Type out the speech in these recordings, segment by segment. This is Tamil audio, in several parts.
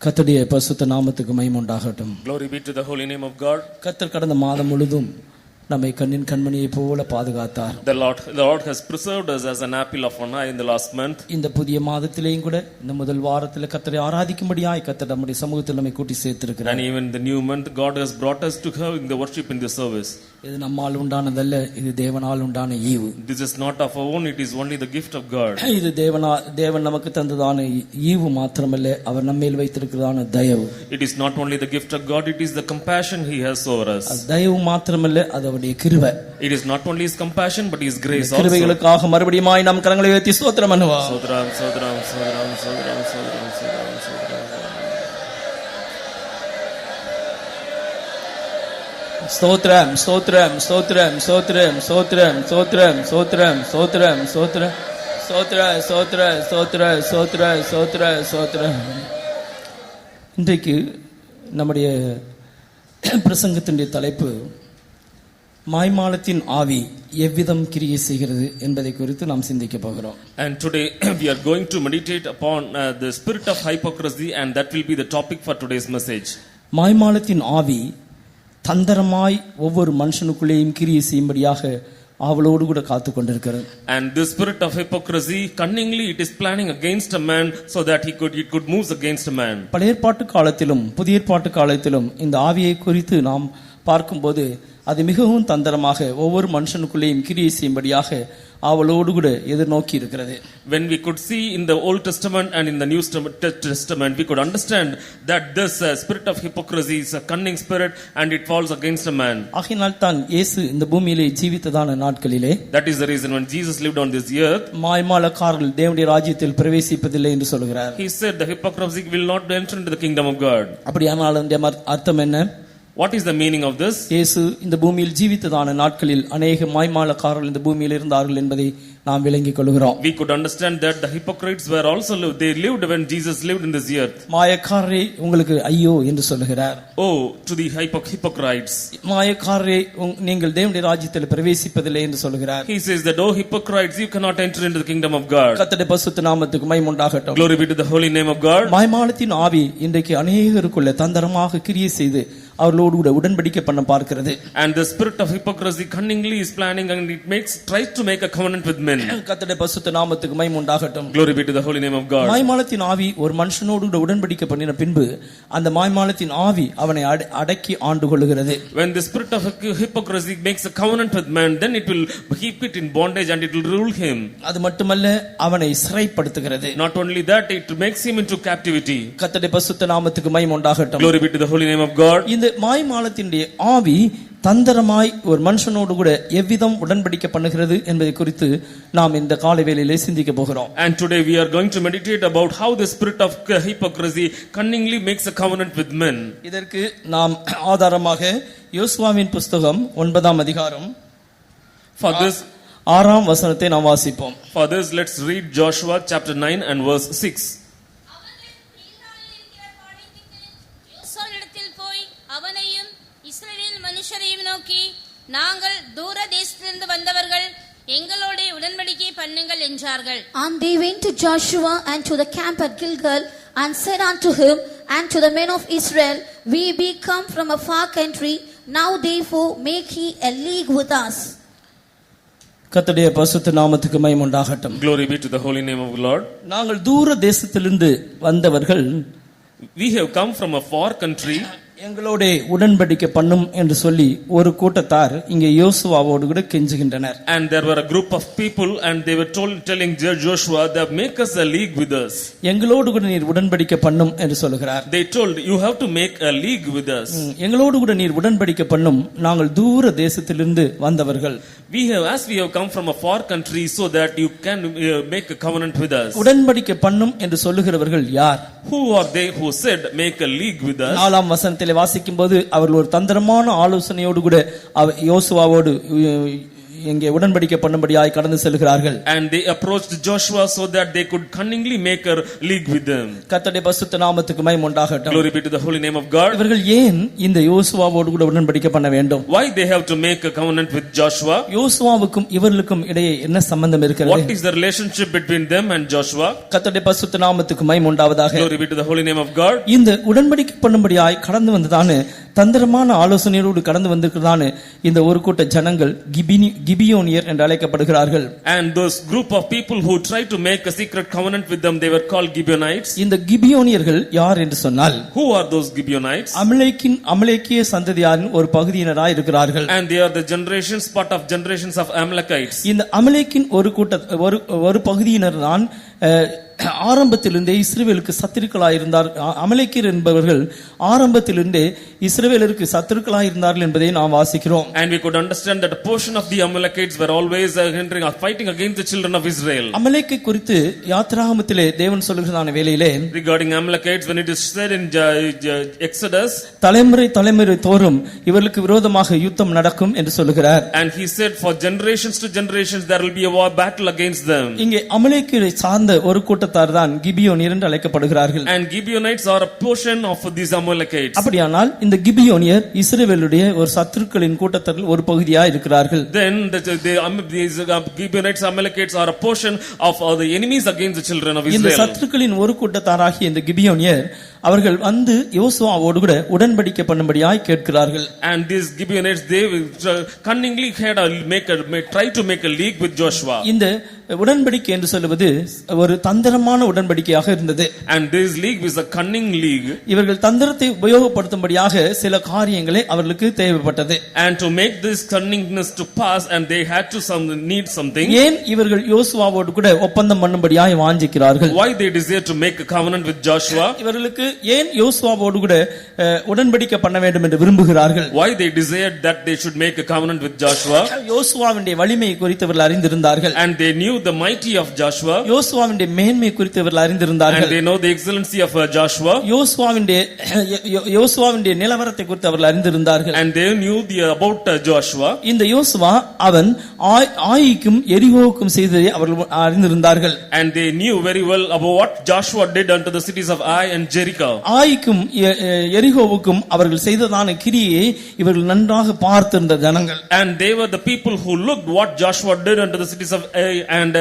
கர்த்தருடைய பரிசுத்த நாமத்துக்கு மகிமை உண்டாகட்டும். Glory be to the holy name of God. கர்த்தர் கடந்த மாதம் முழுதும் நம்மை கண்ணின் கண்மணியை போல பாதுகாத்தார். The Lord has preserved us as an apple of one eye in the last month. இந்த புதிய மாதத்திலேயும் கூட இந்த முதல் வாரத்தில் கர்த்தரை ஆராதிக்கும்படியாய் கர்த்தர் நம்முடைய சமூகத்தில் நம்மை கூட்டி சேர்த்திருக்கிறார். And even the new month God has brought us to have the worship in this service. இது நம்மால் உண்டானதல்ல, இது தேவனால் உண்டான ஈவு. This is not of our own, it is only the gift of God. இது தேவன் நமக்கு தந்ததான ஈவு மாத்திரமல்ல, அவர் நம்மேல் வைத்திருக்கிறதான தயவு. It is not only the gift of God, it is the compassion he has over us. தயவு மாத்திரமல்ல, அது அவருடைய கிருபை. It is not only his compassion but his grace also. கிருபைகளுக்காக மறுபடியுமாய் நாம் கரங்களை உயர்த்தி ஸ்தோத்திரம் பண்ணுவோம். சோத்ரம் சோத்ரம் சோத்ரம் சோத்ரம் சோத்ரம் சோத்ரம். ஸ்தோத்திரம் ஸ்தோத்திரம் ஸ்தோத்திரம் ஸ்தோத்திரம் ஸ்தோத்திரம் ஸ்தோத்திரம் ஸ்தோத்திரம் ஸ்தோத்திரம் ஸ்தோத்திரம் ஸ்தோத்திர ஸ்தோத்திர ஸ்தோத்திர ஸ்தோத்திர ஸ்தோத்திர ஸ்தோத்திரம். இன்றைக்கு நம்முடைய பிரசங்கத்தினுடைய தலைப்பு மாய்மாலத்தின் ஆவி எவ்விதம் கிரியை செய்கிறது என்பதை குறித்து நாம் சிந்திக்க போகிறோம். And today we are going to meditate upon the spirit of hypocrisy, and that will be the topic for today's message. மாய்மாலத்தின் ஆவி தந்திரமாய் ஒவ்வொரு மனுஷனுக்குள்ளேயும் கிரியை செய்யும்படியாக அவளோடு கூட காத்து கொண்டிருக்கிறது. And the spirit of hypocrisy cunningly it is planning against a man so that it could move against a man. பழைய ஏற்பாட்டு காலத்திலும் புதிய ஏற்பாட்டு காலத்திலும் இந்த ஆவியை குறித்து நாம் பார்க்கும்போது அது மிகவும் தந்திரமாக ஒவ்வொரு மனுஷனுக்குள்ளேயும் கிரியை செய்யும்படியாக அவளோடு கூட எதிர்நோக்கி இருக்கிறது. When we could see in the Old Testament and in the New Testament, we could understand that this spirit of hypocrisy is a cunning spirit and it falls against a man. ஆகையால் தான் இயேசு இந்த பூமியிலே ஜீவித்ததான நாட்களிலே, that is the reason when Jesus lived on this earth, மாய்மாலக்காரர்கள் தேவனுடைய ராஜ்யத்தில் பிரவேசிப்பதில்லை என்று சொல்கிறார். he said the hypocrisy will not enter into the kingdom of God. அப்படியானால் அதனுடைய அர்த்தம் என்ன? What is the meaning of this? இயேசு இந்த பூமியில் ஜீவித்ததான நாட்களில் அநேக மாய்மாலக்காரர்கள் இந்த பூமியில் இருந்தார்கள் என்பதை நாம் விளங்கிக் கொள்கிறோம். We could understand that the hypocrites were also they lived when Jesus lived in this earth. மாயக்காரரே உங்களுக்கு ஐயோ என்று சொல்கிறார். Oh to the hypocrites. மாயக்காரரே நீங்கள் தேவனுடைய ராஜ்யத்தில் பிரவேசிப்பதில்லை என்று சொல்கிறார். He says that oh hypocrites, you cannot enter into the kingdom of God. கர்த்தருடைய பரிசுத்த நாமத்துக்கு மகிமை உண்டாகட்டும். Glory be to the holy name of God. மாய்மாலத்தின் ஆவி இன்றைக்கு அநேகருக்குள்ள தந்திரமாக கிரியை செய்து அவர்களோடு கூட உடன்படிக்கை பண்ண பார்க்கிறது. And the spirit of hypocrisy cunningly is planning and it tries to make a covenant with men. கர்த்தருடைய பரிசுத்த நாமத்துக்கு மகிமை உண்டாகட்டும். Glory be to the holy name of God. மாய்மாலத்தின் ஆவி ஒரு மனுஷனோடு கூட உடன்படிக்கை பண்ணின பின்பு அந்த மாய்மாலத்தின் ஆவி அவனை அடக்கி ஆண்டு கொள்கிறது. When the spirit of hypocrisy makes a covenant with man, then it will keep it in bondage and it will rule him. அது மட்டுமல்ல, அவனை சிறைப்படுத்துகிறது. Not only that, it makes him into captivity. கர்த்தருடைய பரிசுத்த நாமத்துக்கு மகிமை உண்டாகட்டும். Glory be to the holy name of God. இந்த மாய்மாலத்தினுடைய ஆவி தந்திரமாய் ஒரு மனுஷனோடு கூட எவ்விதம் உடன்படிக்கை பண்ணுகிறது என்பதை குறித்து நாம் இந்த காலை வேளையிலே சிந்திக்க போகிறோம். And today we are going to meditate about how the spirit of hypocrisy cunningly makes a covenant with men. இதற்கு நாம் ஆதாரமாக யோசுவாவின் புத்தகம் 9ஆம் அதிகாரம் for this 6ஆம் வசனத்தை நாம் வாசிப்போம். For this let's read Joshua chapter 9 and verse 6. நாங்கள் தூர தேசத்திலிருந்து வந்தவர்கள், எங்களோட உடன்படிக்கை பண்ணுங்கள் என்றார்கள். And they went to Joshua and to the camp at Gilgal and said unto him and to the men of Israel, we be come from a far country, now therefore make ye a league with us. கர்த்தருடைய பரிசுத்த நாமத்துக்கு மகிமை உண்டாகட்டும். Glory be to the holy name of the Lord. நாங்கள் தூர தேசத்திலிருந்து வந்தவர்கள், we have come from a far country, எங்களோட உடன்படிக்கை பண்ணும் என்று சொல்லி ஒரு கூட்டத்தார் இங்கே யோசுவாவோடு கூட கெஞ்சுகின்றனர். And there were a group of people and they were telling Joshua that make us a league with us. எங்களோடு கூட நீர் உடன்படிக்கை பண்ணும் என்று சொல்கிறார். They told you have to make a league with us. எங்களோடு கூட நீர் உடன்படிக்கை பண்ணும், நாங்கள் தூர தேசத்திலிருந்து வந்தவர்கள். We have come from a far country so that you can make a covenant with us. உடன்படிக்கை பண்ணும் என்று சொல்லுகிறவர்கள் யார்? Who are they who said make a league with us? 4ஆம் வசனத்திலே வாசிக்கும் போது அவர்கள் ஒரு தந்திரமான ஆலோசனையோடு கூட யோசுவாவோடு இங்கே உடன்படிக்கை பண்ணும்படியாய் கடந்து செல்கிறார்கள். And they approached Joshua so that they could cunningly make a league with them. கர்த்தருடைய பரிசுத்த நாமத்துக்கு மகிமை உண்டாகட்டும். Glory be to the holy name of God. இவர்கள் ஏன் இந்த யோசுவாவோடு கூட உடன்படிக்கை பண்ண வேண்டும்? Why they have to make a covenant with Joshua? யோசுவாவுக்கும் இவர்களுக்கும் இடையே என்ன சம்பந்தம் இருக்கிறது? What is the relationship between them and Joshua? கர்த்தருடைய பரிசுத்த நாமத்துக்கு மகிமை உண்டாவதாக. Glory be to the holy name of God. இந்த உடன்படிக்கை பண்ணும்படியாய் கடந்து வந்ததான தந்திரமான ஆலோசனையோடு கடந்து வந்திருக்கிறதான இந்த ஒரு கூட்ட ஜனங்கள் கிபியோனியர் என்று அழைக்கப்படுகிறார்கள். And those group of people who tried to make a secret covenant with them, they were called Gibeonites. இந்த கிபியோனியர்கள் யார் என்று சொன்னால், Who are those Gibeonites? அமலேக்கிய சந்ததியாரின் ஒரு பகுதியினராய் இருக்கிறார்கள். And they are the generations, part of generations of Amalekites. இந்த அமலேக்கின் ஒரு பகுதியினர் தான் ஆரம்பத்திலிருந்தே இஸ்ரவேலுக்கு சத்துருக்களாய் இருந்தார். அமலேக்கியர் என்பவர்கள் ஆரம்பத்திலிருந்தே இஸ்ரவேலருக்கு சத்துருக்களாய் இருந்தார்கள் என்பதை நாம் வாசிக்கிறோம். And we could understand that a portion of the Amalekites were always hindering or fighting against the children of Israel. அமலேக்கை குறித்து யாத்திராகமத்திலே தேவன் சொல்லுகிறதான வேளையிலே, regarding Amalekites, when it is said in Exodus, தலைமுறை தோறும் இவர்களுக்கு விரோதமாக யுத்தம் நடக்கும் என்று சொல்லுகிறார். and he said for generations to generations there will be a war battle against them. இங்கே அமலேக்கியரை சார்ந்த ஒரு கூட்டத்தார் தான் கிபியோனியர் என்று அழைக்கப்படுகிறார்கள். And Gibeonites are a portion of these Amalekites. அப்படியானால் இந்த கிபியோனியர் இஸ்ரவேலுடைய ஒரு சத்துருக்களின் கூட்டத்தில் ஒரு பகுதியாக இருக்கிறார்கள். Then these Gibeonites, Amalekites are a portion of the enemies against the children of Israel. இந்த சத்துருக்களின் ஒரு கூட்டத்தாராகிய இந்த கிபியோனியர் அவர்கள் வந்து யோசுவாவோடு கூட உடன்படிக்கை பண்ணும்படியாய் கேட்கிறார்கள். And these Gibeonites, they cunningly try to make a league with Joshua. இந்த உடன்படிக்கை என்று சொல்வது ஒரு தந்திரமான உடன்படிக்கையாக இருந்தது. And this league was a cunning league. இவர்கள் தந்திரத்தை உபயோகப்படுத்தும்படியாக சில காரியங்களே அவர்களுக்கு தேவைப்பட்டது. And to make this cunningness to pass, and they had to need something. ஏன் இவர்கள் யோசுவாவோடு கூட ஒப்பந்தம் பண்ணும்படியாய் வாஞ்சிக்கிறார்கள்? Why they desire to make a covenant with Joshua? இவர்களுக்கு ஏன் யோசுவாவோடு கூட உடன்படிக்கை பண்ண வேண்டும் என்று விரும்புகிறார்கள்? Why they desired that they should make a covenant with Joshua? யோசுவாவின் வலிமையை குறித்து அவர்கள் அறிந்திருந்தார்கள். And they knew the mighty of Joshua. யோசுவாவின் மேன்மை குறித்து அவர்கள் அறிந்திருந்தார்கள். And they know the excellency of Joshua. யோசுவாவின் நிலவரத்தை குறித்து அவர்கள் அறிந்திருந்தார்கள். And they knew about Joshua. இந்த யோசுவா அவன் ஆயிக்கும் எரிகோவுக்கும் செய்ததை அவர்கள் அறிந்திருந்தார்கள். And they knew very well about what Joshua did unto the cities of Ai and Jericho. ஆயிக்கும் எரிகோவுக்கும் அவர்கள் செய்ததான கிரியை இவர்கள் நன்றாக பார்த்திருந்த ஜனங்கள். And they were the people who looked what Joshua did unto the cities of Ai and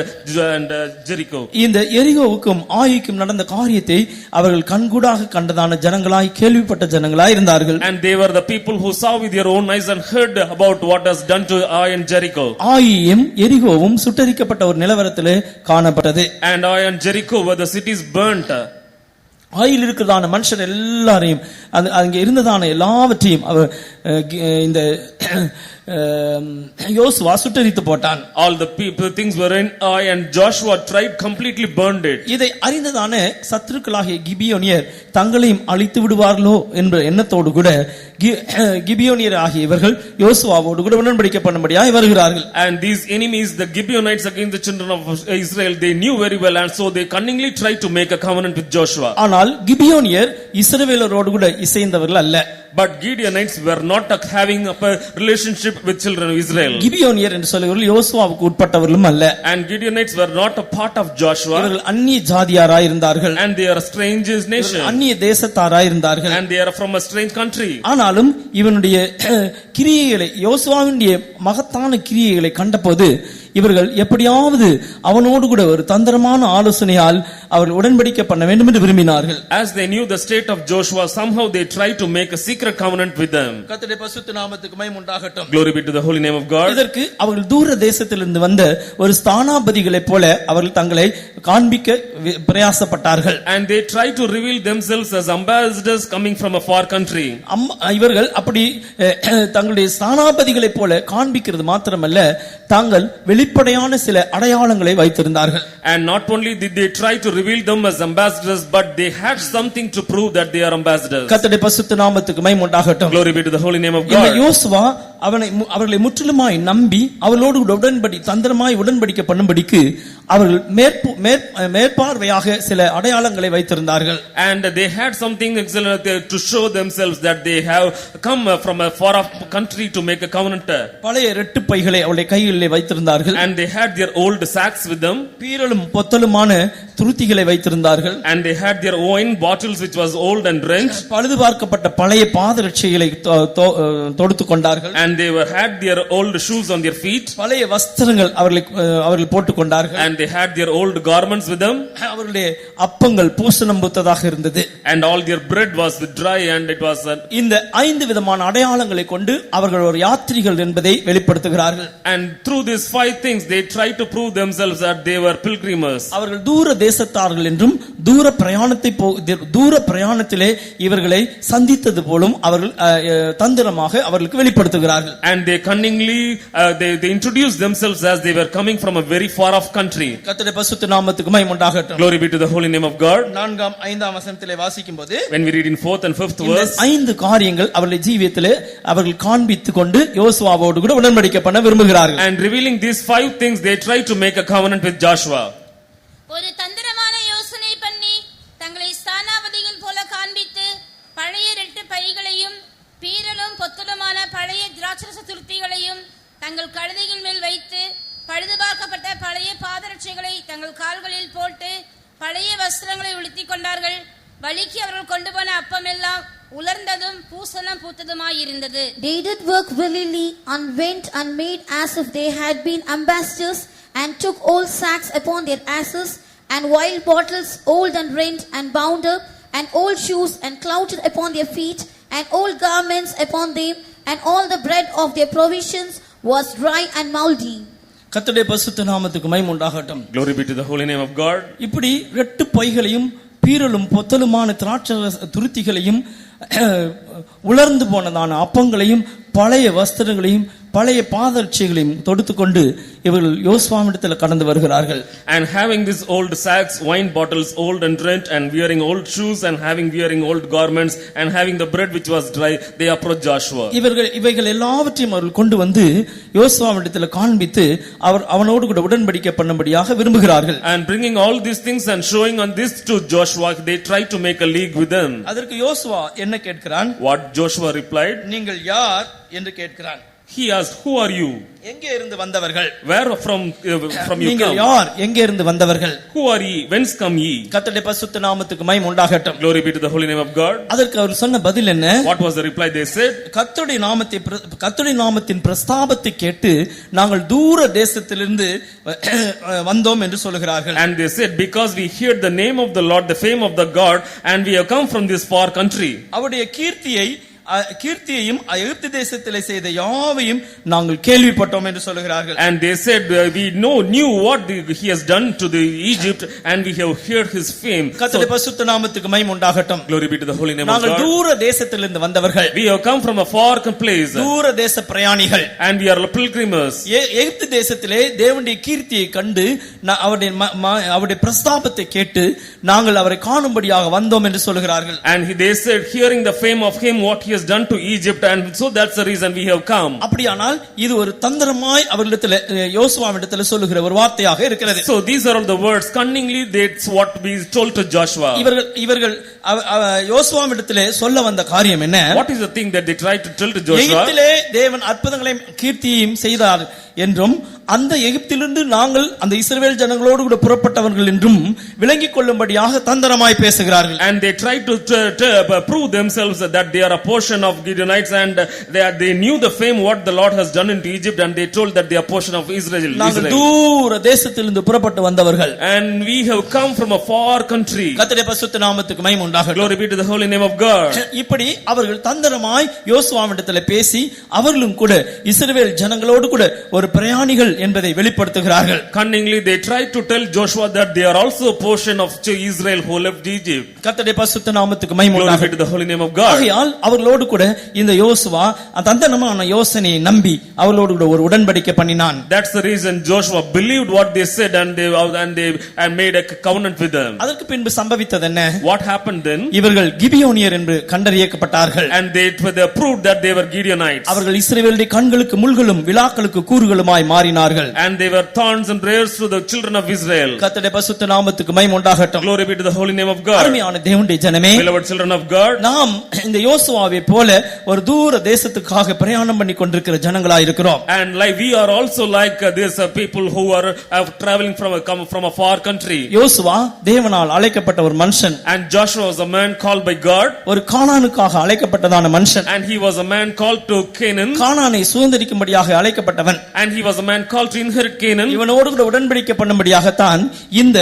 Jericho. இந்த எரிகோவுக்கும் ஆயிக்கும் நடந்த காரியத்தை அவர்கள் கண்கூடாக கண்டதான ஜனங்களாய் கேள்விப்பட்ட ஜனங்களாய் இருந்தார்கள். And they were the people who saw with their own eyes and heard about what was done to Ai and Jericho. ஆயியும் எரிகோவும் சுட்டரிக்கப்பட்ட ஒரு நிலவரத்திலே காணப்பட்டது. And Ai and Jericho were the cities burnt. Oil இருக்கிறதான மனுஷர் எல்லாரையும் அங்கே இருந்ததான எல்லாவற்றையும் இந்த யோசுவா சுட்டரித்து போட்டான். All the people, things were in Ai, and Joshua tried completely burned it. இதை அறிந்ததான சத்துருக்களாகிய கிபியோனியர் தங்களையும் அழித்து விடுவார்களோ என்ற எண்ணத்தோடு கூட கிபியோனியர் ஆகிய இவர்கள் யோசுவாவோடு கூட உடன்படிக்கை பண்ணும்படியாக வருகிறார்கள். And these enemies, the Gibeonites against the children of Israel, they knew very well, and so they cunningly tried to make a covenant with Joshua. ஆனால் கிபியோனியர் இஸ்ரவேலரோடு கூட இசைந்தவர்கள் அல்ல. But Gibeonites were not having a relationship with children of Israel. கிபியோனியர் என்று சொல்லுகிறவர்கள் யோசுவாவுக்கு உட்பட்டவர்களும் அல்ல. And Gibeonites were not a part of Joshua. இவர்கள் அந்நிய ஜாதியாராய் இருந்தார்கள். And they are a strange nation. அந்நிய தேசத்தாராய் இருந்தார்கள். And they are from a strange country. ஆனாலும் இவனுடைய கிரியைகளை யோசுவாவினுடைய மகத்தான கிரியைகளை கண்டபோது இவர்கள் எப்படியாவது அவனோடு கூட ஒரு தந்திரமான ஆலோசனையால் அவர்கள் உடன்படிக்கை பண்ண வேண்டும் என்று விரும்பினார்கள். As they knew the state of Joshua, somehow they tried to make a secret covenant with them. கர்த்தருடைய பரிசுத்த நாமத்துக்கு மகிமை உண்டாகட்டும். Glory be to the holy name of God. இதற்கு அவர்கள் தூர தேசத்திலிருந்து வந்த ஒரு ஸ்தானாபதிகளைப் போல அவர்கள் தங்களை காண்பிக்க பிரயாசப்பட்டார்கள். And they tried to reveal themselves as ambassadors coming from a far country. இவர்கள் அப்படி தங்களுடைய ஸ்தானாபதிகளைப் போல காண்பிக்கிறது மாத்திரமல்ல, தாங்கள் வெளிப்படையான சில அடையாளங்களை வைத்திருந்தார்கள். And not only did they try to reveal them as ambassadors, but they had something to prove that they are ambassadors. கர்த்தருடைய பரிசுத்த நாமத்துக்கு மகிமை உண்டாகட்டும். Glory be to the holy name of இந்த God. யோசுவா அவர்களை முற்றிலுமாய் நம்பி அவர்களோடு கூட தந்திரமாய் உடன்படிக்கை பண்ணும்படிக்கு அவர்கள் மேற்பார்வையாக சில அடையாளங்களை வைத்திருந்தார்கள். And they had something excellent to show themselves that they have come from a far off country to make a covenant. பழைய ரெட்டு பைகளை அவருடைய கைகளிலே வைத்திருந்தார்கள். And they had their old sacks with them. பீரலும் பொத்தலுமான துருத்திகளை வைத்திருந்தார்கள். And they had their wine bottles which was old and drenched. பழுது பார்க்கப்பட்ட பழைய பாதரட்சைகளை தொடுத்துக் கொண்டார்கள். And they had their old shoes on their feet. பழைய வஸ்திரங்கள் அவர்கள் போட்டுக் கொண்டார்கள். And they had their old garments with them. அவர்களுடைய அப்பங்கள் பூசணம் பூத்ததாக இருந்தது. And all their bread was dry and it was இந்த 5 விதமான அடையாளங்களை கொண்டு அவர்கள் ஒரு யாத்ரீகர்கள் என்பதை வெளிப்படுத்துகிறார்கள். And through these 5 things they tried to prove themselves that they were pilgrims. அவர்கள் தூர தேசத்தார்கள் என்றும் தூர பிரயாணத்திலே இவர்களை சந்தித்தது போலும் அவர்கள் தந்திரமாக அவர்களுக்கு வெளிப்படுத்துகிறார்கள். And they cunningly they introduced themselves as they were coming from a very far off country. கர்த்தருடைய பரிசுத்த நாமத்துக்கு மகிமை உண்டாகட்டும். Glory be to the holy name of God. 4ஆம் 5ஆம் வசனத்திலே வாசிக்கும்போது when we read in 4th and 5th verse, 5 காரியங்கள் அவர்களுடைய ஜீவியத்திலே அவர்கள் காண்பித்துக் கொண்டு யோசுவாவோடு கூட உடன்படிக்கை பண்ண விரும்புகிறார்கள். And revealing these 5 things they try to make a covenant with Joshua. ஒரு தந்திரமான யோசனை பண்ணி தங்களை ஸ்தானாபதிகள் போல காண்பித்து பழைய ரெட்டு பைகளையும் பீரலும் பொத்தலுமான பழைய திராட்சரச துருத்திகளையும் தங்கள் கழுதைகள் மேல் வைத்து பழுது பார்க்கப்பட்ட பழைய பாதரட்சைகளை தங்கள் கால்களில் போட்டு பழைய வஸ்திரங்களை உடுத்திக் கொண்டார்கள். வழிக்கு அவர்கள் கொண்டு போன அப்பமெல்லாம் உலர்ந்ததும் பூசணம் பூத்ததுமாயிருந்தது. They did work willingly and went and made as if they had been ambassadors, and took old sacks upon their asses, and wild bottles old and rent and bound up, and old shoes and clouted upon their feet, and old garments upon them, and all the bread of their provisions was dry and mouldy. கர்த்தருடைய பரிசுத்த நாமத்துக்கு மகிமை உண்டாகட்டும். Glory be to the holy name of God. இப்படி ரெட்டு பைகளையும் பீரலும் பொத்தலுமான திராட்சை துருத்திகளையும் உலர்ந்து போனதான அப்பங்களையும் பழைய வஸ்திரங்களையும் பழைய பாதரட்சைகளையும் தொடுத்துக்கொண்டு இவர்கள் யோசுவாவிடத்தில் கடந்து வருகிறார்கள். And having these old sacks, wine bottles old and rent, and wearing old shoes, and wearing old garments, and having the bread which was dry, they approached Joshua. இவைகள் எல்லாவற்றையும் அவர்கள் கொண்டு வந்து யோசுவாவிடத்தில் காண்பித்து அவனோடு கூட உடன்படிக்கை பண்ணும்படியாக விரும்புகிறார்கள். And bringing all these things and showing on this to Joshua, they tried to make a league with them. அதற்கு யோசுவா என்ன கேட்கிறான்? What Joshua replied? நீங்கள் யார் என்று கேட்கிறான். He asked, who are you? எங்கே இருந்து வந்தவர்கள்? Where from you நீங்கள் come? யார்? எங்கே இருந்து வந்தவர்கள்? Who are ye? Whence come ye? கர்த்தருடைய பரிசுத்த நாமத்துக்கு மகிமை உண்டாகட்டும். Glory be to the holy name of God. அதற்கு அவர் சொன்ன பதில் என்ன? What was the reply they said? கர்த்தருடைய நாமத்தின் பிரஸ்தாபத்தை கேட்டு நாங்கள் தூர தேசத்திலிருந்து வந்தோம் என்று சொல்கிறார்கள். And they said, because we heard the name of the Lord, the fame of the God, and we have come from this far country. அவருடைய கீர்த்தியையும் எகிப்து தேசத்திலே செய்த யாவையும் நாங்கள் கேள்விப்பட்டோம் என்று சொல்கிறார்கள். And they said, we knew what he has done to the Egypt, and we have heard his fame. கர்த்தருடைய பரிசுத்த நாமத்துக்கு மகிமை உண்டாகட்டும். Glory be to the holy name of நாங்கள் God. தூர தேசத்திலிருந்து வந்தவர்கள். We have come from a far place. தூர தேச பிரயாணிகள். And we are pilgrims. எகிப்து தேசத்திலே தேவனுடைய கீர்த்தியை கண்டு அவருடைய பிரஸ்தாபத்தை கேட்டு நாங்கள் அவரை காணும்படியாக வந்தோம் என்று சொல்கிறார்கள். And they said, hearing the fame of him, what he has done to Egypt, and so that's the reason we have come. அப்படியானால் இது ஒரு தந்திரமாய் அவர்களிடத்தில் யோசுவாவிடத்தில் சொல்லுகிற ஒரு வார்த்தையாக இருக்கிறது. So these are all the words cunningly that's what we told to Joshua. இவர்கள் யோசுவாவிடத்தில் சொல்ல வந்த காரியம் என்ன? What is the thing that they tried to tell to Joshua? எகிப்திலே தேவன் அற்புதங்களையும் கீர்த்தியையும் செய்தார் என்றும் அந்த எகிப்திலிருந்து நாங்கள் அந்த இஸ்ரவேல் ஜனங்களோடு கூட புறப்பட்டவர்கள் என்றும் விளங்கிக் கொள்ளும்படியாக தந்திரமாய் பேசுகிறார்கள். And they tried to prove themselves that they are a portion of Gideonites, and they knew the fame what the Lord has done into Egypt, and they told that they are portion of Israel. நாங்கள் தூர தேசத்திலிருந்து புறப்பட்டு வந்தவர்கள். And we have come from a far country. கர்த்தருடைய பரிசுத்த நாமத்துக்கு மகிமை உண்டாகட்டும். Glory be to the holy name of God. இப்படி அவர்கள் தந்திரமாய் யோசுவாவிடத்தில் பேசி அவர்களும் கூட இஸ்ரவேல் ஜனங்களோடு கூட ஒரு பிரயாணிகள் என்பதை வெளிப்படுத்துகிறார்கள். Cunningly they tried to tell Joshua that they are also a portion of Israel who left Egypt. கர்த்தருடைய பரிசுத்த நாமத்துக்கு மகிமை Glory be உண்டாகட்டும். to the holy name of God. ஆகையால் அவர்களோடு கூட இந்த யோசுவா தந்திரமான யோசனையை நம்பி அவர்களோடு கூட ஒரு உடன்படிக்கை பண்ணினான். That's the reason Joshua believed what they said and made a covenant with them. அதற்கு பின்பு சம்பவித்தது என்ன? What happened then? இவர்கள் கிபியோனியர் என்று கண்டறியப்பட்டார்கள். And they proved that they were Gideonites. அவர்கள் இஸ்ரவேலுடைய கண்களுக்கு முள்களும் விலாக்களுக்கு கூறுகளுமாய் மாறினார்கள். And they were thorns and briars to the children of Israel. கர்த்தருடைய பரிசுத்த நாமத்துக்கு மகிமை உண்டாகட்டும். Glory be to the holy name of God. அருமையான தேவனுடைய ஜனமே, Beloved children of God, நாம் இந்த யோசுவாவை போல ஒரு தூர தேசத்துக்காக பிரயாணம் பண்ணி கொண்டிருக்கிற ஜனங்களாய் இருக்கிறோம். and like we are also like these people who are traveling from a far country. யோசுவா தேவனால் அழைக்கப்பட்ட ஒரு மனுஷன். And Joshua was a man called by God. ஒரு கானானுக்காக அழைக்கப்பட்டதான மனுஷன். And he was a man called to Canaan. கானானை சுதந்தரிக்கும்படியாக அழைக்கப்பட்டவன். And he was a man called to inherit Canaan. இவனோடு கூட உடன்படிக்கை பண்ணும்படியாகத்தான் இந்த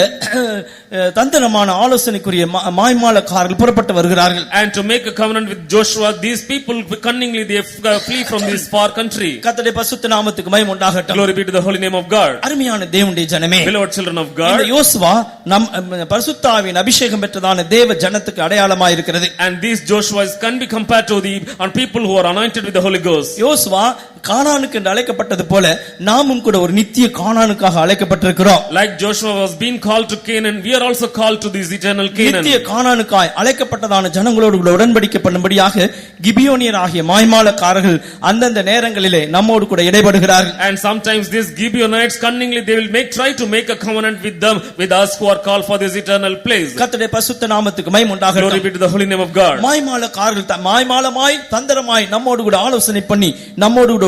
தந்திரமான ஆலோசனைக்குரிய மாய்மாலக்காரர்கள் புறப்பட்டு வருகிறார்கள். And to make a covenant with Joshua, these people cunningly they flee from this far country. கர்த்தருடைய பரிசுத்த நாமத்துக்கு மகிமை உண்டாகட்டும். Glory be to the holy name of God. அருமையான தேவனுடைய ஜனமே, Beloved children of இந்த God, யோசுவா நம் பரிசுத்த ஆவியின் அபிஷேகம் பெற்றதான தேவ ஜனத்துக்கு அடையாளமாக இருக்கிறது. and these Joshuas can be compared to the people who are anointed with the Holy Ghost. யோசுவா கானானுக்கு என்று அழைக்கப்பட்டது போல நாமும் கூட ஒரு நித்திய கானானுக்காக அழைக்கப்பட்டிருக்கிறோம். Like Joshua was being called to Canaan, we are also called to this eternal Canaan. நித்திய கானானுக்காய் அழைக்கப்பட்டதான ஜனங்களோடு கூட உடன்படிக்கை பண்ணும்படியாக கிபியோனியர் ஆகிய மாய்மாலக்காரர்கள் அந்தந்த நேரங்களிலே நம்மோடு கூட இடைபடுகிறார்கள். And sometimes these Gibeonites cunningly they will try to make a covenant with them, with us who are called for this eternal place. கர்த்தருடைய பரிசுத்த நாமத்துக்கு மகிமை உண்டாகட்டும். Glory be to the holy name of God. மாய்மாலக்காரர்கள் மாய்மாலமாய் தந்திரமாய் நம்மோடு கூட ஆலோசனை பண்ணி நம்மோடு கூட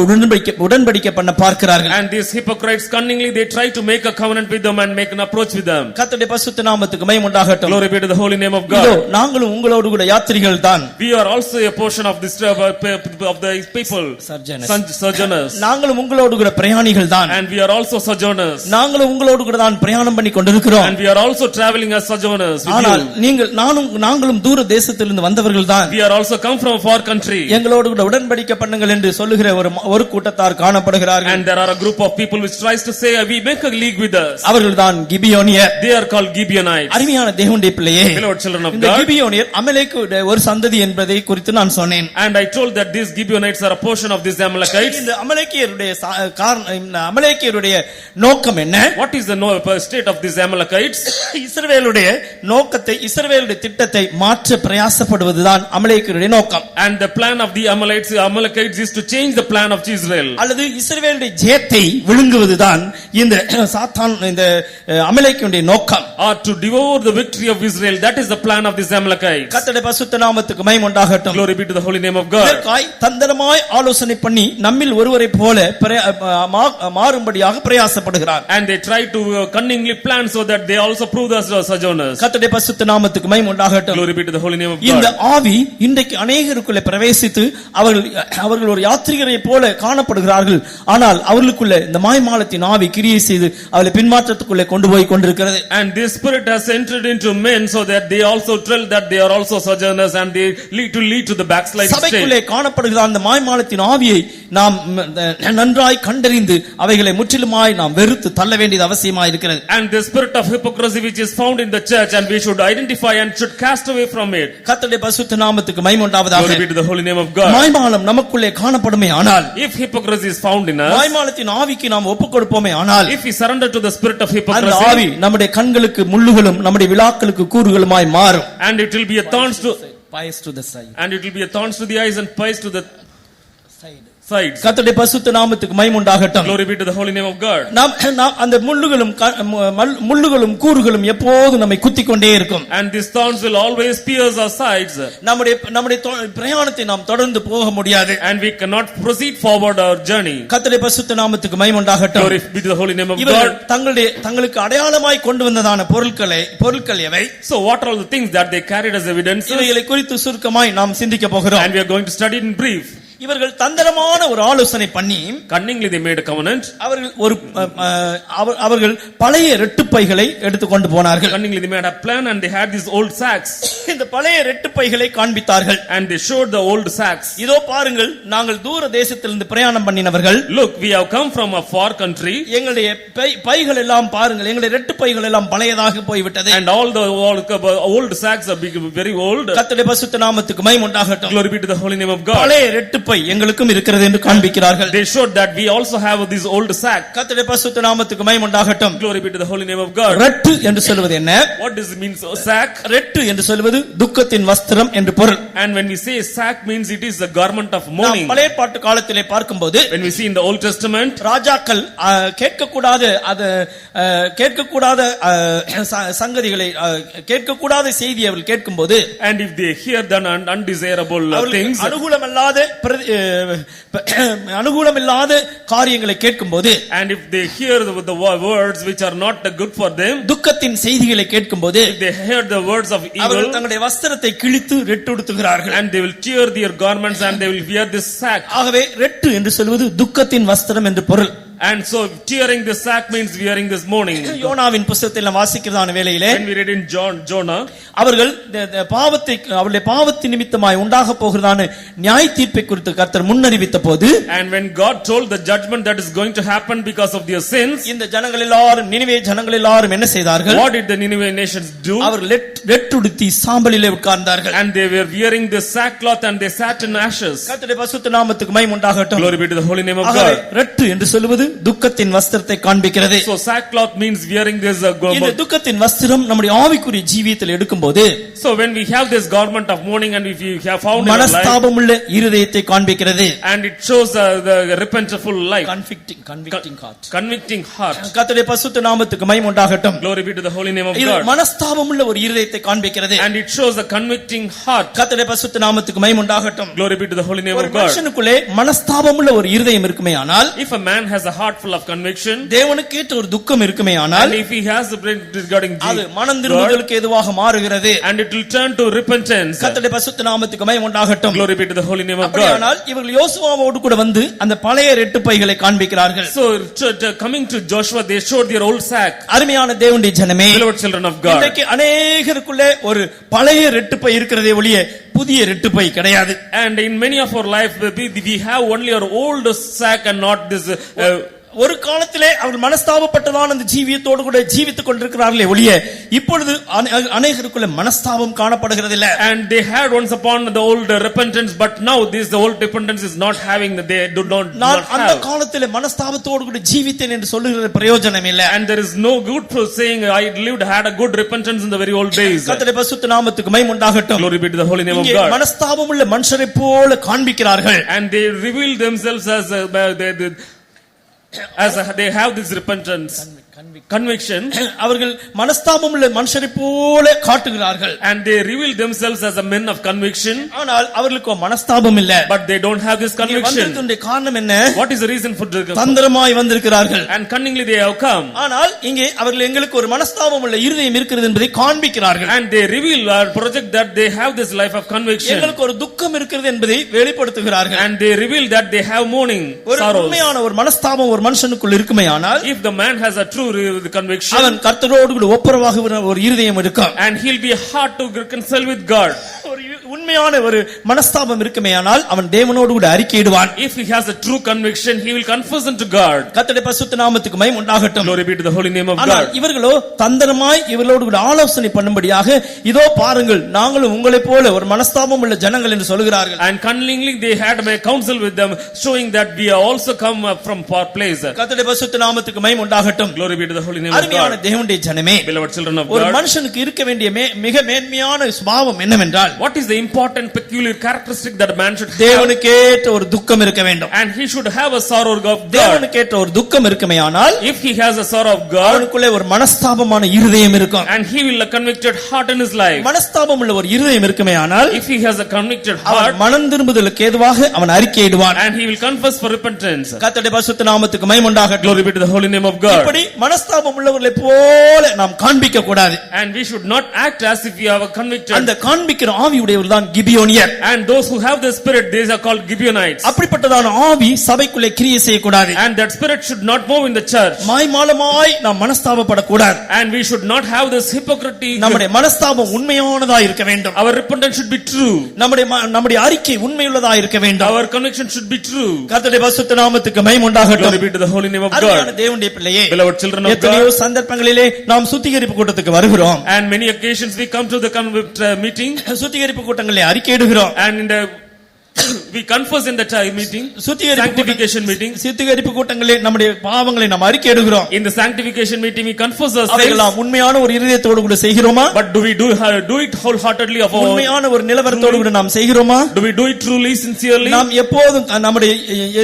உடன்படிக்கை பண்ண பார்க்கிறார்கள். And these hypocrites cunningly they try to make a covenant with them and make an approach with them. கர்த்தருடைய பரிசுத்த நாமத்துக்கு மகிமை உண்டாகட்டும். Glory be to the holy name of இதோ God. நாங்களும் உங்களோடு கூட யாத்ரிகள் தான். We are also a portion of this of the people. Sojourners. நாங்களும் உங்களோடு கூட பிரயாணிகள் தான். And we are also sojourners. நாங்களும் உங்களோடு கூட தான் பிரயாணம் பண்ணி கொண்டிருக்கிறோம். And we are also traveling as sojourners with ஆனால் you. நாங்களும் தூர தேசத்திலிருந்து வந்தவர்கள் தான். We are also come from a far country. எங்களோடு கூட உடன்படிக்கை பண்ணுங்கள் என்று சொல்லுகிற ஒரு கூட்டத்தார் காணப்படுகிறார்கள். And there are a group of people which tries to say we make a league with us. அவர்கள் தான் கிபியோனியர். They are called Gibeonites. அருமையான தேவனுடைய பிள்ளையே, Beloved children of இந்த God, கிபியோனியர் அமலேக்குடைய ஒரு சந்ததி என்பதை குறித்து நான் சொன்னேன். and I told that these Gibeonites are a portion of these Amalekites. இந்த அமலேக்கியருடைய நோக்கம் என்ன? What is the state of these Amalekites? இஸ்ரவேலுடைய நோக்கத்தை, இஸ்ரவேலுடைய திட்டத்தை மாற்ற பிரயாசப்படுவதுதான் அமலேக்கியருடைய நோக்கம். And the plan of the Amalekites is to change the plan of Israel. அல்லது இஸ்ரவேலுடைய ஜெயத்தை விழுங்குவதுதான் இந்த சாத்தான் இந்த அமலேக்கியருடைய நோக்கம். Or to devour the victory of Israel. That is the plan of these Amalekites. கர்த்தருடைய பரிசுத்த நாமத்துக்கு மகிமை உண்டாகட்டும். Glory be to the holy name of God. இதற்காய் தந்திரமாய் ஆலோசனை பண்ணி நம்மில் ஒருவரை போல மாறும்படியாக பிரயாசப்படுகிறார். And they try to cunningly plan so that they also prove us sojourners. கர்த்தருடைய பரிசுத்த நாமத்துக்கு மகிமை உண்டாகட்டும். Glory be to the holy name of இந்த God. ஆவி இன்றைக்கு அநேகருக்குள்ளே பிரவேசித்து அவர்கள் ஒரு யாத்ரீகரை போல காணப்படுகிறார்கள். ஆனால் அவர்களுக்குள்ள இந்த மாய்மாலத்தின் ஆவி கிரியை செய்து அவளை பின்மாற்றத்துக்குள்ளே கொண்டு போய் கொண்டிருக்கிறது. And this spirit has entered into men so that they also tell that they are also sojourners and they lead to the backslide சபைக்குள்ளே state. காணப்படுகிற அந்த மாய்மாலத்தின் ஆவியை நாம் நன்றாய் கண்டறிந்து அவைகளை முற்றிலுமாய் நாம் வெறுத்து தள்ள வேண்டியது அவசியமாய் இருக்கிறது. And the spirit of hypocrisy which is found in the church, and we should identify and should cast away from it. கர்த்தருடைய பரிசுத்த நாமத்துக்கு மகிமை உண்டாவதாக. Glory be to the holy name of God. மாய்மாலம் நமக்குள்ளே காணப்படுமே ஆனால், If hypocrisy is found in us, மாய்மாலத்தின் ஆவிக்கு நாம் ஒப்புக்கொடுப்போமே ஆனால், if we surrender to the spirit of அந்த hypocrisy, ஆவி நம்முடைய கண்களுக்கு முள்ளுகளும் நம்முடைய விலாக்களுக்கு கூறுகளுமாய் மாறும். and it will be a thorns to the eyes and pies to the sides. கர்த்தருடைய பரிசுத்த நாமத்துக்கு மகிமை உண்டாகட்டும். Glory be to the holy name of God. நாம் அந்த முள்ளுகளும் கூறுகளும் எப்போதும் நம்மை குத்திக் கொண்டே இருக்கும். And these thorns will always pierce our sides. நம்முடைய பிரயாணத்தை நாம் தொடர்ந்து போக முடியாது. And we cannot proceed forward our journey. கர்த்தருடைய பரிசுத்த நாமத்துக்கு மகிமை உண்டாகட்டும். Glory be to the holy name of இவர்கள் God. தங்களுக்கு அடையாளமாய் கொண்டு வந்ததான பொருட்கள் எவை? So what are all the things that they carried as evidence? இவைகளை குறித்து சுருக்கமாய் நாம் சிந்திக்க போகிறோம். And we are going to study in brief. இவர்கள் தந்திரமான ஒரு ஆலோசனை பண்ணி Cunningly they made a covenant. அவர்கள் பழைய இரட்டு பைகளை எடுத்துக்கொண்டு போனார்கள். Cunningly they made a plan and they had these old sacks. இந்த பழைய ரெட்டு பைகளை காண்பித்தார்கள். And they showed the old sacks. இதோ பாருங்கள், நாங்கள் தூர தேசத்திலிருந்து பிரயாணம் பண்ணினவர்கள். Look, we have come from a far country. எங்களுடைய பைகள் எல்லாம் பாருங்கள், எங்களுடைய ரெட்டு பைகள் எல்லாம் பழையதாக போய்விட்டது. And all the old sacks are very old. கர்த்தருடைய பரிசுத்த நாமத்துக்கு மகிமை உண்டாகட்டும். Glory be to the holy name of God. பழைய ரெட்டு பை எங்களுக்கும் இருக்கிறது என்று காண்பிக்கிறார்கள். They showed that we also have this old sack. கர்த்தருடைய பரிசுத்த நாமத்துக்கு மகிமை உண்டாகட்டும். Glory be to the holy name of God. Red என்று சொல்வது என்ன? What does it mean sack? Red என்று சொல்வது துக்கத்தின் வஸ்திரம் என்று பொருள். And when we say sack means it is the garment of mourning. பழைய ஏற்பாட்டு காலத்திலே பார்க்கும்போது When we see in the Old Testament, ராஜாக்கள் கேட்கக்கூடாத சங்கதிகளை கேட்கக்கூடாத செய்தி அவர்கள் கேட்கும்போது, and if they hear the undesirable things, அனுகூலமில்லாத காரியங்களை கேட்கும்போது, and if they hear the words which are not good for them, துக்கத்தின் செய்திகளை கேட்கும்போது, if they hear the words of evil, அவர்கள் தங்களுடைய வஸ்திரத்தை கிழித்து ரெட்டுடுத்துகிறார்கள். and they will tear their garments and they will wear this sack. ஆகவே ரெட்டு என்று சொல்வது துக்கத்தின் வஸ்திரம் என்று பொருள். And so tearing the sack means wearing this mourning. யோனாவின் புத்தகத்தில் நாம் வாசிக்கிறதான வேளையிலே, When we read in Jonah, அவர்கள் அவருடைய பாவத்தின் நிமித்தமாய் உண்டாக போகிறதான நியாய தீர்ப்பை குறித்து கர்த்தர் முன்னறிவித்த போது, and when God told the judgment that is going to happen because of their sins, இந்த ஜனங்கள் எல்லாரும், நினிவே ஜனங்கள் எல்லாரும் என்ன செய்தார்கள்? what did the Nineveh nations do? அவர்கள் ரெட்டுடுத்தி சாம்பலிலே உட்கார்ந்தார்கள். And they were wearing the sackcloth and they sat in ashes. கர்த்தருடைய பரிசுத்த நாமத்துக்கு மகிமை உண்டாகட்டும். Glory be to the holy name of ஆகவே God. ரெட்டு என்று சொல்வது துக்கத்தின் வஸ்திரத்தை காண்பிக்கிறது. So sackcloth means wearing this இந்த garment. துக்கத்தின் வஸ்திரம் நம்முடைய ஆவிக்குரிய ஜீவியத்தில் எடுக்கும்போது, So when we have this garment of mourning and if you have found in our life, மனஸ்தாபமுள்ள இருதயத்தை காண்பிக்கிறது. and it shows the repentful life, convicting heart. கர்த்தருடைய பரிசுத்த நாமத்துக்கு மகிமை உண்டாகட்டும். Glory be to the holy name of இது God. மனஸ்தாபமுள்ள ஒரு இருதயத்தை காண்பிக்கிறது. And it shows a convicting heart. கர்த்தருடைய பரிசுத்த நாமத்துக்கு மகிமை உண்டாகட்டும். Glory be to the holy name ஒரு of God. மனுஷனுக்குள்ளே மனஸ்தாபமுள்ள ஒரு இருதயம் இருக்குமே ஆனால், If a man has a heart full of conviction, தேவனுக்கு ஏற்ற ஒரு துக்கம் இருக்குமே ஆனால், and if he has a brain regarding அது மனம் திரும்புதலுக்கு ஏதுவாக மாறுகிறது. and it will turn to repentance. கர்த்தருடைய பரிசுத்த நாமத்துக்கு மகிமை உண்டாகட்டும். Glory be to the holy name of God. அப்படியானால் இவர்கள் யோசுவாவோடு கூட வந்து அந்த பழைய ரெட்டு பைகளை காண்பிக்கிறார்கள். So coming to Joshua, they showed their old sack. அருமையான தேவனுடைய ஜனமே, Beloved children of God, இன்றைக்கு அநேகருக்குள்ளே ஒரு பழைய ரெட்டு பை இருக்கிறதே ஒழிய புதிய ரெட்டு பை கிடையாது. and in many of our life we have only our old sack and not this ஒரு காலத்திலே அவர்கள் மனஸ்தாபப்பட்டதான அந்த ஜீவியத்தோடு கூட ஜீவித்துக் கொண்டிருக்கிறார்களே ஒழிய இப்பொழுது அநேகருக்குள்ள மனஸ்தாபம் காணப்படுகிறதில்லை. and they had once upon the old repentance, but now this the old repentance is not having, they do not நான் அந்த have. காலத்திலே மனஸ்தாபத்தோடு கூட ஜீவித்தேன் என்று சொல்லுகிற பிரயோஜனம் இல்லை. And there is no good for saying I lived had a good repentance in the very old days. கர்த்தருடைய பரிசுத்த நாமத்துக்கு மகிமை உண்டாகட்டும். Glory be to the holy name of இங்கே God. மனஸ்தாபமுள்ள மனுஷரை போல காண்பிக்கிறார்கள். And they reveal themselves as they have this repentance, conviction. அவர்கள் மனஸ்தாபமுள்ள மனுஷரை போல காட்டுகிறார்கள். And they reveal themselves as a men of conviction. ஆனால் அவர்களுக்கு மனஸ்தாபம் இல்லை. But they don't have this conviction. வந்ததுடைய காரணம் என்ன? What is the reason for தந்திரமாய் வந்திருக்கிறார்கள். and cunningly they have come. ஆனால் இங்கே அவர்கள் எங்களுக்கு ஒரு மனஸ்தாபம் உள்ள இருதயம் இருக்கிறது என்பதை காண்பிக்கிறார்கள். And they reveal or project that they have this life of conviction. எங்களுக்கு ஒரு துக்கம் இருக்கிறது என்பதை வெளிப்படுத்துகிறார்கள். And they reveal that they have mourning, ஒரு sorrows. உண்மையான ஒரு மனஸ்தாபம் ஒரு மனுஷனுக்குள் இருக்குமேயானால், if the man has a true conviction, அவன் கர்த்தரோடு கூட ஒப்புரவாக ஒரு இருதயம் இருக்கும். and he'll be hard to reconcile with God. ஒரு உண்மையான ஒரு மனஸ்தாபம் இருக்குமேயானால் அவன் தேவனோடு கூட அறிக்கையிடுவான். If he has a true conviction, he will confess unto God. கர்த்தருடைய பரிசுத்த நாமத்துக்கு மகிமை உண்டாகட்டும். Glory be to the holy name of ஆனால் God. இவர்களோ தந்திரமாய் இவர்களோடு கூட ஆலோசனை பண்ணும்படியாக, இதோ பாருங்கள் நாங்களும் உங்களைப் போல ஒரு மனஸ்தாபம் உள்ள ஜனங்கள் என்று சொல்கிறார்கள். And cunningly they had a counsel with them, showing that we are also come from far place. கர்த்தருடைய பரிசுத்த நாமத்துக்கு மகிமை உண்டாகட்டும். Glory be to the holy name of அருமையான God. தேவனுடைய ஜனமே, Beloved children of ஒரு God, மனுஷனுக்கு இருக்க வேண்டிய மிக மேன்மையான சுபாவம் என்னவென்றால், what is the important peculiar characteristic that a man should have? தேவனுக்கேற்ற ஒரு துக்கம் இருக்க வேண்டும். And he should have a sorrow of God. தேவனுக்கேற்ற ஒரு துக்கம் இருக்குமேயானால், If he has a sorrow of God, அவனுக்குள்ளே ஒரு மனஸ்தாபமான இருதயம் இருக்கும். and he will a convicted heart in his life. மனஸ்தாபம் உள்ள ஒரு இருதயம் இருக்குமேயானால், If he has a convicted அவன் heart, மனம் திரும்புதலுக்கு ஏதுவாக அவன் அறிக்கையிடுவான். and he will confess for repentance. கர்த்தருடைய பரிசுத்த நாமத்துக்கு மகிமை உண்டாகட்டும். Glory be to the holy name of God. இப்படி மனஸ்தாபம் உள்ளவர்களை போல நாம் காண்பிக்க கூடாது. And we should not act as if we have a convicted. அந்த காண்பிக்கிற ஆவியுடையவர் தான் கிபியோனியர். And those who have the spirit, these are called Gibeonites. அப்படிப்பட்டதான ஆவி சபைக்குள்ளே கிரியை செய்யக்கூடாது. And that spirit should not move in the church. மாய்மாலமாய் நாம் மனஸ்தாபப்படக்கூடாது. And we should not have this hypocrisy. நம்முடைய மனஸ்தாபம் உண்மையானதா இருக்க வேண்டும். Our repentance should be true. நம்முடைய அறிக்கை உண்மையுள்ளதா இருக்க வேண்டும். Our conviction should be true. கர்த்தருடைய பரிசுத்த நாமத்துக்கு மகிமை உண்டாகட்டும். Glory be to the holy name of அருமையான God. தேவனுடைய பிள்ளையே, Beloved children of எத்தனையோ God. சந்தர்ப்பங்களிலே நாம் சுத்திகரிப்பு கூட்டத்துக்கு வருகிறோம். And many occasions we come to the meeting. சுத்திகரிப்பு கூட்டங்களிலே அறிக்கையிடுகிறோம். And in the we confess in that meeting, sanctification meeting. சுத்திகரிப்பு கூட்டங்களிலே நம்முடைய பாவங்களை நாம் அறிக்கையிடுகிறோம். In the sanctification meeting we confess our sins. அவைகளெல்லாம் உண்மையான ஒரு இதயத்தோடு கூட செய்கிறோமா? But do we do it wholeheartedly of our உண்மையான ஒரு நிலவரத்தோடு கூட நாம் செய்கிறோமா? Do we do it truly, sincerely? நாம் எப்போதும் நம்முடைய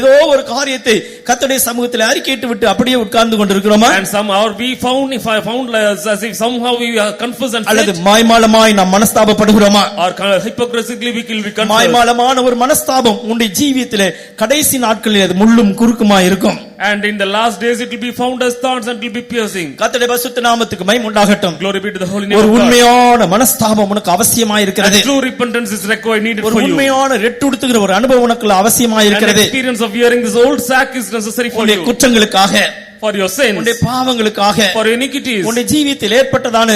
ஏதோ ஒரு காரியத்தை கர்த்தருடைய சமூகத்தில் அறிக்கையிட்டு விட்டு அப்படியே உட்கார்ந்து கொண்டிருக்கிறோமா? And somehow we found, if I found as if somehow we confess and அல்லது fled, மாய்மாலமாய் நாம் மனஸ்தாபப்படுகிறோமா? or hypocritically we confess. மாய்மாலமான ஒரு மனஸ்தாபம் உன்னுடைய ஜீவியத்திலே கடைசி நாட்களில் அது முள்ளும் குறுக்குமா இருக்கும். And in the last days it will be found as thorns and it will be piercing. கர்த்தருடைய பரிசுத்த நாமத்துக்கு மகிமை உண்டாகட்டும். Glory be to the holy name ஒரு of God. உண்மையான மனஸ்தாபம் உனக்கு அவசியமாய் இருக்கிறது. And true repentance is required, needed ஒரு for you. உண்மையான ரெட்டுடுத்துகிற ஒரு அனுபவம் உனக்கு அவசியமாய் An இருக்கிறது. experience of wearing this old sack is necessary for உன்னுடைய you. குற்றங்களுக்காக, For your sins, உன்னுடைய பாவங்களுக்காக, for iniquities, உன்னுடைய ஜீவியத்தில் ஏற்பட்டதான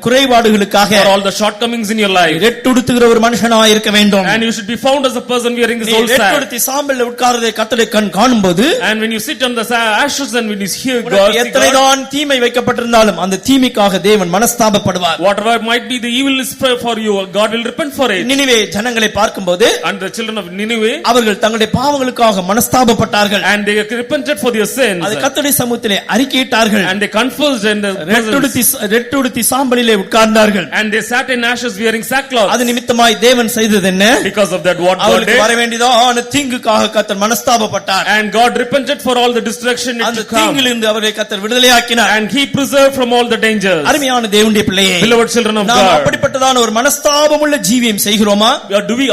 குறைபாடுகளுக்காக for all the shortcomings in your life. ரெட்டுடுத்துகிற ஒரு மனுஷனாய் இருக்க வேண்டும். And you should be found as a person wearing this நீ old sack. ரெட்டுடுத்தி சாம்பல்ல உட்கார்றதை கர்த்தருடைய கண் காணும்போது, And when you sit on the ashes and when you hear God, உனக்கு எத்தனைதான் தீமை வைக்கப்பட்டிருந்தாலும் அந்த தீமைக்காக தேவன் மனஸ்தாபப்படுவார். whatever might be the evil is for you, God will repent for it. Nineveh ஜனங்களை பார்க்கும்போது And the children of Nineveh, அவர்கள் தங்களுடைய பாவங்களுக்காக மனஸ்தாபப்பட்டார்கள். and they repented for their sins, அது கர்த்தருடைய சமூகத்திலே அறிக்கையிட்டார்கள். and they confessed in the presence, ரெட்டுடுத்தி சாம்பலிலே உட்கார்ந்தார்கள். and they sat in ashes wearing sackcloth. அது நிமித்தமாய் தேவன் செய்தது என்ன? Because of that, what God அவர்களுக்கு வர did, வேண்டியதான தீங்குக்காக கர்த்தர் மனஸ்தாபப்பட்டார். and God repented for all the destruction it அந்த to come, தீங்கிலிருந்து அவரை கர்த்தர் விடுதலையாக்கினார். and He preserved from all the dangers. அருமையான தேவனுடைய பிள்ளையே, Beloved children of நாம் God, அப்படிப்பட்டதான ஒரு மனஸ்தாபமுள்ள ஜீவியம் செய்கிறோமா?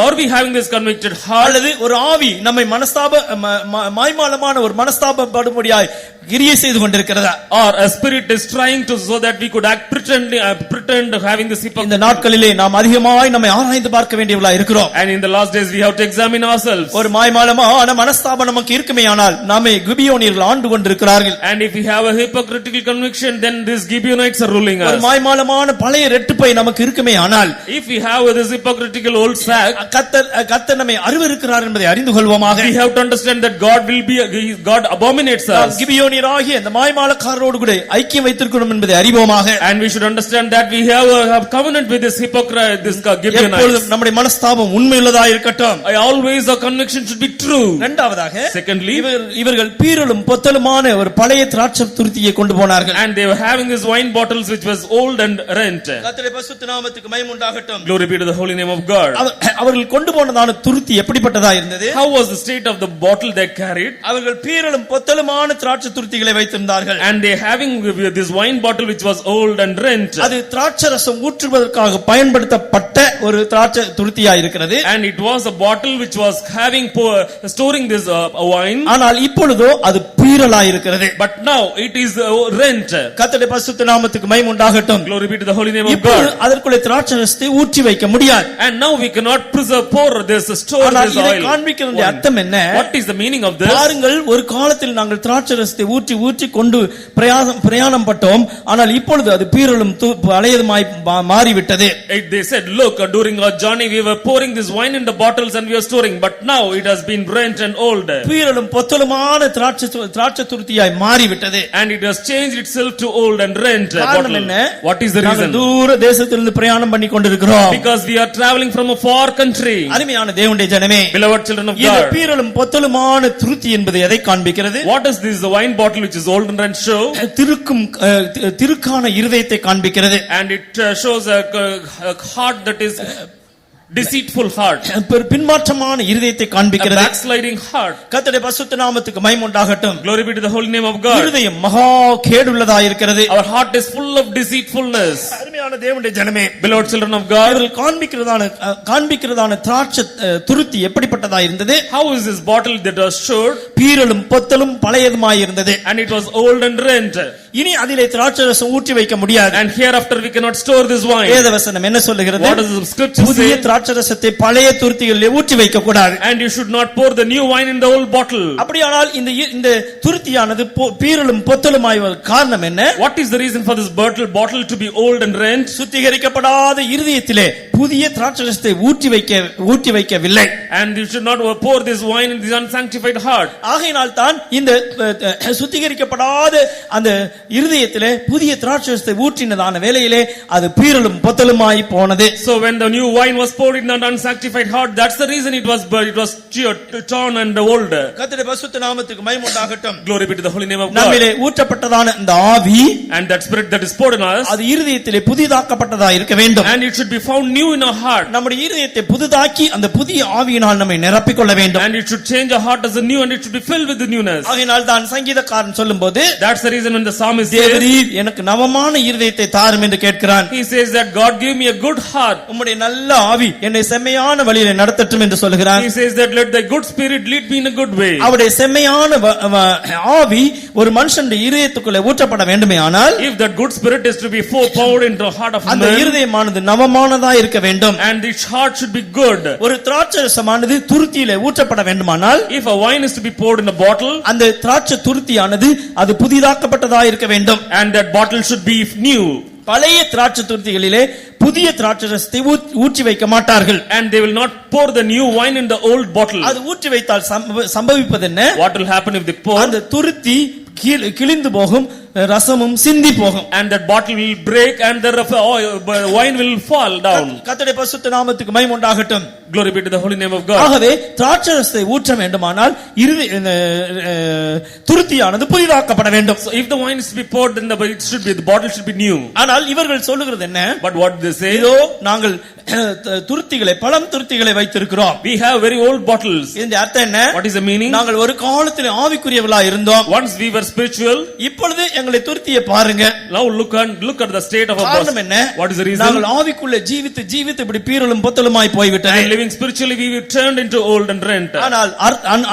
are we having this convicted heart? அல்லது ஒரு ஆவி நம்மை மாய்மாலமான ஒரு மனஸ்தாபப்படும்படியாய் கிரியை செய்து கொண்டிருக்கிறதா? Or a spirit is trying to so that we could act pretend having this இந்த hypocrisy. நாட்களிலே நாம் அதிகமாய் நம்மை ஆராய்ந்து பார்க்க வேண்டியவர்களாய் இருக்கிறோம். And in the last days we have to examine ourselves. ஒரு மாய்மாலமான மனஸ்தாபம் நமக்கு இருக்குமேயானால் நாமே கிபியோனியர்கள் ஆண்டு கொண்டிருக்கிறார்கள். And if we have a hypocritical conviction, then these Gibeonites are ruling ஒரு us. மாய்மாலமான பழைய ரெட்டுப்பை நமக்கு இருக்குமேயானால் If we have this hypocritical old sack, கர்த்தர் நம்மை அருவருக்கிறார் என்பதை அறிந்து கொள்வோமாக. we have to understand that God abominates us. கிபியோனியராகிய இந்த மாய்மாலக்காரரோடு கூட ஐக்கியம் வைத்திருக்கிறோம் என்பதை அறிவோமாக. And we should understand that we have covenant with this hypocrite, this Gibeonites. எப்பொழுதும் நம்முடைய மனஸ்தாபம் உண்மையுள்ளதா இருக்கட்டும். Always our conviction should be true. இரண்டாவதாக, Secondly, இவர்கள் பீரலும் பொத்தலுமான ஒரு பழைய திராட்சை துருத்தியை கொண்டு போனார்கள். and they were having these wine bottles which was old and rent. கர்த்தருடைய பரிசுத்த நாமத்துக்கு மகிமை உண்டாகட்டும். Glory be to the holy name of God. அவர்கள் கொண்டு போனதான துருத்தி எப்படிப்பட்டதா இருந்தது? How was the state of the bottle they carried? அவர்கள் பீரலும் பொத்தலுமான திராட்சை துருத்திகளை வைத்திருந்தார்கள். And they having this wine bottle which was old and rent. அது திராட்சை ரசம் ஊற்றுவதற்காக பயன்படுத்தப்பட்ட ஒரு திராட்சை துருத்தியா இருக்கிறது. And it was a bottle which was having storing this wine. ஆனால் இப்பொழுதோ அது பீரலா இருக்கிறது. But now it is rent. கர்த்தருடைய பரிசுத்த நாமத்துக்கு மகிமை உண்டாகட்டும். Glory be to the holy name of இப்பொழுது God. அதற்குள்ளே திராட்சை ரசத்தை ஊற்றி வைக்க முடியாது. And now we cannot pour this store ஆனால் this இதை oil. காண்பிக்கிற அர்த்தம் என்ன? What is the meaning of this? பாருங்கள், ஒரு காலத்தில் நாங்கள் திராட்சை ரசத்தை ஊற்றி கொண்டு பிரயாணம் பட்டோம். ஆனால் இப்பொழுது அது பீரலும் பழையதுமாய் மாறிவிட்டது. They said, look, during our journey we were pouring this wine in the bottles and we were storing, but now it has been rent and old. பீரலும் பொத்தலுமான திராட்சை துருத்தியாய் மாறிவிட்டது. And it has changed itself to old and rent காரணம் bottle. என்ன? What is the நாங்கள் reason? தூர தேசத்திலிருந்து பிரயாணம் பண்ணி கொண்டிருக்கிறோம். Because we are traveling from a far country. அருமையான தேவனுடைய ஜனமே, Beloved children of இந்த God, பீரலும் பொத்தலுமான துருத்தி என்பது எதை காண்பிக்கிறது? what is this the wine bottle which is old and rent show? திருக்கான இருதயத்தை காண்பிக்கிறது. And it shows a heart that is deceitful heart, பின்மாற்றமான இருதயத்தை a காண்பிக்கிறது. backsliding heart. கர்த்தருடைய பரிசுத்த நாமத்துக்கு மகிமை உண்டாகட்டும். Glory be to the holy name of God. இருதயம் மகா கேடுள்ளதாக இருக்கிறது. Our heart is full of deceitfulness. அருமையான தேவனுடைய ஜனமே, Beloved children of God, அவர்கள் காண்பிக்கிறதான திராட்சை துருத்தி எப்படிப்பட்டதா இருந்தது? how is this bottle that was showed? பீரலும் பொத்தலும் பழையதுமாய் இருந்தது. And it was old and rent. இனி அதிலே திராட்சை ரசம் ஊற்றி வைக்க முடியாது. And hereafter we cannot store this wine. வேதவசனம் என்ன சொல்லுகிறது? What does the scripture புதிய say? திராட்சரசத்தை பழைய துருத்திகளிலே ஊற்றி வைக்க கூடாது. And you should not pour the new wine in the old bottle. அப்படியானால் இந்த துருத்தியானது பீரலும் பொத்தலுமாய் காரணம் என்ன? What is the reason for this bottle to be old and rent? சுத்திகரிக்கப்படாத இருதயத்திலே புதிய திராட்சரசத்தை ஊற்றி வைக்கவில்லை. And you should not pour this wine in this unsanctified heart. ஆகையினால் தான் இந்த சுத்திகரிக்கப்படாத அந்த இருதயத்திலே புதிய திராட்சரசத்தை ஊற்றினதான வேளையிலே அது பீரலும் பொத்தலுமாய் போனது. So when the new wine was poured in an unsanctified heart, that's the reason it was torn and old. கர்த்தருடைய பரிசுத்த நாமத்துக்கு மகிமை உண்டாகட்டும். Glory be to the holy name of God. நம்மிலே ஊற்றப்பட்டதான இந்த ஆவி and that spirit that is poured in us, அது இருதயத்திலே புதிதாக்கப்பட்டதா இருக்க வேண்டும். and it should be found new in our heart. நம்முடைய இருதயத்தை புதிதாக்கி அந்த புதிய ஆவியினால் நம்மை நிரப்பிக் கொள்ள வேண்டும். And it should change our heart as a new, and it should be filled with the newness. ஆகையால் தான் சங்கீதக்காரன் சொல்லும்போது, that's the reason when the psalmist says, தேவரீர் எனக்கு நவமான இருதயத்தை தாரும் என்று கேட்கிறான். he says that God give me a good heart. உம்முடைய நல்ல ஆவி என்னை செம்மையான வழியிலே நடத்தட்டும் என்று சொல்கிறார். he says that let thy good spirit lead me in a good way. அவருடைய செம்மையான ஆவி ஒரு மனுஷனுடைய இருதயத்துக்குள்ளே ஊற்றப்பட வேண்டுமேயானால், if that good spirit is to be poured into the heart of அந்த man, இருதயமானது நவமானதா இருக்க வேண்டும். and its heart should be good. ஒரு திராட்சரசமானது துருத்தியிலே ஊற்றப்பட வேண்டுமானால், if a wine is to be poured in a bottle, அந்த திராட்சை துருத்தியானது அது புதிதாக்கப்பட்டதா இருக்க வேண்டும். and that bottle should be new. பழைய திராட்சை துருத்திகளிலே புதிய திராட்சரசத்தை ஊற்றி வைக்க மாட்டார்கள். and they will not pour the new wine in the old bottle. அது ஊற்றி வைத்தால் சம்பவிப்பது என்ன? what will happen if they pour? அந்த துருத்தி கிழிந்து போகும், ரசமும் சிந்தி போகும். and that bottle will break and the wine will fall down. கர்த்தருடைய பரிசுத்த நாமத்துக்கு மகிமை உண்டாகட்டும். Glory be to the holy name of God. ஆகவே திராட்சரசத்தை ஊற்ற வேண்டுமானால் துருத்தியானது புதிதாக்கப்பட வேண்டும். so if the wine is to be poured, then the bottle should be new. ஆனால் இவர்கள் சொல்லுகிறது என்ன? but what they say, இதோ நாங்கள் துருத்திகளை பழம் துருத்திகளை வைத்திருக்கிறோம். we have very old bottles. இந்த அர்த்தம் என்ன? what is the meaning? நாங்கள் ஒரு காலத்தில் ஆவிக்குரியவர்களா இருந்தோம். once we were spiritual, இப்பொழுது எங்களை துருத்தியை பாருங்க. now look at the state of our காரணம் என்ன? what is the reason? நாங்கள் ஆவிக்குள்ளே ஜீவித்து இப்படி பீரலும் பொத்தலுமாய் போய்விட்டது. and living spiritually we were turned into old and rent.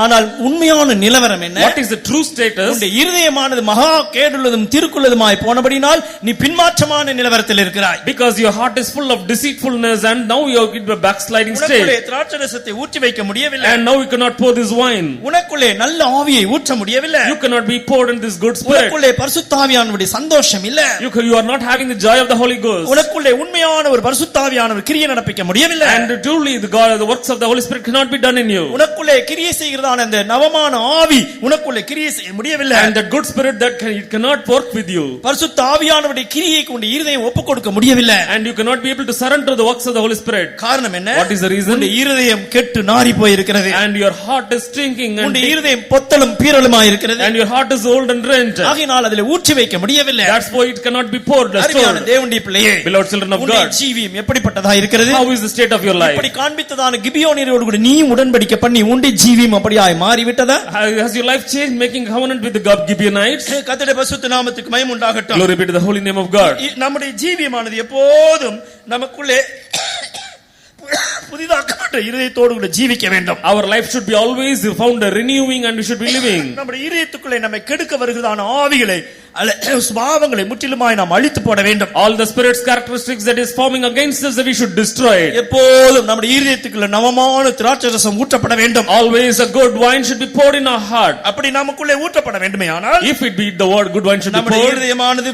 ஆனால் உண்மையான நிலவரம் என்ன? what is the true status? உன்னுடைய இருதயமானது மகா கேடுள்ளதும் திருக்குள்ளதுமாய் போனபடினால் நீ பின்மாற்றமான நிலவரத்தில் இருக்கிறாய். because your heart is full of deceitfulness, and now you are in a backsliding உனக்குள்ளே state. திராட்சரசத்தை ஊற்றி வைக்க முடியவில்லை. and now you cannot pour this wine. உனக்குள்ளே நல்ல ஆவியை ஊற்ற முடியவில்லை. you cannot be poured in this good spirit. உனக்குள்ளே பரிசுத்த ஆவியானவருடைய சந்தோஷம் இல்ல. you are not having the joy of the Holy Ghost. உனக்குள்ளே உண்மையான ஒரு பரிசுத்த ஆவியானவர் கிரியை நடப்பிக்க முடியவில்லை. and truly the works of the Holy Spirit cannot be done in you. உனக்குள்ளே கிரியை செய்கிறதான அந்த நவமான ஆவி உனக்குள்ளே கிரியை செய்ய முடியவில்லை. and that good spirit it cannot work with you. பரிசுத்த ஆவியானவருடைய கிரியைக்கு உன்னுடைய இருதயம் ஒப்புக்கொடுக்க முடியவில்லை. and you cannot be able to surrender the works of the Holy Spirit. காரணம் என்ன? what is the reason? உன்னுடைய இருதயம் கெட்டு நாறி போய் இருக்கிறது. and your heart is stinking, and உன்னுடைய இருதயம் பொத்தலும் பீரலுமாய் இருக்கிறது. and your heart is old and rent. ஆகையால் அதிலே ஊற்றி வைக்க முடியவில்லை. that's why it cannot be poured. அருமையான தேவனுடைய பிள்ளையே, beloved children of உன்னுடைய God, ஜீவியம் எப்படிப்பட்டதா இருக்கிறது? how is the state of your life? இப்படி காண்பித்ததான கிபியோனியரோடு கூட நீ உடன்படிக்கை பண்ணி உன்னுடைய ஜீவியம் அப்படியாய் மாறிவிட்டதா? has your life changed making covenant with the Gibeonites? கர்த்தருடைய பரிசுத்த நாமத்துக்கு மகிமை உண்டாகட்டும். glory be to the holy name of God. நம்முடைய ஜீவியமானது எப்போதும் நமக்குள்ளே புதிதாக்கப்பட்ட இதயத்தோடு கூட ஜீவிக்க வேண்டும். our life should be always found renewing, and we should be living. நம்முடைய இதயத்துக்குள்ளே நம்மை கெடுக்க வருகிறதான ஆவிகளை சுபாவங்களை முற்றிலுமாய் நாம் அழித்து போட வேண்டும். all the spirits characteristics that is forming against us, that we should destroy it. எப்போதும் நம்முடைய இதயத்துக்குள்ள நவமான திராட்சரசம் ஊற்றப்பட வேண்டும். always a good wine should be poured in our heart. அப்படி நமக்குள்ளே ஊற்றப்பட வேண்டுமேயானால், if it be the word good wine should be நம்முடைய poured, இதயமானது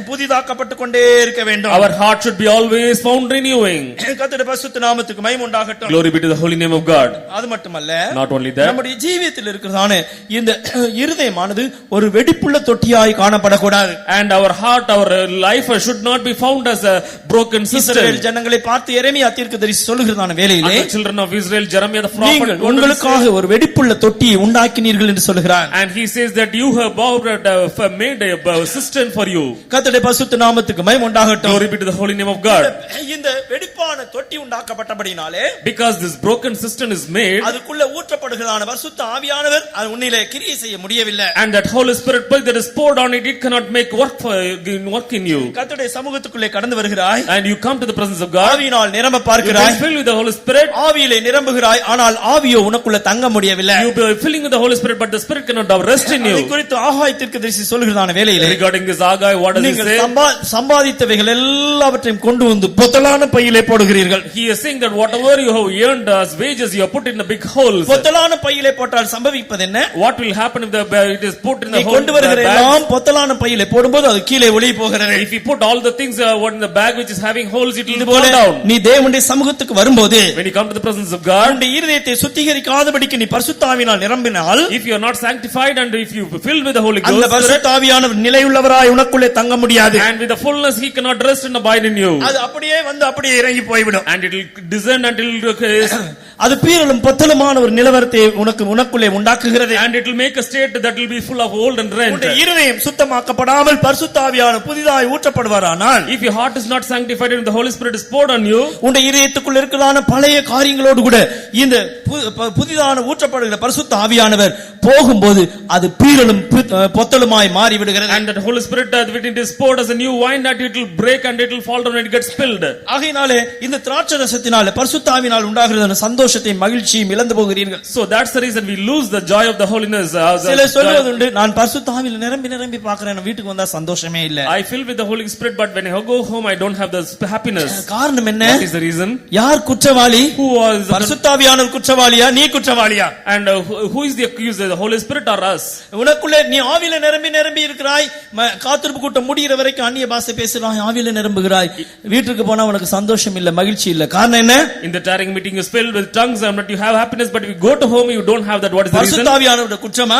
புதிதாக்கப்பட்டு கொண்டே இருக்க வேண்டும். our heart should be always found renewing. கர்த்தருடைய பரிசுத்த நாமத்துக்கு மகிமை உண்டாகட்டும். glory be to the holy name of God. அது மட்டுமல்ல, not only that, நம்முடைய ஜீவியத்தில் இருக்கிறதான இந்த இருதயமானது ஒரு வெடிப்புள்ள தொட்டியாய் காணப்படக்கூடாது. and our heart, our life should not be found as a broken system. இஸ்ரவேல் ஜனங்களை பார்த்து எரேமியா தீர்க்கதரிசி சொல்லுகிறதான வேளையிலே, the children of Israel, Jeremiah the prophet, நீங்கள் உங்களுக்காக ஒரு வெடிப்புள்ள தொட்டியை உண்டாக்கினீர்கள் என்று சொல்கிறார். and he says that you have made a cistern for you. கர்த்தருடைய பரிசுத்த நாமத்துக்கு மகிமை உண்டாகட்டும். glory be to the holy name of God. இந்த வெடிப்பான தொட்டி உண்டாக்கப்பட்டபடினாலே, because this broken cistern is made, அதுக்குள்ள ஊற்றப்படுகிறதான பரிசுத்த ஆவியானவர் உன்னிலே கிரியை செய்ய முடியவில்லை. and that Holy Spirit that is poured on it it cannot make work in you. கர்த்தருடைய சமூகத்துக்குள்ளே கடந்து வருகிறாய், And you come to the presence of God. ஆவியினால் நிரம்ப You பார்க்கிறாய், are filled with the Holy Spirit. ஆவியிலே நிரம்புகிறாய், ஆனால் ஆவியோ உனக்குள்ள தங்க முடியவில்லை. You are filling with the Holy Spirit, but the Spirit cannot have rest in இதை you. குறித்து ஆகாய் தீர்க்கதரிசி சொல்கிறதான வேளையிலே, Regarding this Haggai, what does he நீங்கள் say? சம்பாதித்தவைகள் எல்லாவற்றையும் கொண்டு வந்து பொத்தலான பையிலே போடுகிறீர்கள். He is saying that whatever you have earned as wages, you have put in the big holes. பொத்தலான பையிலே போட்டால் சம்பவிப்பது என்ன? What will happen if it is put in நீ the hole? கொண்டு வருகிற எல்லாம் பொத்தலான பையிலே போடும்போது அது கீழே ஒளிய போகிறது. If you put all the things what in the bag which is having holes, it will இதுபோல fall down. நீ தேவனுடைய சமூகத்துக்கு வரும்போது, When you come to the presence of God, உன்னுடைய இருதயத்தை சுத்திகரிக்காதபடிக்கு நீ பரிசுத்த ஆவியினால் நிரம்பினால், if you are not sanctified and if you filled with the Holy அந்த Ghost, பரிசுத்த ஆவியானவர் நிலையுள்ளவராய் உனக்குள்ளே தங்க முடியாது. and with the fullness he cannot rest and abide in you, அது அப்படியே வந்து அப்படியே இறங்கி போய்விடும். and it will descend until அது பீறலும் பொத்தலுமான ஒரு நிலவரத்தை உனக்குள்ளே உண்டாக்குகிறது. and it will make a state that will be full of old and rent. உன்னுடைய இருதயம் சுத்தமாக்கப்படாமல் பரிசுத்த ஆவியானவர் புதிதாய் ஊற்றப்படுவாரானால், If your heart is not sanctified and the Holy Spirit is poured on you, உன்னுடைய இதயத்துக்குள்ள இருக்கிறதான பழைய காரியங்களோடு கூட இந்த புதிதான ஊற்றப்படுகிற பரிசுத்த ஆவியானவர் போகும்போது அது பீறலும் பொத்தலுமாய் மாறி விடுகிறது. and that Holy Spirit when it is poured as a new wine, that it will break and it will fall down and it gets spilled. ஆகையினாலே இந்த திராட்சை ரசத்தினால பரிசுத்த ஆவியினால் உண்டாகிறதான சந்தோஷத்தையும் மகிழ்ச்சியும் இழந்து போகிறீர்கள். So that's the reason we lose the joy of the holiness. சிலர் சொல்வதுண்டு, நான் பரிசுத்த ஆவியில நிரம்பி பார்க்கிறேன், வீட்டுக்கு வந்தா சந்தோஷமே இல்ல. I fill with the Holy Spirit, but when I go home I don't have the happiness. காரணம் என்ன? What is the reason? யார் குற்றவாளி? Who was பரிசுத்த ஆவியானவர் குற்றவாளியா, நீ குற்றவாளியா? and who is the accuser, the Holy Spirit or us? உனக்குள்ளே நீ ஆவியில நிரம்பி இருக்கிறாய், காத்திருப்பு கூட்டம் முடிகிற வரைக்கும் அந்நிய பாஷை பேசுறாய், ஆவியில நிரம்புகிறாய், வீட்டுக்கு போனா உனக்கு சந்தோஷம் இல்ல, மகிழ்ச்சி இல்ல. காரணம் என்ன? In the tarrying meeting you filled with tongues and but you have happiness, but if you go to home you don't have that. What is the reason? பரிசுத்த ஆவியானவருடைய குற்றமா?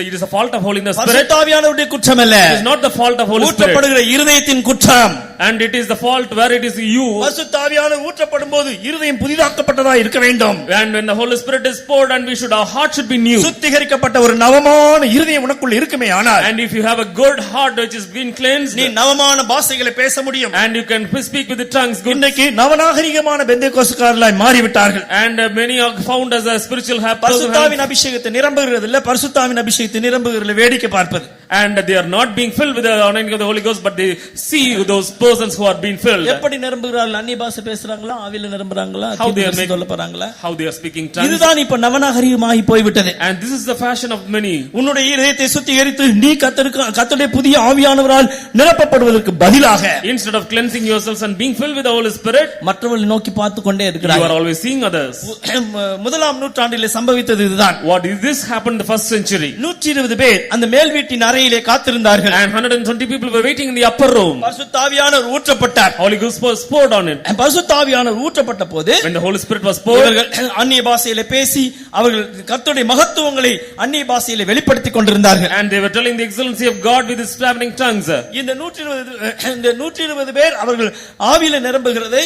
It is a fault of Holy Spirit. பரிசுத்த ஆவியானவருடைய குற்றம் அல்ல, It is not the fault of Holy Spirit, ஊற்றப்படுகிற இருதயத்தின் குற்றம். and it is the fault where it is you. பரிசுத்த ஆவியானவர் ஊற்றப்படும் போது இருதயம் புதிதாக்கப்பட்டதா இருக்க வேண்டும். And when the Holy Spirit is poured, and our heart should be new. சுத்திகரிக்கப்பட்ட ஒரு நவமான இருதயம் உனக்குள்ள இருக்குமே ஆனால், And if you have a good heart which is been cleansed, நீ நவமான பாஷைகளை பேச முடியும். and you can speak with the tongues good. இன்னைக்கு நவநாகரிகமான பெந்தேகோஸ்துக்காரர்களாய் மாறிவிட்டார்கள். And many are found as a spiritual பரிசுத்த ஆவியின் அபிஷேகத்தை நிரம்புகிறது இல்ல, பரிசுத்த ஆவியின் அபிஷேகத்தை நிரம்புகிறதுல வேடிக்கை பார்ப்பது. and they are not being filled with the anointing of the Holy Ghost, but they see those persons who are being filled. எப்படி நிரம்புகிறார்கள்? அந்நிய பாஷை பேசுறாங்களா, ஆவியில நிரம்புறாங்களா, How they are சொல்லப்பறாங்களா? How they are speaking tongues. இதுதான் இப்ப நவநாகரிகமாகி போய்விட்டது. And this is the fashion of many. உன்னுடைய இதயத்தை சுத்திகரித்து நீ கர்த்தருடைய புதிய ஆவியானவரால் நிரப்பப்படுவதற்கு பதிலாக, instead of cleansing yourselves and being filled with the Holy Spirit, மற்றவர்களை நோக்கி பார்த்து கொண்டே you இருக்கிறாய். are always seeing others. முதலாம் நூற்றாண்டிலே சம்பவித்தது இதுதான். What is this happened in the first century? 120 பேர் அந்த மேல் வீட்டின் அறையிலே காத்திருந்தார்கள். And 120 people were waiting in the upper room. பரிசுத்த ஆவியானவர் ஊற்றப்பட்டார். Holy Ghost was poured on it. பரிசுத்த ஆவியானவர் ஊற்றப்பட்ட போது, When the Holy Spirit was poured, இவர்கள் அந்நிய பாஷையிலே பேசி அவர்கள் கர்த்தருடைய மகத்துவங்களை அந்நிய பாஷையிலே வெளிப்படுத்திக் கொண்டிருந்தார்கள். and they were telling the excellency of God with his traveling tongues. இந்த 120 பேர் அவர்கள் ஆவியில நிரம்புகிறதை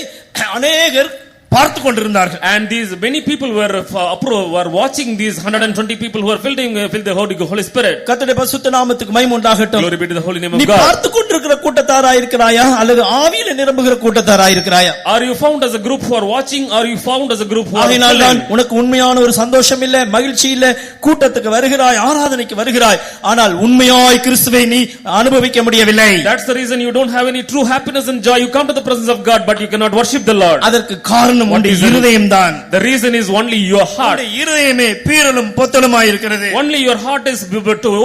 அநேகர் பார்த்து கொண்டிருந்தார்கள். And these many people were watching these 120 people who were filled with the Holy Spirit. கர்த்தருடைய பரிசுத்த நாமத்துக்கு மகிமை உண்டாகட்டும். Glory be to the holy name நீ of God. பார்த்து கொண்டிருக்கிற கூட்டத்தாரா இருக்கிறாயா, அல்லது ஆவியில நிரம்புகிற கூட்டத்தாரா இருக்கிறாயா? Are you found as a group who are watching, or are you found as a group who are ஆகையினால் தான் filling? உனக்கு உண்மையான ஒரு சந்தோஷம் இல்ல, மகிழ்ச்சி இல்ல. கூட்டத்துக்கு வருகிறாய், ஆராதனைக்கு வருகிறாய், ஆனால் உண்மையாய் கிறிஸ்துவை நீ அனுபவிக்க முடியவில்லை. That's the reason you don't have any true happiness and joy. You come to the presence of God, but you cannot worship the Lord. அதற்கு காரணம் உன்னுடைய இருதயம்தான். The reason is only your heart. உன்னுடைய இருதயமே பீறலும் பொத்தலுமாய் இருக்கிறது. Only your heart is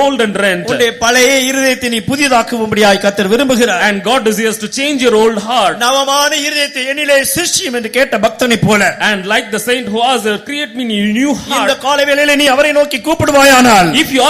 old and rent. உன்னுடைய பழைய இருதயத்தை நீ புதிதாக்கும்படியாய் கர்த்தர் விரும்புகிறார். And God desires to change your old heart. நவமான இருதயத்தை என்னிலே சிருஷ்டியும் என்று கேட்ட பக்தனை போல, And like the saint who asked, create me a new இந்த heart. காலவேளையிலே நீ அவரை நோக்கி கூப்பிடுவாயானால், If you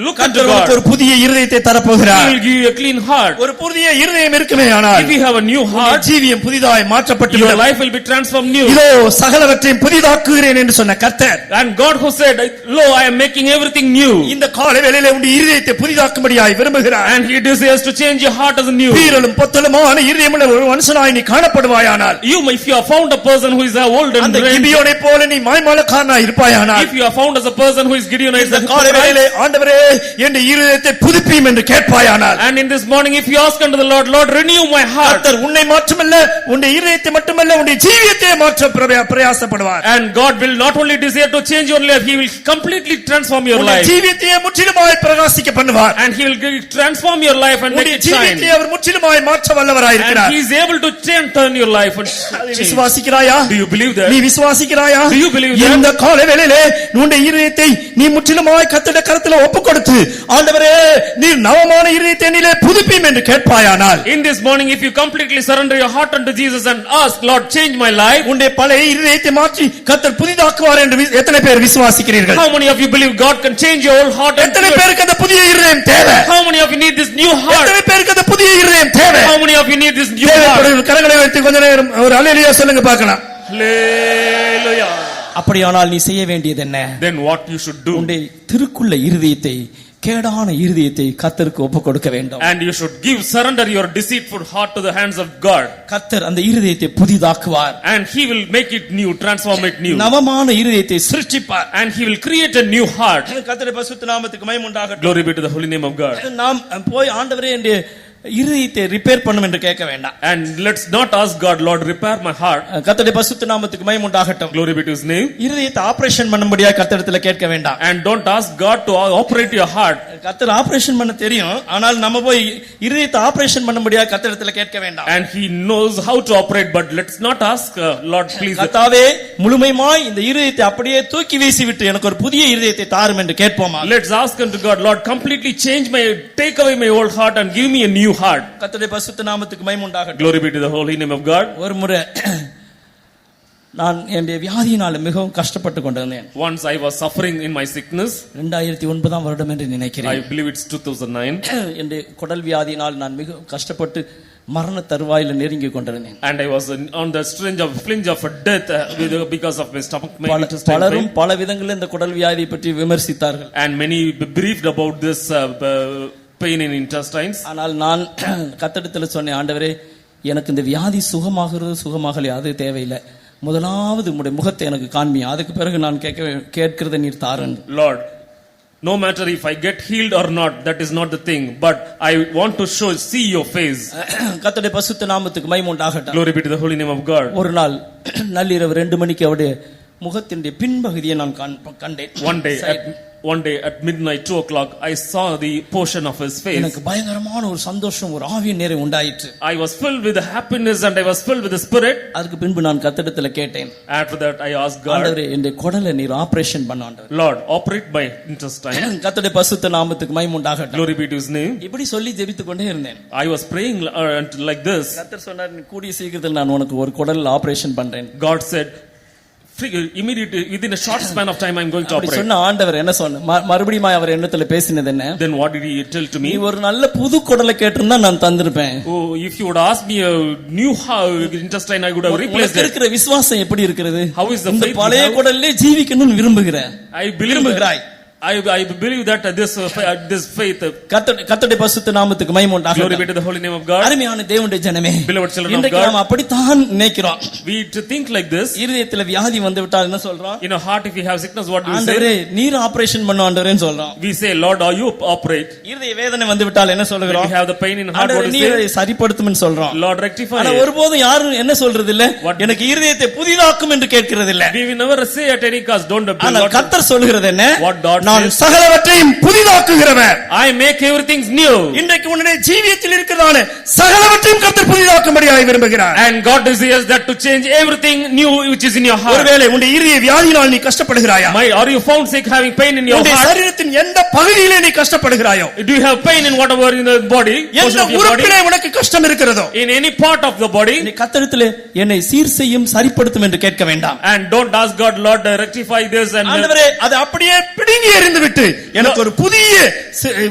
look unto கர்த்தர் உனக்கு God, ஒரு புதிய இருதயத்தை He தரப்போகிறார். will give you a clean heart. ஒரு புதிய இருதயம் இருக்குமே ஆனால், If you have a new heart, ஜீவியம் புதிதாய் மாற்றப்பட்டு your life will be transformed new. இதோ சகலவற்றையும் புதிதாக்குகிறேன் என்று சொன்ன கர்த்தர், And God who said, lo, I am making everything new. இந்த காலவேளையிலே உன்னுடைய இருதயத்தை புதிதாக்கும்படியாய் விரும்புகிறார். And He desires to change your heart as a new. பீறலும் பொத்தலுமான இருதயமுள்ள ஒரு மனுஷனாய் நீ காணப்படுவாயானால், If you are found a person who is old and அந்த rent, கிபியோனை போல நீ மாய்மாலக்காரனாய் இருப்பாயானால், if you are found as a person who is Gideonite, இந்த காலவேளையிலே ஆண்டவரே என் இருதயத்தை புதுப்பியும் என்று கேட்பாயானால், and in this morning if you ask unto the Lord, Lord, renew my heart. கர்த்தர் உன்னை மாற்றமல்ல, உன்னுடைய இருதயத்தை மட்டுமல்ல, உன்னுடைய ஜீவியத்தை மாற்ற பிரயாசப்படுவார். And God will not only desire to change your life, he will completely transform your life. ஜீவியத்தை முற்றிலுமாய் பிரகாசிக்க பண்ணுவார். And he will transform your life and make it shine. ஜீவியத்தை அவர் முற்றிலுமாய் மாற்ற வல்லவராய் இருக்கிறார். And he is able to turn your life and change. விசுவாசிக்கிறாயா? Do you believe that? நீ விசுவாசிக்கிறாயா? Do you believe that? இந்த காலவேளையிலே உன்னுடைய இதயத்தை நீ முற்றிலுமாய் கர்த்தருடைய கரத்திலே ஒப்புக்கொடுத்து, ஆண்டவரே நீர் நவமான இதயத்தை என்னிலே புதுப்பியும் என்று கேட்பாயானால், in this morning if you completely surrender your heart unto Jesus and ask, Lord, change my life, உன்னுடைய பழைய இதயத்தை மாற்றி கர்த்தர் புதிதாக்குவார் என்று எத்தனை பேர் விசுவாசிக்கிறீர்கள்? how many of you believe God can change your whole heart? எத்தனை பேருக்கு அந்த புதிய இதயம் தேவை? How many of you need this new heart? எத்தனை பேருக்கு அந்த புதிய இதயம் தேவை? How many of you need this new heart? கரங்களை வைத்து கொஞ்ச நேரம் ஒரு அல்லேலூயா சொல்லுங்க பார்க்கலாம். Hallelujah. அப்படியானால் நீ செய்ய வேண்டியது என்ன? Then what you should do? உன்னுடைய திருக்குள்ள இருதயத்தை, கேடான இருதயத்தை கர்த்தருக்கு ஒப்புக் கொடுக்க வேண்டும். And you should surrender your deceitful heart to the hands of God. கர்த்தர் அந்த இருதயத்தை புதிதாக்குவார். And he will make it new, transform it new. நவமான இருதயத்தை சிருஷ்டிப்பார். And he will create a new heart. கர்த்தருடைய பரிசுத்த நாமத்துக்கு மகிமை உண்டாகட்டும். Glory be to the holy name of God. நாம் போய் ஆண்டவரே என்னுடைய இருதயத்தை ரிப்பேர் பண்ணும் என்று கேட்க வேண்டாம். And let's not ask God, Lord, repair my heart. கர்த்தருடைய பரிசுத்த நாமத்துக்கு மகிமை உண்டாகட்டும். Glory be to his name. இருதயத்தை ஆபரேஷன் பண்ணும்படியா கர்த்தரிடத்துல கேட்க வேண்டாம். And don't ask God to operate your heart. கர்த்தர் ஆபரேஷன் பண்ண தெரியும், ஆனால் நம்ம போய் இருதயத்தை ஆபரேஷன் பண்ணும்படியா கர்த்தரிடத்துல கேட்க வேண்டாம். And he knows how to operate, but let's not ask, Lord, please. கர்த்தாவே முழுமையாய் இந்த இருதயத்தை அப்படியே தூக்கி வீசிவிட்டு எனக்கு ஒரு புதிய இருதயத்தை தாரும் என்று கேட்போமா? Let's ask unto God, Lord, completely take away my old heart and give me a new heart. கர்த்தருடைய பரிசுத்த நாமத்துக்கு மகிமை உண்டாகட்டும். Glory be to the holy name of God. ஒரு முறை நான் என்னுடைய வியாதியினால மிகவும் கஷ்டப்பட்டு கொண்டிருந்தேன். Once I was suffering in my sickness. 2009 வருடம் என்று நினைக்கிறேன். I believe it's 2009. என்னுடைய குடல் வியாதியினால் நான் மிகவும் கஷ்டப்பட்டு மரண தருவாயில நெருங்கி கொண்டிருந்தேன். And I was on the fringe of death because of my stomach pain. பலரும் பல விதங்களில் இந்த குடல் வியாதியை பற்றி விமர்சித்தார்கள். And many briefed about this pain in intestines. ஆனால் நான் கர்த்தரிடத்தில் சொன்னேன், ஆண்டவரே எனக்கு இந்த வியாதி சுகமாகல அது தேவையில்லை, முதலாவது உம்முடைய முகத்தை எனக்கு காண்பியும், அதுக்கு பிறகு நான் கேட்கிறதை நீர் தாருன்னு. Lord, no matter if I get healed or not, that is not the thing, but I want to see your face. கர்த்தருடைய பரிசுத்த நாமத்துக்கு மகிமை உண்டாகட்டும். Glory be to the holy name of God. ஒரு நாள் நள்ளிரவு 2 மணிக்கு அவருடைய முகத்தின் பின்பகுதியை நான் கண்டேன். One day at midnight 2 o'clock I saw the portion of his face. எனக்கு பயங்கரமான ஒரு சந்தோஷம், ஒரு ஆவியின் நிறைவு உண்டாயிற்று. I was filled with happiness and I was filled with the spirit. அதுக்கு பின்பு நான் கர்த்தரிடத்தில் கேட்டேன். After that I asked God, ஆண்டவரே என்னுடைய குடலை நீர் ஆபரேஷன் பண்ண ஆண்டவரே. Lord, operate my intestine. கர்த்தருடைய பரிசுத்த நாமத்துக்கு மகிமை உண்டாகட்டும். Glory be to his name. இப்படி சொல்லி ஜெபித்துக் கொண்டே இருந்தேன். I was praying like this. கர்த்தர் சொன்னார், கூடிய சீக்கிரத்தில் நான் உனக்கு ஒரு குடல் ஆபரேஷன் பண்றேன். God said, immediately within a short span of time I'm going to operate. சொன்ன ஆண்டவர் என்ன சொன்ன, மறுபடியும் அவர் என்னத்துல பேசினது என்ன? Then what did he tell to me? நீ ஒரு நல்ல புது குடலை கேட்டிருந்தா நான் தந்திருப்பேன். Oh, if you would ask me a new intestine, I would have replaced it. இருக்கிற விசுவாசம் எப்படி இருக்கிறது? How is the faith? இந்த பழைய குடல்லே ஜீவிக்கணும்னு விரும்புகிறேன். I believe I believe that this faith. கர்த்தருடைய பரிசுத்த நாமத்துக்கு மகிமை உண்டாகட்டும். Glory be to the holy name of God. அருமையான தேவனுடைய ஜனமே, beloved children of God, இன்றைக்கு நாம் அப்படித்தான் நினைக்கிறோம். We to think like this. இருதயத்துல வியாதி வந்து விட்டால் என்ன சொல்றோம்? In a heart if you have sickness, what do we say? ஆண்டவரே நீர் ஆபரேஷன் பண்ணு ஆண்டவரேன்னு சொல்றோம். We say, Lord, are you operate? இருதய வேதனை வந்து விட்டால் என்ன சொல்றோம்? We have the pain in heart, what do we say? நீர் சரிப்படுத்தும்னு சொல்றோம். Lord, rectify. ஆனா ஒருபோதும் யாரும் என்ன சொல்றது இல்ல, எனக்கு இருதயத்தை புதிதாக்கும் என்று கேட்கிறது இல்ல. We will never say at any cost, don't do. ஆனா கர்த்தர் சொல்கிறது என்ன? நான் சகலவற்றையும் புதிதாக்குகிறவர். I make everything new. இன்றைக்கு உன்னுடைய ஜீவியத்தில் இருக்கிறதான சகலவற்றையும் கர்த்தர் புதிதாக்கும்படியாக விரும்புகிறார். And God desires that to change everything new which is in your heart. ஒருவேளை உன்னுடைய இருதய வியாதியினால் நீ கஷ்டப்படுகிறாயா? Are you found sick having pain in your heart? உன்னுடைய சரீரத்தின் எந்த பகுதியிலே நீ கஷ்டப்படுகிறாயோ? Do you have pain in whatever in the body? எந்த உறுப்பிலே உனக்கு கஷ்டம் இருக்கிறதோ? In any part of the body? நீ கர்த்தரிடத்திலே என்னை சீர் செய்யும் சரிப்படுத்தும் என்று கேட்க வேண்டாம். And don't ask God, Lord, rectify this and ஆண்டவரே அதை அப்படியே பிடுங்கி எறிந்துவிட்டு எனக்கு ஒரு புதிய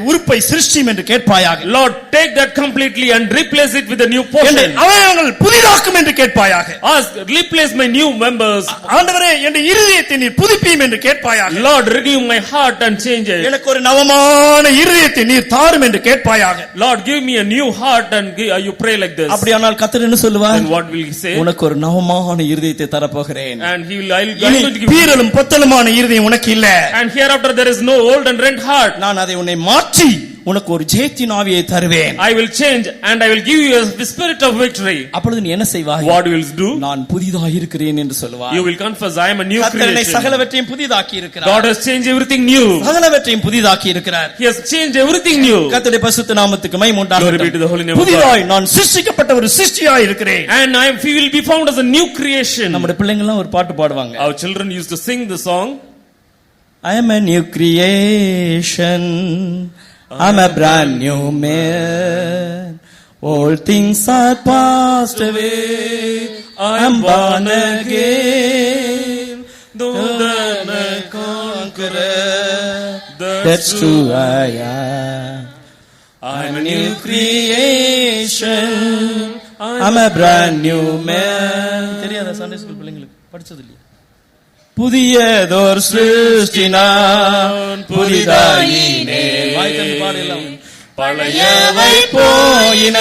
உறுப்பை சிருஷ்டியும் என்று கேட்பாயாக. Lord, take that completely and replace it with a new portion. அவயவங்கள் புதிதாக்கும் என்று கேட்பாயாக. Ask, replace my new members. ஆண்டவரே என்னுடைய இருதயத்தை நீர் புதுப்பியும் என்று கேட்பாயாக. Lord, renew my heart and change it. எனக்கு ஒரு நவமான இருதயத்தை நீர் தாரும் என்று கேட்பாயாக. Lord, give me a new heart and you pray like this. அப்படியானால் கர்த்தர் என்ன சொல்வார்? Then what will he say? உனக்கு ஒரு நவமான இருதயத்தை தரப்போகிறேன். And he will I'm going to give you பீரலும் பொத்தலுமான இருதயம் உனக்கு இல்ல. And hereafter there is no old and rent heart. நான் அதை உன்னை மாற்றி உனக்கு ஒரு ஜெயத்தின் ஆவியை தருவேன். I will change and I will give you a spirit of victory. அப்பொழுது நீ என்ன செய்வாய்? What you will do? நான் புதிதாக இருக்கிறேன் என்று சொல்லுவாய். You will confess, I am a new கர்த்தர் என்னை creation. சகலவற்றையும் புதிதாக்கி இருக்கிறார். God has changed everything new. சகலவற்றையும் புதிதாக்கி இருக்கிறார். He has changed everything new. கர்த்தருடைய பரிசுத்த நாமத்துக்கு மகிமை Glory be to the holy name உண்டாகட்டும். of God. புதிதாய் நான் சிருஷ்டிக்கப்பட்ட ஒரு சிருஷ்டியாய் இருக்கிறேன். And we will be found as a new creation. நம்முடைய பிள்ளைங்க எல்லாம் ஒரு பாட்டு பாடுவாங்க. Our children used to sing the song. I am a new creation. I'm a brand new man. All things are passed away. I am born again. Though the conqueror, that's true I am. I'm a new creation. I'm a brand new man. தெரியாதா சண்டே ஸ்கூல் பிள்ளைங்களுக்கு படிச்சது இல்லையா? புதியதோர் சிருஷ்டி நான் புதிதாயினே. வாய்த்தந்து பாடலாம். பழையவை போயின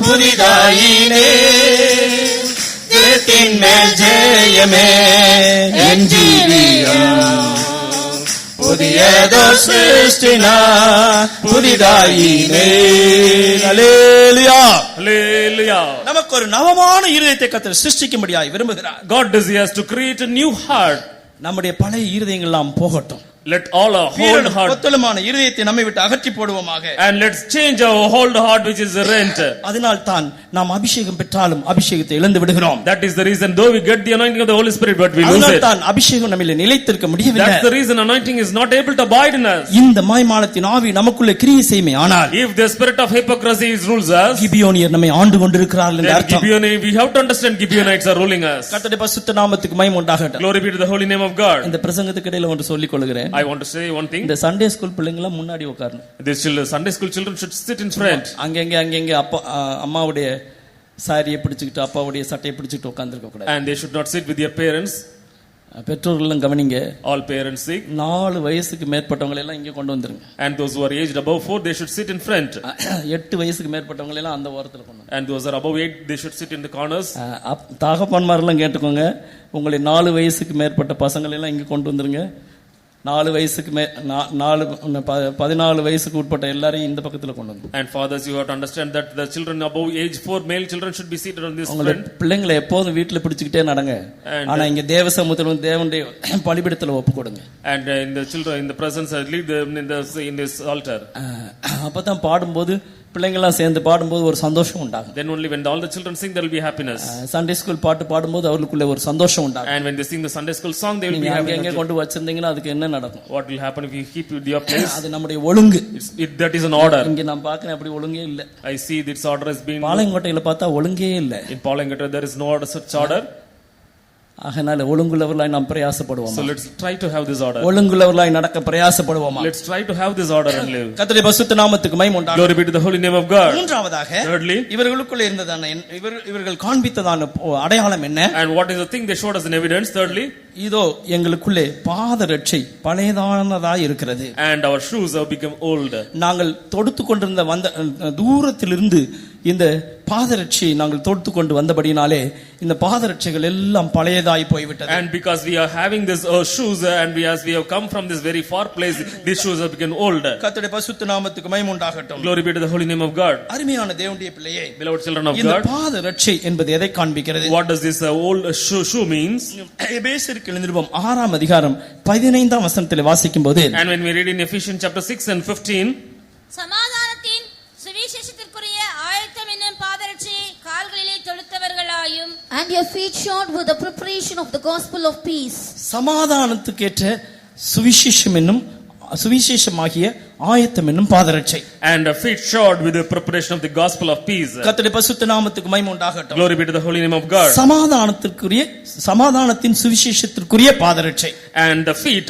புதிதாயினே. ஜெயத்தின் மேல் ஜெயமே என் ஜீவியம். புதியதோர் சிருஷ்டி நான் புதிதாயினே. அல்லேலூயா. Hallelujah. நமக்கு ஒரு நவமான இருதயத்தை கர்த்தர் சிருஷ்டிக்கும்படியாய் விரும்புகிறார். God desires to create a new heart. நம்முடைய பழைய இருதயங்கள் எல்லாம் போகட்டும். Let all our old heart பொத்தலமான இருதயத்தை நம்மை விட்டு அகற்றி போடுவோமாக. and let's change our old heart which is rent. அதனால் தான் நாம் அபிஷேகம் பெற்றாலும் அபிஷேகத்தை இழந்து விடுகிறோம். That is the reason though we get the anointing of the Holy Spirit but we lose அதனால் it. தான் அபிஷேகம் நம்மிலே நிலைத்திருக்க முடியவில்லை. That's the reason anointing is not able to abide in us. இந்த மாய்மாலத்தின் ஆவி நமக்குள்ளே கிரியை செய்யுமே ஆனால் If the spirit of hypocrisy rules us, கிபியோனியர் நம்மை ஆண்டு கொண்டிருக்கிறார்கள் என்ற then அர்த்தம். we have to understand Gibeonites are ruling us. கர்த்தருடைய பரிசுத்த நாமத்துக்கு மகிமை உண்டாகட்டும். Glory be to the holy name of God. இந்த பிரசங்கத்துக்கு இடையில ஒன்று சொல்லிக் கொள்கிறேன். I want to say one thing. இந்த சண்டே ஸ்கூல் பிள்ளைங்க எல்லாம் முன்னாடி உட்காரணும். These children, Sunday school children should sit in front. அங்கங்க அப்பா அம்மாவுடைய சாரியை பிடிச்சுக்கிட்டு அப்பாவுடைய சட்டையை பிடிச்சுக்கிட்டு உட்கார்ந்திருக்க கூடாது. And they should not sit with their parents. பெற்றோர்கள் கவனிங்க. All parents see. 4 வயசுக்கு மேற்பட்டவங்க எல்லாம் இங்க கொண்டு வந்துருங்க. And those who are aged above 4 they should sit in front. 8 வயசுக்கு மேற்பட்டவங்க எல்லாம் அந்த ஓரத்துல கொண்டு வந்து. And those are above 8 they should sit in the corners. தகப்பன்மாரெல்லாம் கேட்டுக்கோங்க. உங்களை 4 வயசுக்கு மேற்பட்ட பசங்களை எல்லாம் இங்க கொண்டு வந்துருங்க. 4 வயசுக்கு 14 வயசுக்கு உட்பட்ட எல்லாரையும் இந்த பக்கத்துல கொண்டு வந்து. And fathers, you have to understand that the children above age 4 male children should be seated on this உங்க front. பிள்ளைங்களை எப்போதும் வீட்டுல பிடிச்சுக்கிட்டே நடங்க. ஆனா இங்க தேவ சமூகத்துல தேவனுடைய பலிபீடத்துல ஒப்பு கொடுங்க. And in the children in the presence lead them in this altar. அப்பதான் பாடும்போது பிள்ளைங்கெல்லாம் சேர்ந்து பாடும்போது ஒரு சந்தோஷம் உண்டாகும். Then only when all the children sing there will be happiness. Sunday school பாட்டு பாடும்போது அவர்களுக்குள்ள ஒரு சந்தோஷம் உண்டாகும். And when they sing the Sunday school song they will be happy. எங்க கொண்டு வச்சிருந்தீங்கன்னா அதுக்கு என்ன நடக்கும்? What will happen if you keep with your place? அது நம்முடைய ஒழுங்கு. That is an order. இங்க நான் பார்க்கறேன் அப்படி ஒழுங்கே இல்ல. I see this order has been. பாளையங்கோட்டையில பார்த்தா ஒழுங்கே இல்ல. In Palangatta there is no order, such order. ஆகனால ஒழுங்குள்ளவர்களாய் நாம் பிரயாசப்படுவோம். So let's try to have this order. ஒழுங்குள்ளவர்களாய் நடக்க பிரயாசப்படுவோம். Let's try to have this order and live. கர்த்தருடைய பரிசுத்த நாமத்துக்கு மகிமை உண்டாகட்டும். Glory be to the holy name of God. மூன்றாவதாக Thirdly, இவர்களுக்குள்ள இருந்ததான இவர்கள் காண்பித்ததான அடையாளம் என்ன? and what is the thing they showed as an evidence? Thirdly, இதோ எங்களுக்குள்ளே பாதரட்சை பழையதானதாய் இருக்கிறது. and our shoes have become old. நாங்கள் தொடுத்து கொண்டிருந்த தூரத்திலிருந்து இந்த பாதரட்சியை நாங்கள் தொடுத்து கொண்டு வந்தபடினாலே இந்த பாதரட்சைகள் எல்லாம் பழையதாய் போய்விட்டது. And because we are having this shoes and as we have come from this very far place, these shoes have become old. கர்த்தருடைய பரிசுத்த நாமத்துக்கு மகிமை உண்டாகட்டும். Glory be to the holy name of God. அருமையான தேவனுடைய பிள்ளையே, Beloved children of இந்த God, பாதரட்சை என்பது எதை காண்பிக்கிறது? what does this old shoe means? எபேசியருக்கு நிருபம் 6ஆம் அதிகாரம் 15ஆம் வசனத்திலே வாசிக்கும்போது, And when we read in Ephesians chapter 6 and 15, சமாதானத்தின் சுவிசேஷத்திற்குரிய ஆயத்தம் என்னும் பாதரட்சியை கால்களிலே தொடுத்தவர்களாயும் and your feet shod with the preparation of the gospel of peace. சமாதானத்துக்கேற்ற சுவிசேஷம் என்னும் சுவிசேஷமாகிய ஆயத்தம் என்னும் பாதரட்சை. and feet shod with the preparation of the gospel of peace. கர்த்தருடைய பரிசுத்த நாமத்துக்கு மகிமை உண்டாகட்டும். Glory be to the holy name of God. சமாதானத்தின் சுவிசேஷத்திற்குரிய பாதரட்சை. And the feet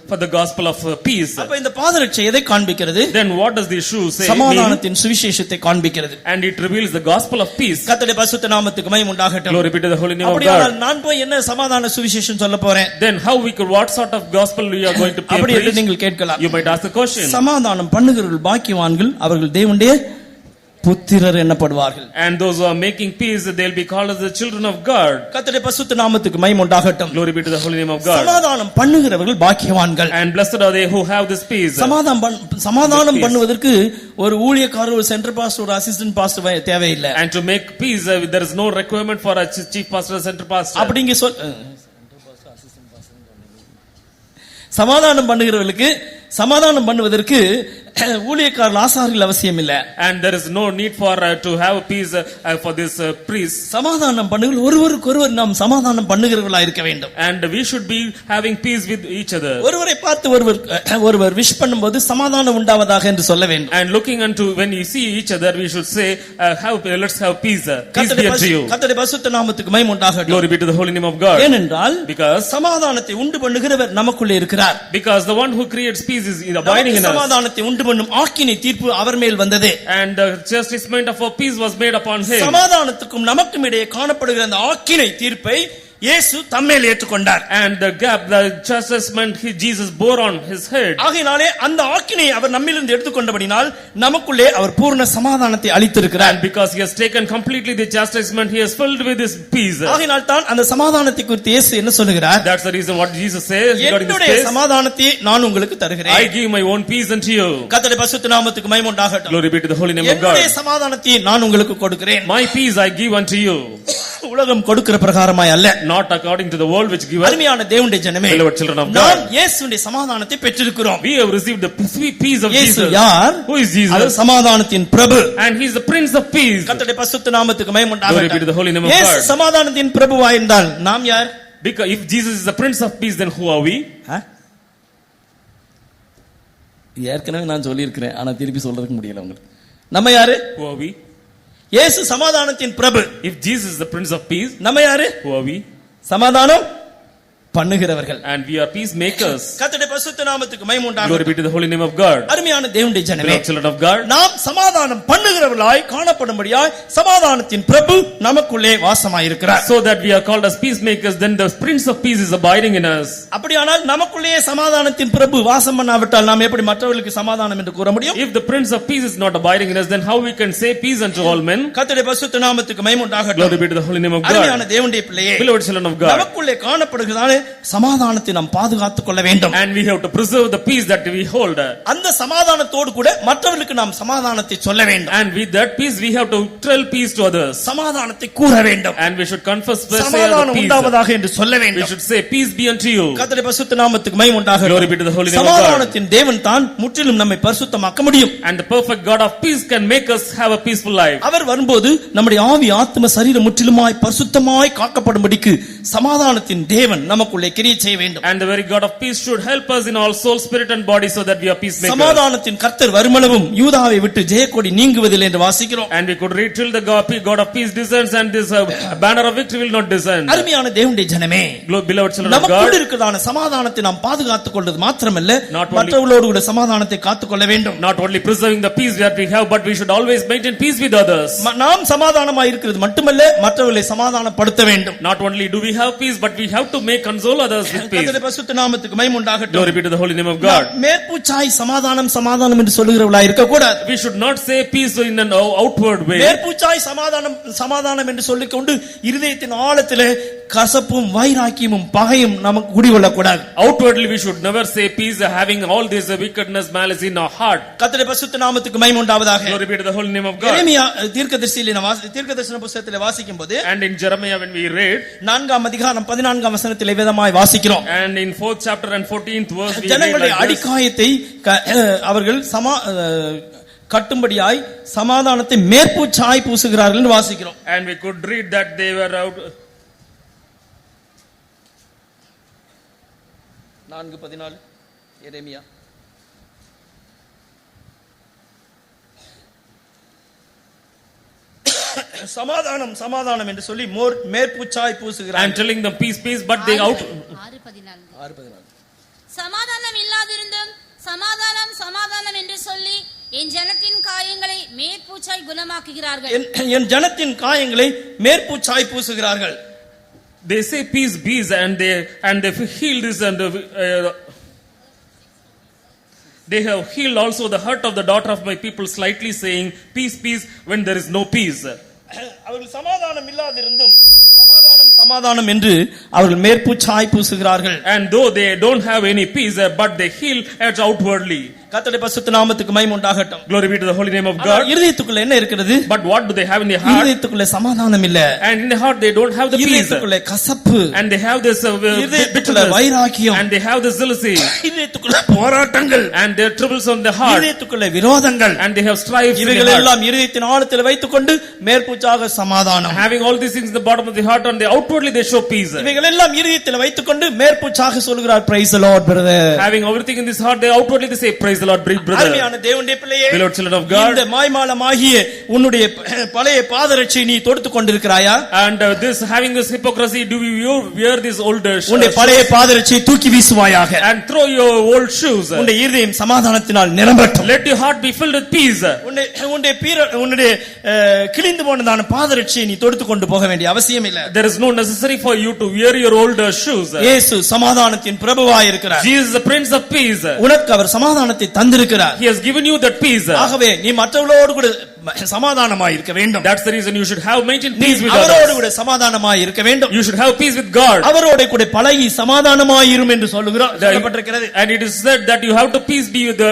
for the gospel of peace. அப்ப இந்த பாதரட்சை எதை காண்பிக்கிறது? Then what does these shoes say? சமாதானத்தின் சுவிசேஷத்தை காண்பிக்கிறது. And it reveals the gospel of peace. கர்த்தருடைய பரிசுத்த நாமத்துக்கு மகிமை உண்டாகட்டும். Glory be to the holy name of அப்படியானால் God. நான் போய் என்ன சமாதான சுவிசேஷம் சொல்ல போறேன்? Then what sort of gospel we are going to அப்படி என்று preach? நீங்கள் கேட்கலாம். You might ask the question. சமாதானம் பண்ணுகிறவர்கள் பாக்கியவான்கள், அவர்கள் தேவனுடைய புத்திரர் என்னப்படுவார்கள். And those who are making peace, they'll be called as the children of God. கர்த்தருடைய பரிசுத்த நாமத்துக்கு மகிமை உண்டாகட்டும். Glory be to the holy name of God. சமாதானம் பண்ணுகிறவர்கள் பாக்கியவான்கள். And blessed are they who have this peace. சமாதானம் பண்ணுவதற்கு ஒரு ஊழியக்காரர், ஒரு சென்டர் பாஸ்டர், ஒரு அசிஸ்டன்ட் பாஸ்டர் தேவையில்லை. And to make peace, there is no requirement for a chief pastor, center pastor. அப்படிங்க சமாதானம் பண்ணுகிறவர்களுக்கு, சமாதானம் பண்ணுவதற்கு ஊழியக்காரர்கள், ஆசாரியர்கள் அவசியம் இல்ல. And there is no need for to have peace for this priest. சமாதானம் பண்ணுகிற ஒருவருக்கொருவர் நாம் சமாதானம் பண்ணுகிறவர்களா இருக்க வேண்டும். And we should be having peace with each other. ஒருவரை பார்த்து ஒருவர் விஷ் பண்ணும்போது சமாதானம் உண்டாவதாக என்று சொல்ல வேண்டும். And looking unto, when you see each other, we should say let's have peace. Peace be unto you. கர்த்தருடைய பரிசுத்த நாமத்துக்கு மகிமை உண்டாகட்டும். Glory be to the holy name of God. ஏனென்றால் because சமாதானத்தை உண்டு பண்ணுகிறவர் நமக்குள்ளே இருக்கிறார். Because the one who creates peace is abiding in us. சமாதானத்தை உண்டு பண்ணும் ஆக்கினை தீர்ப்பு அவர் மேல் வந்தது. And the chastisement of our peace was made upon him. சமாதானத்துக்கும் நமக்கும் இடையே காணப்படுகிற அந்த ஆக்கினை தீர்ப்பை இயேசு தம்மேல் ஏற்றுக்கொண்டார். And the gap, the chastisement Jesus bore on his head. ஆகையினாலே அந்த ஆக்கினை அவர் நம்மிலிருந்து எடுத்துக்கொண்டபடினால் நமக்குள்ளே அவர் பூர்ண சமாதானத்தை அளித்திருக்கிறார். And because he has taken completely the chastisement, he has filled with his peace. ஆகையினால் தான் அந்த சமாதானத்தை குறித்து இயேசு என்ன சொல்கிறார்? That's the reason what Jesus says regarding this என்னுடைய peace. சமாதானத்தை நான் உங்களுக்கு தருகிறேன். I give my own peace unto you. கர்த்தருடைய பரிசுத்த நாமத்துக்கு மகிமை உண்டாகட்டும். Glory be to the holy name of God. என்னுடைய சமாதானத்தை நான் உங்களுக்கு கொடுக்கிறேன். My peace I give unto you. உலகம் கொடுக்கிற பிரகாரமாய் அல்ல. Not according to the world which giveth. அருமையான தேவனுடைய ஜனமே, beloved children of God, நாம் இயேசுவின் சமாதானத்தை பெற்றிருக்கிறோம். we have received the sweet peace of இயேசு Jesus. யார்? Who is Jesus? அவர் சமாதானத்தின் பிரபு. And he is the prince of peace. கர்த்தருடைய பரிசுத்த நாமத்துக்கு மகிமை உண்டாகட்டும். Glory be to the holy name of இயேசு God. சமாதானத்தின் பிரபுவாய் இருந்தால் நாம் யார்? Because if Jesus is the prince of peace, then who are we? ஏற்கனவே நான் சொல்லியிருக்கிறேன், ஆனா திருப்பி சொல்றதுக்கு முடியல உங்களுக்கு. நம்ம யாரு? Who are we? இயேசு சமாதானத்தின் பிரபு. If Jesus is the prince of peace, நம்ம யாரு? who are we? சமாதானம் பண்ணுகிறவர்கள். And we are peacemakers. கர்த்தருடைய பரிசுத்த நாமத்துக்கு மகிமை Glory உண்டாகட்டும். be to the holy name of God. அருமையான தேவனுடைய ஜனமே, Beloved children of God, நாம் சமாதானம் பண்ணுகிறவர்களாய் காணப்படும்படியாய் சமாதானத்தின் பிரபு நமக்குள்ளே வாசமாயிருக்கிறார். so that we are called as peacemakers, then the prince of peace is abiding in us. அப்படியானால் நமக்குள்ளே சமாதானத்தின் பிரபு வாசம் பண்ணாவிட்டால் நாம் எப்படி மற்றவர்களுக்கு சமாதானம் என்று கூற முடியும்? If the prince of peace is not abiding in us, then how we can say peace unto all men? கர்த்தருடைய பரிசுத்த நாமத்துக்கு மகிமை உண்டாகட்டும். Glory be to the holy name of God. அருமையான தேவனுடைய பிள்ளையே, Beloved children of God, நமக்குள்ளே காணப்படுகிறதான சமாதானத்தை நாம் பாதுகாத்துக் கொள்ள வேண்டும். and we have to preserve the peace that we hold. அந்த சமாதானத்தோடு கூட மற்றவர்களுக்கு நாம் சமாதானத்தை சொல்ல வேண்டும். And with that peace we have to tell peace to others. சமாதானத்தை கூற வேண்டும். And we should confess சமாதானம் உண்டாவதாக என்று சொல்ல We வேண்டும். should say peace be unto you. கர்த்தருடைய பரிசுத்த நாமத்துக்கு மகிமை உண்டாகட்டும். Glory be to the holy name of God. சமாதானத்தின் தேவன் தான் முற்றிலும் நம்மை பரிசுத்தமாக்க முடியும். And the perfect God of peace can make us have a peaceful life. அவர் வரும்போது நம்முடைய ஆவி, ஆத்ம, சரீரம் முற்றிலுமாய் பரிசுத்தமாய் காக்கப்படும்படிக்கு சமாதானத்தின் தேவன் நமக்குள்ளே கிரியை செய்ய வேண்டும். And the very God of peace should help us in all soul, spirit and body, so that we are peacemakers. சமாதானத்தின் கர்த்தர் வருமளவும் யூதாவை விட்டு ஜெயக்கொடி நீங்குவதில்லை என்று வாசிக்கிறோம். And we could read till the God of peace descends, and this banner of victory will not descend. அருமையான தேவனுடைய ஜனமே, Beloved children of நமக்குள் God, இருக்கிறதான சமாதானத்தை நாம் பாதுகாத்துக் கொள்வது மாத்திரமல்ல, Not only- மற்றவர்களோடு கூட சமாதானத்தை காத்துக்கொள்ள வேண்டும். not only preserving the peace that we have, but we should always maintain peace with others. நாம் சமாதானமாய் இருக்கிறது மட்டுமல்ல, மற்றவர்களை சமாதானப்படுத்த வேண்டும். Not only do we have peace, but we have to make console others with peace. கர்த்தருடைய பரிசுத்த நாமத்துக்கு மகிமை உண்டாகட்டும். Glory be to the holy name of God. நாம் மேற்பூச்சாய் சமாதானம் சமாதானம் என்று சொல்லுகிறவர்களாய் இருக்க கூடாது. We should not say peace in an outward way. மேற்பூச்சாய் சமாதானம் சமாதானம் என்று சொல்லிக்கொண்டு இருதயத்தின் ஆழத்திலே கசப்பும் வைராக்கியமும் பகையும் நமக்கு குடிகொள்ளக் கூடாது. Outwardly we should never say peace, having all this wickedness, malice in our heart. கர்த்தருடைய பரிசுத்த நாமத்துக்கு மகிமை உண்டாவதாக. Glory be to the holy name of God. எரேமியா தீர்க்கதரிசன புத்தகத்திலே வாசிக்கும்போது, And in Jeremiah when we read, 4ஆம் அதிகாரம் 14ஆம் வசனத்திலே விதமாய் வாசிக்கிறோம். and in 4th chapter and 14th verse we read ஜனங்களுடைய like this. அடிக்காயத்தை அவர்கள் கட்டும்படியாய் சமாதானத்தை மேற்பூச்சாய் பூசுகிறார்கள் என்று வாசிக்கிறோம். And we could read that they were out. 4:14 எரேமியா. சமாதானம் சமாதானம் என்று சொல்லி மேற்பூச்சாய் I பூசுகிறார்கள். am telling them peace, peace, but they out. 6:14 சமாதானம் இல்லாதிருந்தும் சமாதானம் சமாதானம் என்று சொல்லி என் ஜனத்தின் காயங்களை மேற்பூச்சாய் குணமாக்குகிறார்கள். என் ஜனத்தின் காயங்களை மேற்பூச்சாய் பூசுகிறார்கள். They say peace, peace, and they heal this and They have healed also the hurt of the daughter of my people, slightly saying, peace, peace, when there is no peace. அவர்கள் சமாதானம் இல்லாதிருந்தும் சமாதானம் என்று அவர்கள் மேற்பூச்சாய் பூசுகிறார்கள். And though they don't have any peace, but they heal as outwardly. கர்த்தருடைய பரிசுத்த நாமத்துக்கு மகிமை உண்டாகட்டும். Glory be to the holy name of God. இருதயத்துக்குள்ள என்ன இருக்கிறது? But what do they have in their heart? இருதயத்துக்குள்ள சமாதானம் இல்ல. And in the heart they don't have the peace. இருதயத்துக்குள்ள கசப்பு. And they have this இருதயத்துக்குள்ள வைராக்கியம். And they have this jealousy. இருதயத்துக்குள்ள போராட்டங்கள். And their troubles on the heart. இருதயத்துக்குள்ள விரோதங்கள். And they have strife. இவைகள் எல்லாம் இருதயத்தின் ஆழத்தில் வைத்துக்கொண்டு மேற்பூச்சாக சமாதானம். Having all these things in the bottom of the heart, and they outwardly they show peace. இவைகள் எல்லாம் இருதயத்தில் வைத்துக்கொண்டு மேற்பூச்சாக சொல்கிறார், praise the Lord brother. Having everything in this heart, they outwardly they say, praise the Lord brother. தேவனுடைய பிள்ளையே, beloved children of God, இந்த மாய்மாலமாகிய உன்னுடைய பழைய பாதரட்சை நீ தொடுத்து கொண்டிருக்கிறாயா? And this having this hypocrisy, do you wear these old shoes? உன்னுடைய பழைய பாதரட்சை தூக்கி வீசுவாயாக. And throw your old shoes. உன்னுடைய இதயம் சமாதானத்தினால் நிரம்பட்டும். Let your heart be filled with peace. உன்னுடைய கிழிந்து போனதான பாதரட்சை நீ தொடுத்து கொண்டு போக வேண்டிய அவசியம் இல்லை. There is no necessary for you to wear your old shoes. இயேசு சமாதானத்தின் பிரபுவாய் இருக்கிறார். Jesus is the Prince of Peace. உனக்கு அவர் சமாதானத்தை தந்திருக்கிறார். He has given you that peace. ஆகவே நீ மற்றவர்களோடு கூட சமாதானமாய் இருக்க வேண்டும். That's the reason you should have maintained peace with அவரோடு others. கூட சமாதானமாய் இருக்க வேண்டும். You should have peace with God. அவரோடு கூட பழகி சமாதானமாய் இரும் என்று சொல்லப்பட்டிருக்கிறது. And it is said that you have to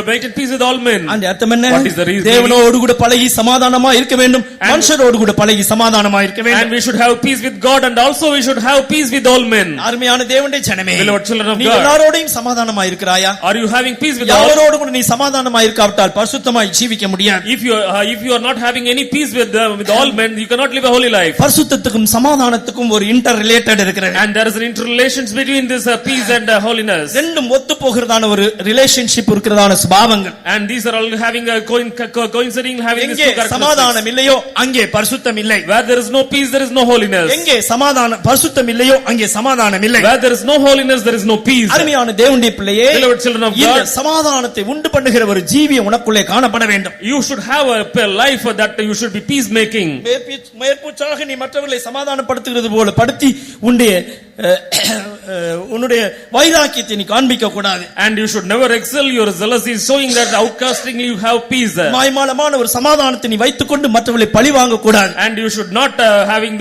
maintain peace with all men. அந்த அர்த்தம் என்ன? What is the reason? தேவனோடு கூட பழகி சமாதானமாய் இருக்க வேண்டும். மனுஷரோடு கூட பழகி சமாதானமாய் இருக்க வேண்டும். And we should have peace with God, and also we should have peace with all men. அருமையான தேவனுடைய ஜனமே, beloved children of நீ God, எல்லாரோடையும் சமாதானமாய் இருக்கிறாயா? Are you having peace with all? யாரோடு கூட நீ சமாதானமாய் இருக்காவிட்டால் பரிசுத்தமாய் ஜீவிக்க முடியாது. If you are not having any peace with all men, you cannot live a holy life. பரிசுத்தத்துக்கும் சமாதானத்துக்கும் ஒரு இன்டர் ரிலேட்டட் இருக்கிறது. And there is an interrelations between this peace and holiness. ரெண்டும் ஒத்து போகிறதான ஒரு ரிலேஷன்ஷிப் இருக்கிறதான சுபாவங்கள். And these are all having a coinciding having this எங்கே சமாதானம் இல்லையோ அங்கே பரிசுத்தம் இல்லை. Where there is no peace, there is no holiness. எங்கே பரிசுத்தம் இல்லையோ அங்கே சமாதானம் இல்லை. Where there is no holiness, there is no peace. அருமையான தேவனுடைய பிள்ளையே, beloved children of God, இந்த சமாதானத்தை உண்டு பண்ணுகிற ஒரு ஜீவியம் உனக்குள்ளே காணப்பட வேண்டும். You should have a life that you should be peace making. மேற்பூச்சாக நீ மற்றவர்களை சமாதானப்படுத்துகிறது போல படுத்தி உன்னுடைய வைராக்கியத்தை நீ காண்பிக்க கூடாது. And you should never excel your jealousy, showing that outcastingly you have peace. மாய்மாலமான ஒரு சமாதானத்தை நீ வைத்துக்கொண்டு மற்றவர்களை பழி வாங்க கூடாது. And you should not having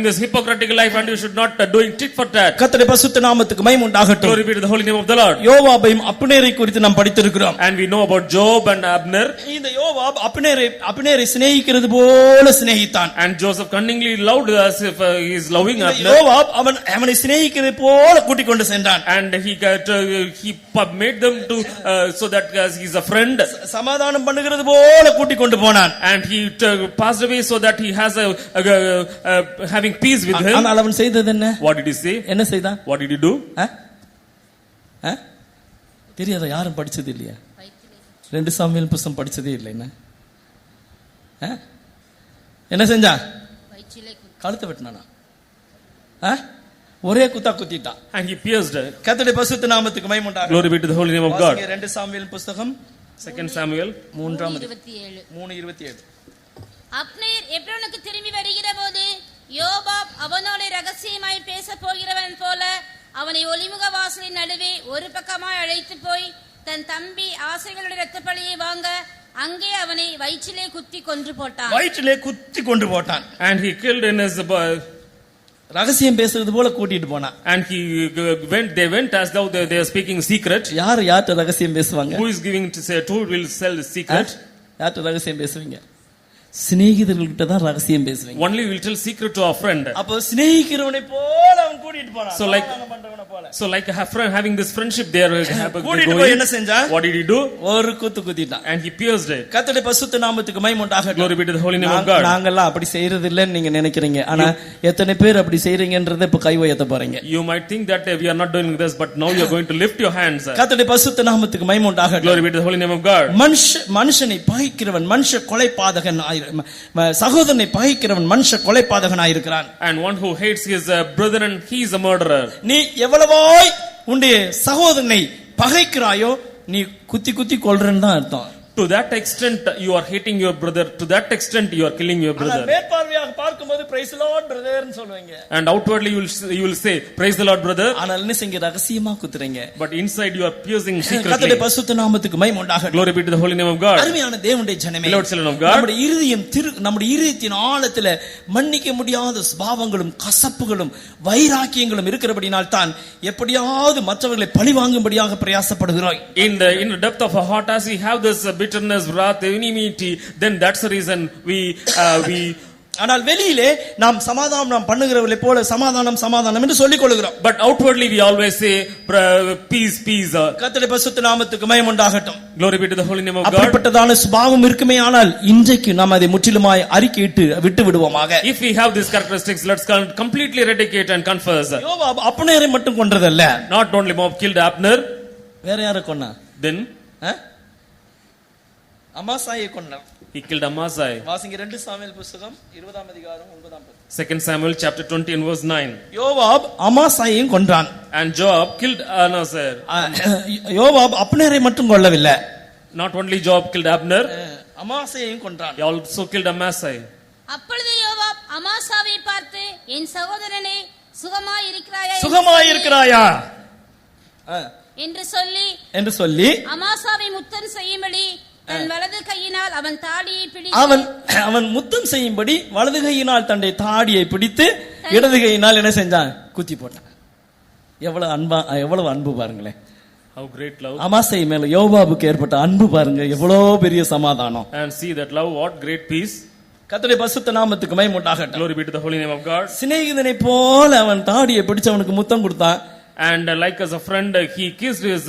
this hypocritical life, and you should not doing tit for tat. கர்த்தருடைய பரிசுத்த நாமத்துக்கு மகிமை உண்டாகட்டும். Glory be to the holy name of the Lord. யோவாபையும் அப்னேரை குறித்து நாம் படித்திருக்கிறோம். And we know about Job and Abner. இந்த யோவாப் அப்னேரை சிநேகிக்கிறது போல சிநேகித்தான். And Joseph cunningly loved as if he is loving Abner. யோவாப் அவனை சிநேகிக்கிறது போல கூட்டிக் கொண்டு சென்றான். And he made them to so that he is a friend. சமாதானம் பண்ணுகிறது போல கூட்டிக் கொண்டு போனான். And he passed away so that he has having peace with him. ஆனால் அவன் செய்தது என்ன? What did he say? என்ன செய்தான்? What did he do? தெரியாத, யாரும் படிச்சது இல்லையா? 2 சாமுவேல் புத்தகம் படிச்சதே இல்லை. என்ன செஞ்சான்? கழுத்தை வெட்டினானா? ஒரே குத்தா குத்திட்டான். And he pierced. கர்த்தருடைய பரிசுத்த நாமத்துக்கு மகிமை உண்டாகட்டும். Glory be to the holy name of God. 2 Samuel புத்தகம் 2 Samuel 3:27. அப்னேர் எப்ரோனுக்கு திரும்பி வருகிற போது யோவாப் அவனோட ரகசியமாய் பேச போகிறவன் போல அவனை ஒலிமுக வாசலின் நடுவே ஒரு பக்கமாய் அழைத்து போய் தன் தம்பி ஆசைகளுடைய இரத்த பழியை வாங்க அங்கே அவனை வயிற்றிலே குத்தி கொன்று போட்டான். And he killed in his ரகசியம் பேசுறது போல கூட்டிட்டு போனான். And they went as though they are speaking secret. யார்ட்ட ரகசியம் பேசுவாங்க? Who is giving to say who will sell the secret? யார்ட்ட ரகசியம் பேசுவீங்க? சிநேகிதர்கள்கிட்ட தான் ரகசியம் பேசுவீங்க. Only will tell secret to our friend. அப்போ சிநேகிக்கிறவனை போல அவன் கூட்டிட்டு போறான். So like a friend having this friendship there கூட்டிட்டு போய் என்ன செஞ்சான்? What did he do? ஒரு குத்திட்டான். And he pierced it. கர்த்தருடைய பரிசுத்த நாமத்துக்கு மகிமை உண்டாகட்டும். Glory be to the holy name of God. நாங்கெல்லாம் அப்படி செய்யறது இல்லன்னு நீங்க நினைக்கிறீங்க. ஆனா எத்தனை பேர் அப்படி செய்றீங்கன்றதை இப்ப கை உயர்த்த போறீங்க. You might think that we are not doing this, but now you are going to lift your hands. கர்த்தருடைய பரிசுத்த நாமத்துக்கு மகிமை உண்டாகட்டும். Glory be to the holy name of God. மனுஷனை பகைக்கிறவன் மனுஷ கொலைபாதகன், சகோதரனை பகைக்கிறவன் மனுஷ கொலைபாதகன் ஆயிருக்கிறான். And one who hates his brother, and he is a murderer. நீ எவ்வளவாய் உன்னுடைய சகோதரனை பகைக்கிறாயோ நீ குத்தி கொல்றன்னு தான் அர்த்தம். To that extent you are hating your brother, to that extent you are killing your ஆனால் brother. மேற்பார்வையாக பார்க்கும்போது பிரைஸ் தி லார்ட் பிரதர்னு சொல்லுவீங்க. And outwardly you will say praise the Lord brother, ஆனால் என்ன செய்ய ரகசியமா குத்துறீங்க. but inside you are piercing secretly. கர்த்தருடைய பரிசுத்த நாமத்துக்கு மகிமை உண்டாகட்டும். Glory be to the holy name of God. அருமையான தேவனுடைய ஜனமே, Beloved children of God, நம்முடைய இருதயத்தின் ஆழத்திலே மன்னிக்க முடியாத சுபாவங்களும் கசப்புகளும் வைராக்கியங்களும் இருக்கிறபடியால் தான் எப்படியாவது மற்றவர்களை பழிவாங்கும்படியாக பிரயாசப்படுகிறோம். In the depth of our heart, as we have this bitterness, wrath, enmity, then that's the reason we ஆனால் வெளியிலே நாம் சமாதானம் பண்ணுகிறவர்களை போல சமாதானம் என்று சொல்லிக் கொள்கிறோம். but outwardly we always say peace. கர்த்தருடைய பரிசுத்த நாமத்துக்கு மகிமை உண்டாகட்டும். Glory be to the holy name of God. அப்படிப்பட்டதான சுபாவம் இருக்குமே, ஆனால் இன்றைக்கு நாம் அதை முற்றிலுமாய் அறிக்கையிட்டு விட்டு விடுவோமாக. If we have these characteristics, let's completely eradicate and confess. யோவாப் அப்னேரை மட்டும் கொன்றதல்ல. Not only Moab killed Abner, வேற யாரை கொன்னா? then அமாசாயை கொன்னார். he killed Amasai. வாசிங்க 2 சாமுவேல் புத்தகம் 20ஆம் அதிகாரம் 9ஆம் வசனம். 2 Samuel chapter 20 and verse 9. யோவாப் அமாசாயையும் கொன்றான். And Joab killed Anasir. யோவாப் அப்னேரை மட்டும் கொல்லவில்லை. Not only Joab killed Abner, அமாசாயையும் கொன்றான். he also killed Amasai. அப்பொழுது யோவாப் அமாசாவை பார்த்து, என் சகோதரனே சுகமாயிருக்கிறாயா என்று சொல்லி அமாசாவை முத்தம் செய்யும்படி தன் வலது கையினால் அவன் தாடியை பிடித்து அவன் முத்தம் செய்யும்படி வலது கையினால் தன்னுடைய தாடியை பிடித்து இடது கையினால் என்ன செஞ்சான்? குத்தி போட்டான். எவ்வளவு அன்பு பாருங்களேன். How great love. அமாசை மேல யோவாபுக்கு ஏற்பட்ட அன்பு பாருங்க, எவ்வளவு பெரிய சமாதானம். And see that love, what great peace. கர்த்தருடைய பரிசுத்த நாமத்துக்கு மகிமை உண்டாகட்டும். Glory be to the holy name of God. சிநேகிதனை போல அவன் தாடியை பிடிச்சு அவனுக்கு முத்தம் கொடுத்தான். And like as a friend, he kissed his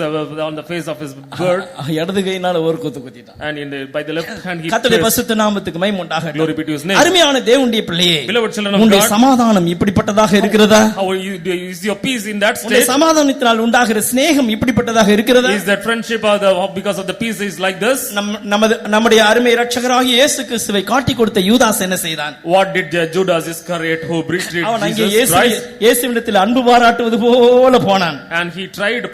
on the face of his bird. இடது கையினால ஒரு குத்து குத்திட்டான். And by the left hand he. கர்த்தருடைய பரிசுத்த நாமத்துக்கு மகிமை உண்டாகட்டும். Glory be to his name. அருமையான தேவனுடைய பிள்ளையே, beloved children of God, உன்னுடைய சமாதானம் இப்படிப்பட்டதாக இருக்கிறதா? How is your peace in that state? உன்னுடைய சமாதானத்தினால் உண்டாகிற சிநேகம் இப்படிப்பட்டதாக இருக்கிறதா? Is that friendship because of the peace is like this? நம்முடைய அருமை இரட்சகராகிய இயேசு கிறிஸ்துவை காட்டிக் கொடுத்த யூதாஸ் என்ன செய்தான்? What did Judas Iscariot who betrayed Jesus Christ? இயேசுவிடத்தில் அன்பு பாராட்டுவது போல போனான். And he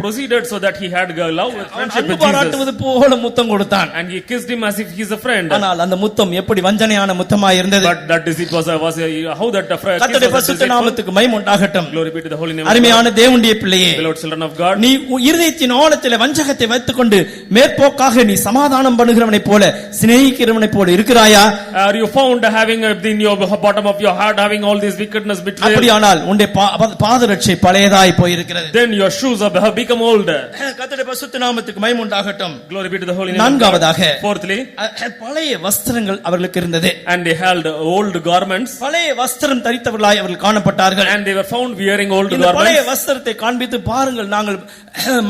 proceeded so that he had love with friendship with Jesus. பாராட்டுவது போல முத்தம் கொடுத்தான். And he kissed him as if he is a friend. ஆனால் அந்த முத்தம் எப்படி வஞ்சனையான முத்தமாய் இருந்தது. But that is it was how that கர்த்தருடைய பரிசுத்த நாமத்துக்கு மகிமை உண்டாகட்டும். Glory be to the holy name of God. அருமையான தேவனுடைய பிள்ளையே, beloved children of God, நீ இருதயத்தின் ஆழத்திலே வஞ்சகத்தை வைத்துக்கொண்டு மேற்போக்காக நீ சமாதானம் பண்ணுகிறவனைப் போல சிநேகிக்கிறவனைப் போல இருக்கிறாயா? Are you found having in your bottom of your heart having all this wickedness, betrayal? அப்படியானால் உன்னுடைய பாதரட்சை பழையதாய் போயிருக்கிறது. Then your shoes have become old. கர்த்தருடைய பரிசுத்த நாமத்துக்கு மகிமை உண்டாகட்டும். Glory be to the holy name. நான்காவதாக, fourthly, பழைய வஸ்திரங்கள் அவர்களுக்கு இருந்தது. And they held old garments. பழைய வஸ்திரம் தரித்தவர்களாய் அவர்கள் காணப்பட்டார்கள். And they were found wearing old garments. பழைய வஸ்திரத்தை காண்பித்து பாருங்கள், நாங்கள்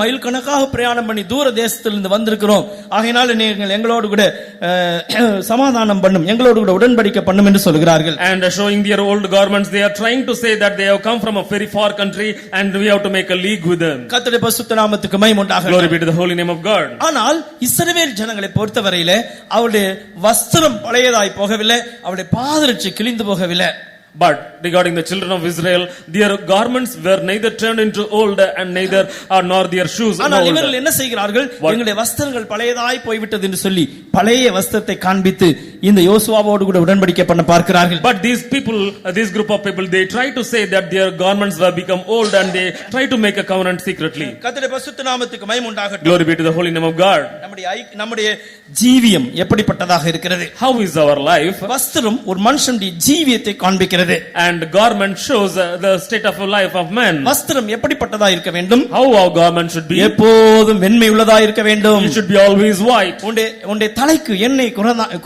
மைல் கணக்காக பிரயாணம் பண்ணி தூர தேசத்திலிருந்து வந்திருக்கிறோம், ஆகையினால நீங்கள் எங்களோடு கூட சமாதானம் பண்ணும், எங்களோடு கூட உடன்படிக்கை பண்ணும் என்று சொல்கிறார்கள். And showing their old garments, they are trying to say that they have come from a very far country and we have to make a league with them. கர்த்தருடைய பரிசுத்த நாமத்துக்கு மகிமை உண்டாகட்டும். Glory be to the holy name of God. ஆனால் இஸ்ரவேல் ஜனங்களை பொறுத்தவரையிலே அவருடைய வஸ்திரம் பழையதாய் போகவில்லை, அவருடைய பாதரட்சை கிழிந்து போகவில்லை. But regarding the children of Israel, their garments were neither turned into old and neither nor their shoes ஆனால் இவர்கள் என்ன செய்கிறார்கள்? எங்களுடைய வஸ்திரங்கள் பழையதாய் போய்விட்டது என்று சொல்லி பழைய வஸ்திரத்தை காண்பித்து இந்த யோசுவாவோடு கூட உடன்படிக்கை பண்ண பார்க்கிறார்கள். But these people, this group of people, they try to say that their garments were become old and they try to make a covenant secretly. கர்த்தருடைய பரிசுத்த நாமத்துக்கு மகிமை உண்டாகட்டும். Glory be to the holy name of God. நம்முடைய ஜீவியம் எப்படிப்பட்டதாக இருக்கிறது? How is our life? வஸ்திரம் ஒரு மனுஷனுடைய ஜீவியத்தை காண்பிக்கிறது. And garment shows the state of life of man. வஸ்திரம் எப்படிப்பட்டதா இருக்க வேண்டும்? How our garment should be? எப்போதும் வெண்மை உள்ளதா இருக்க வேண்டும். It should be always white. உன்னுடைய தலைக்கு எண்ணெய்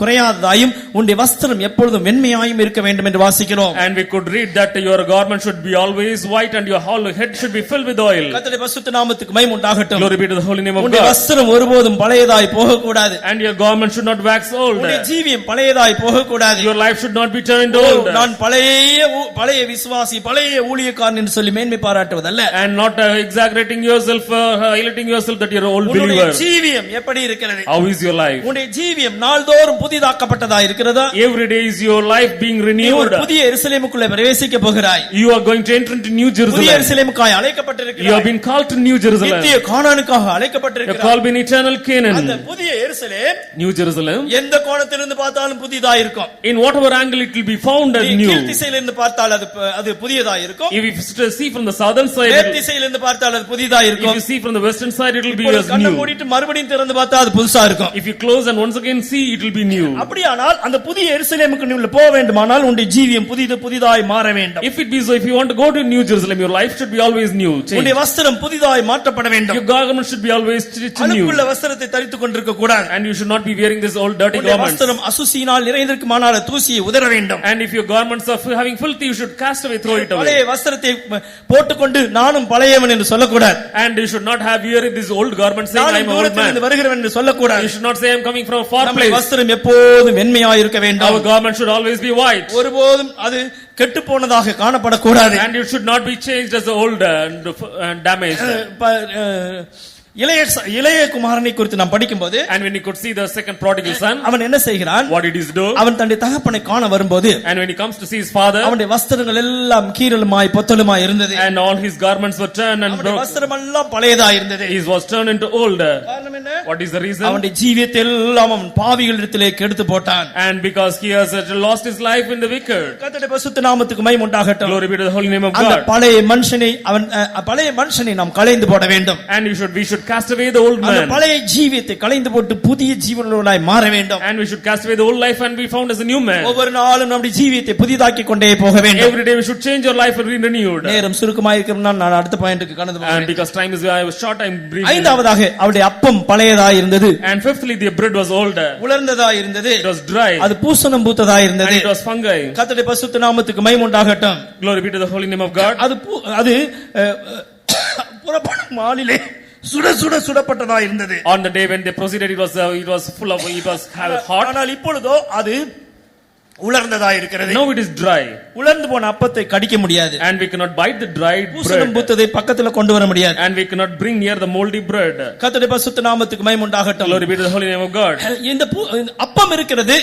குறையாததாயும் உன்னுடைய வஸ்திரம் எப்பொழுதும் வெண்மையாயும் இருக்க வேண்டும் என்று வாசிக்கிறோம். And we could read that your garment should be always white and your whole head should be filled with oil. கர்த்தருடைய பரிசுத்த நாமத்துக்கு மகிமை உண்டாகட்டும். Glory be to the holy name of God. உன்னுடைய வஸ்திரம் ஒருபோதும் பழையதாய் போக கூடாது. And your garment should not wax old. உன்னுடைய ஜீவியம் பழையதாய் போக கூடாது. Your life should not be turned old. நான் பழைய விசுவாசி, பழைய ஊழியக்காரன் என்று சொல்லி மேன்மை பாராட்டுவதல்ல. And not exaggerating yourself, highlighting yourself that you're an old believer. ஜீவியம் எப்படி இருக்கிறது? How is your life? உன்னுடைய ஜீவியம் நாள்தோறும் புதிதாக்கப்பட்டதா இருக்கிறதா? Every day is your life being நீ renewed. ஒரு புதிய எருசலேமுக்குள்ளே பிரவேசிக்க போகிறாய். You are going to enter into New புதிய Jerusalem. எருசலேமுக்காய் You have அழைக்கப்பட்டிருக்கிறாய். been called to New Jerusalem. நித்திய கானானுக்காக You are அழைக்கப்பட்டிருக்கிறாய். called in eternal அந்த Canaan. புதிய எருசலேம் New Jerusalem. எந்த கோணத்திலிருந்து பார்த்தாலும் புதிதா இருக்கும். In whatever angle it will be found as நீ new. கீழ் திசையிலிருந்து பார்த்தால் அது புதியதா இருக்கும். If you see from the southern side, மேற்கு திசையிலிருந்து பார்த்தால் அது புதிதா if இருக்கும். you see from the western side, it will be இப்பொழுது as கண்ணை new. மூடிட்டு மறுபடியும் திறந்து பார்த்தா அது புதுசா இருக்கும். If you close and once again see, it will be new. அப்படியானால் அந்த புதிய எருசலேமுக்கு நீ போக வேண்டுமானால் உன்னுடைய ஜீவியம் புதிதாய் மாற வேண்டும். If it be so, if you want to go to New Jerusalem, your life should be always new. உன்னுடைய Change. வஸ்திரம் புதிதாய் மாற்றப்பட வேண்டும். Your garment should be always stitched new. அழுக்குள்ள வஸ்திரத்தை தரித்துக் கொண்டிருக்க கூடாது. And you should not be wearing this old dirty உன்னுடைய garments. வஸ்திரம் அசுசியினால் நிறைந்திருக்குமானால் தூசியை உதற வேண்டும். And if your garments are having filthy, you should cast away, throw it பழைய away. வஸ்திரத்தை போட்டுக்கொண்டு நானும் பழையவன் என்று சொல்லக்கூடாது. And you should not have wearing this old garment saying I நானும் am an old தூரத்திலிருந்து man. வருகிறவன் என்று சொல்லக்கூடாது. You should not say I am coming from a far நம்முடைய place. வஸ்திரம் எப்போதும் வெண்மையாய் இருக்க Our வேண்டும். garment should always be white. ஒருபோதும் அது கெட்டு போனதாக காணப்படக்கூடாது. And it should not be changed as old and damaged. இளைய குமாரனை குறித்து நாம் படிக்கும்போது And when you could see the second prodigal son, அவன் என்ன செய்கிறான்? what did he do? அவன் தன்னுடைய தகப்பனை காண வரும்போது And when he comes to see his father, அவனுடைய வஸ்திரங்கள் எல்லாம் கீறலுமாய் பொத்தலுமாய் இருந்தது. and all his garments were turned and அவனுடைய broken. வஸ்திரம் எல்லாம் பழையதா இருந்தது. He was turned into old. காரணம் என்ன? What is the reason? அவனுடைய ஜீவியத்தை எல்லாம் அவன் பாவிகளிடத்திலே கெடுத்து போட்டான். And because he has lost his life in the wicked. கர்த்தருடைய பரிசுத்த நாமத்துக்கு மகிமை உண்டாகட்டும். Glory be to the holy name of அந்த God. பழைய மனுஷனை நாம் களைந்து போட வேண்டும். And we should cast away the old அந்த man. பழைய ஜீவியத்தை களைந்து போட்டு புதிய ஜீவனுள்ளவர்களாய் மாற வேண்டும். And we should cast away the old life and be found as a new man. ஒவ்வொரு நாளும் நம்முடைய ஜீவியத்தை புதிதாக்கி கொண்டே போக வேண்டும். Every day we should change our life and be renewed. நேரம் சுருக்கமாய் இருக்கிறதுனால நான் அடுத்த பாயிண்ட்க்கு கடந்து And போகிறேன். because time is short, I'm brief. ஐந்தாவதாக அவருடைய அப்பம் பழையதாய் இருந்தது. And fifthly, the bread was old. உலர்ந்ததாய் இருந்தது. It was dry. அது பூசணம் பூத்ததாய் And இருந்தது. it was fungi. கர்த்தருடைய பரிசுத்த நாமத்துக்கு மகிமை உண்டாகட்டும். Glory be to the holy name of God. அது புறப்படும் நாளிலே சுடப்பட்டதாய் இருந்தது. On the day when they proceeded, it was full of, it was hot. ஆனால் இப்பொழுதோ அது உலர்ந்ததாய் இருக்கிறது. Now it is dry. உலர்ந்து போன அப்பத்தை கடிக்க முடியாது. And we cannot bite the dried பூசணம் bread. பூத்ததை பக்கத்துல கொண்டு வர முடியாது. And we cannot bring near the moldy bread. கர்த்தருடைய பரிசுத்த நாமத்துக்கு மகிமை உண்டாகட்டும். Glory be to the holy name of God. இந்த அப்பம் இருக்கிறது.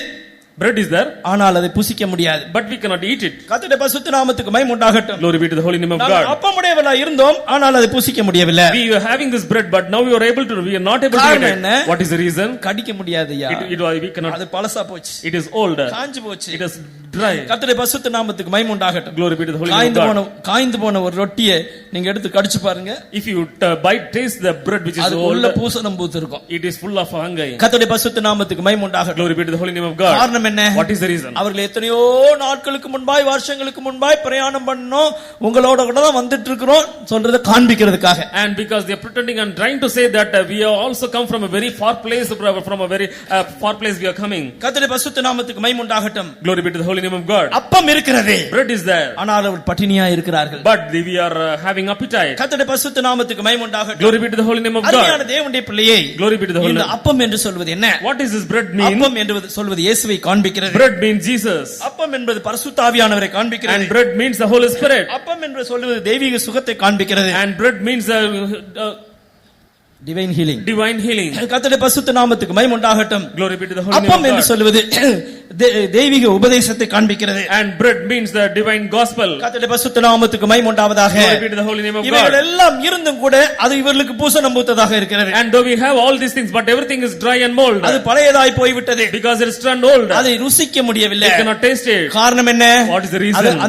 Bread is there, ஆனால் அதை புசிக்க முடியாது. but we cannot eat it. கர்த்தருடைய பரிசுத்த நாமத்துக்கு மகிமை உண்டாகட்டும். Glory be to the holy name of நாங்கள் God. அப்பமுடையவர்களாய் இருந்தோம், ஆனால் அதை புசிக்க முடியவில்லை. We were having this bread, but now we are not able to காரணம் eat என்ன? it. What is the reason? கடிக்க முடியாதுயா. We cannot. அது பழசா போச்சு. It is old. காஞ்சு போச்சு. It is dry. கர்த்தருடைய பரிசுத்த நாமத்துக்கு மகிமை உண்டாகட்டும். Glory be to the holy name of God. காய்ந்து போன ஒரு ரொட்டியை நீங்க எடுத்து கடிச்சு பாருங்க. If you taste the bread which is அது old, உள்ள பூசணம் பூத்து இருக்கும். it is full of fungi. கர்த்தருடைய பரிசுத்த நாமத்துக்கு மகிமை உண்டாகட்டும். Glory be to the holy name of God. காரணம் என்ன? What is the reason? அவர்கள் எத்தனையோ நாட்களுக்கு முன்பாய் வருஷங்களுக்கு முன்பாய் பிரயாணம் பண்ணோம், உங்களோட கூட தான் வந்துட்டு இருக்கிறோம் சொல்றதை காண்பிக்கிறதுக்காக. And because they are pretending and trying to say that we have also come from a very far place, from a very far place we are coming. கர்த்தருடைய பரிசுத்த நாமத்துக்கு மகிமை உண்டாகட்டும். Glory be to the holy name of God. அப்பம் இருக்கிறது. Bread is there. ஆனால் அவர்கள் பட்டினியா இருக்கிறார்கள். But we are having appetite. கர்த்தருடைய பரிசுத்த நாமத்துக்கு மகிமை உண்டாகட்டும். Glory be to the holy name of அருமையான God. தேவனுடைய பிள்ளையே, Glory be to the holy இந்த name. அப்பம் என்று சொல்வது என்ன? What is this bread mean? அப்பம் என்று சொல்வது இயேசுவை காண்பிக்கிறது. Bread means Jesus. அப்பம் என்பது பரிசுத்த ஆவியானவரை காண்பிக்கிறது. And bread means the Holy Spirit. அப்பம் என்று சொல்வது தெய்வீக சுகத்தை காண்பிக்கிறது. And bread means divine healing. divine healing. கர்த்தருடைய பரிசுத்த நாமத்துக்கு மகிமை உண்டாகட்டும். Glory be to the holy name அப்பம் of என்று God. சொல்வது தெய்வீக உபதேசத்தை காண்பிக்கிறது. And bread means the divine gospel. கர்த்தருடைய பரிசுத்த நாமத்துக்கு மகிமை உண்டாவதாக. Glory be to the holy name of இவைகள் God. எல்லாம் இருந்தும் கூட அது இவர்களுக்கு பூசணம் பூத்ததாக இருக்கிறது. And though we have all these things, but everything is dry and mold. அது பழையதாய் போய்விட்டது. Because it is turned old. அதை ருசிக்க முடியவில்லை. We cannot taste it. காரணம் என்ன? What is the reason?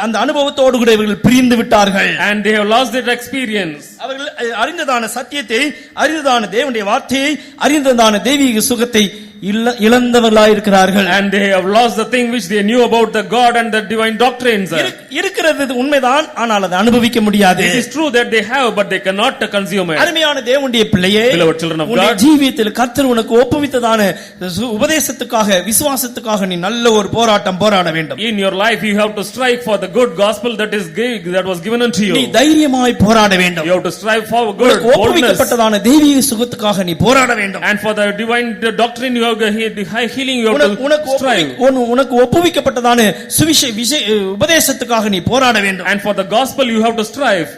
அந்த அனுபவத்தோடு கூட இவர்கள் பிரிந்து விட்டார்கள். And they have lost that experience. அவர்கள் அறிந்ததான சத்தியத்தை, அறிந்ததான தேவனுடைய வார்த்தையை, அறிந்ததான தெய்வீக சுகத்தை இழந்தவர்களாயிருக்கிறார்கள். And they have lost the thing which they knew about the God and the divine doctrines. இருக்கிறது உண்மைதான், ஆனால் அதை அனுபவிக்க முடியாது. It is true that they have, but they cannot consume it. அருமையான தேவனுடைய பிள்ளையே, Beloved children of God, ஜீவியத்தில் கர்த்தர் உனக்கு ஒப்புவித்ததான உபதேசத்துக்காக, விசுவாசத்துக்காக நீ நல்ல ஒரு போராட்டம் போராட வேண்டும். In your life you have to strive for the good gospel that was given unto you. நீ தைரியமாய் போராட வேண்டும். You have to strive for good boldness. ஒப்புவிக்கப்பட்டதான தெய்வீக சுகத்துக்காக நீ போராட வேண்டும். And for the divine doctrine you have the high healing you have to strive. உனக்கு ஒப்புவிக்கப்பட்டதான உபதேசத்துக்காக நீ போராட வேண்டும். And for the gospel you have to strive.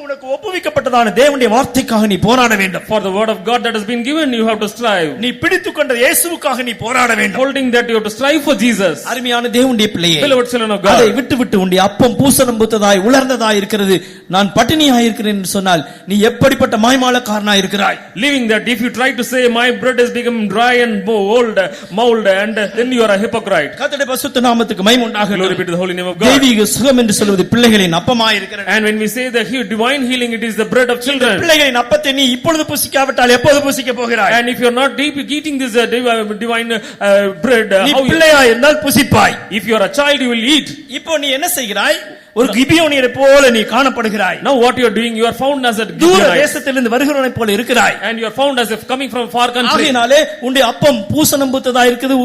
உனக்கு ஒப்புவிக்கப்பட்டதான தேவனுடைய வார்த்தைக்காக நீ போராட வேண்டும். For the word of God that has been given, you have to strive. நீ பிடித்துக்கொண்ட இயேசுவுக்காக நீ போராட வேண்டும். Holding that, you have to strive for Jesus. அருமையான தேவனுடைய பிள்ளையே, Beloved children of அதை God, விட்டு உன்னுடைய அப்பம் பூசணம் பூத்ததாய் உலர்ந்ததாய் இருக்கிறது, நான் பட்டினியாய் இருக்கிறேன் என்று சொன்னால் நீ எப்படிப்பட்ட மாய்மாலக்காரனாய் இருக்கிறாய். leaving that, if you try to say my bread has become dry and old, mold, and then you are a hypocrite. கர்த்தருடைய பரிசுத்த நாமத்துக்கு மகிமை Glory உண்டாகட்டும். be to the holy name of God. தெய்வீக சுகம் என்று சொல்வது பிள்ளைகளின் அப்பமாய் இருக்கிறது. And when we say the divine healing, it is the bread of children. பிள்ளைகளின் அப்பத்தை நீ இப்பொழுது புசிக்காவிட்டால் எப்போது புசிக்க போகிறாய்? And if you are not deep eating this divine bread, நீ how you, பிள்ளையா இருந்தால் புசிப்பாய். if you are a child, you will eat. இப்போ நீ என்ன செய்கிறாய்? ஒரு கிபியோனியரை போல நீ காணப்படுகிறாய். Now what you are doing, you are found as a தூர Gibeonite. தேசத்திலிருந்து வருகிறவனை போல இருக்கிறாய். And you are found as if coming from a far country. ஆகையினாலே உன்னுடைய அப்பம் பூசணம் பூத்ததாய் இருக்குது,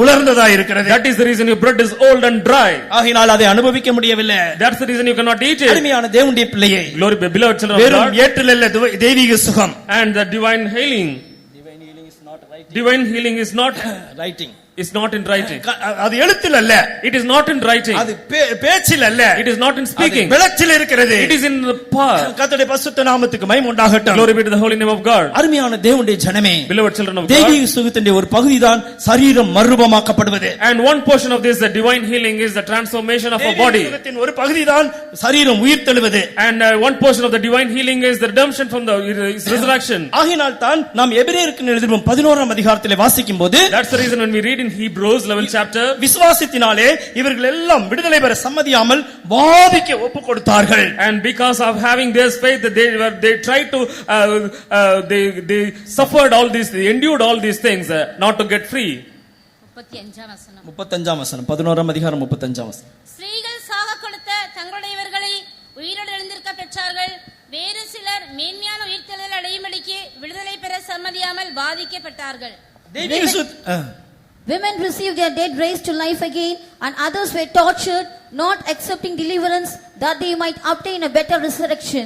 உலர்ந்ததாய் இருக்கிறது. That is the reason your bread is old and dry. ஆகையினால் அதை அனுபவிக்க முடியவில்லை. That's the reason you cannot eat it. அருமையான தேவனுடைய பிள்ளையே, Glory be, beloved children of வெறும் God. ஏற்றல் அல்ல தெய்வீக சுகம். And the divine healing. Divine healing is not writing is not in writing. அது எழுத்தில் அல்ல, It is not in writing. அது பேச்சில் அல்ல, It is not in speaking. விளக்கில் இருக்கிறது. It is in the power. கர்த்தருடைய பரிசுத்த நாமத்துக்கு மகிமை உண்டாகட்டும். Glory be to the holy name of God. அருமையான தேவனுடைய ஜனமே, Beloved children of God. தெய்வீக சுகத்தின் ஒரு பகுதிதான் சரீரம் மறுரூபமாக்கப்படுவது. And one portion of this, the divine healing, is the transformation of a தெய்வீக body. சுகத்தின் ஒரு பகுதிதான் சரீரம் உயிர் தெழுவது. And one portion of the divine healing is the redemption from the resurrection. ஆகினால் தான் நாம் எபிரேயருக்கு எழுதின 11ஆம் அதிகாரத்திலே வாசிக்கும் போது, That's the reason when we read in Hebrews 11th chapter, விசுவாசத்தினாலே இவர்கள் எல்லாம் விடுதலை பெற சம்மதியாமல் வாதிக்க ஒப்பு கொடுத்தார்கள். and because of having this faith, they tried to they suffered all these, they endured all these things not to get free. 35 வசனம். 35ஆம் வசனம், 11ஆம் அதிகாரம் 35ஆம் வசனம். ஸ்திரீகள் சாக கொடுத்த தங்களுடையவர்களை உயிரோடு எழுந்திருக்க பெற்றார்கள். வேறு சிலர் மேன்மையான உயிர்த்தெழுதல் அடையும்படிக்கு விடுதலை பெற சம்மதியாமல் பாதிக்கப்பட்டார்கள். தெய்வீக சுக Women received their dead raised to life again, and others were tortured, not accepting deliverance, that they might obtain a better resurrection.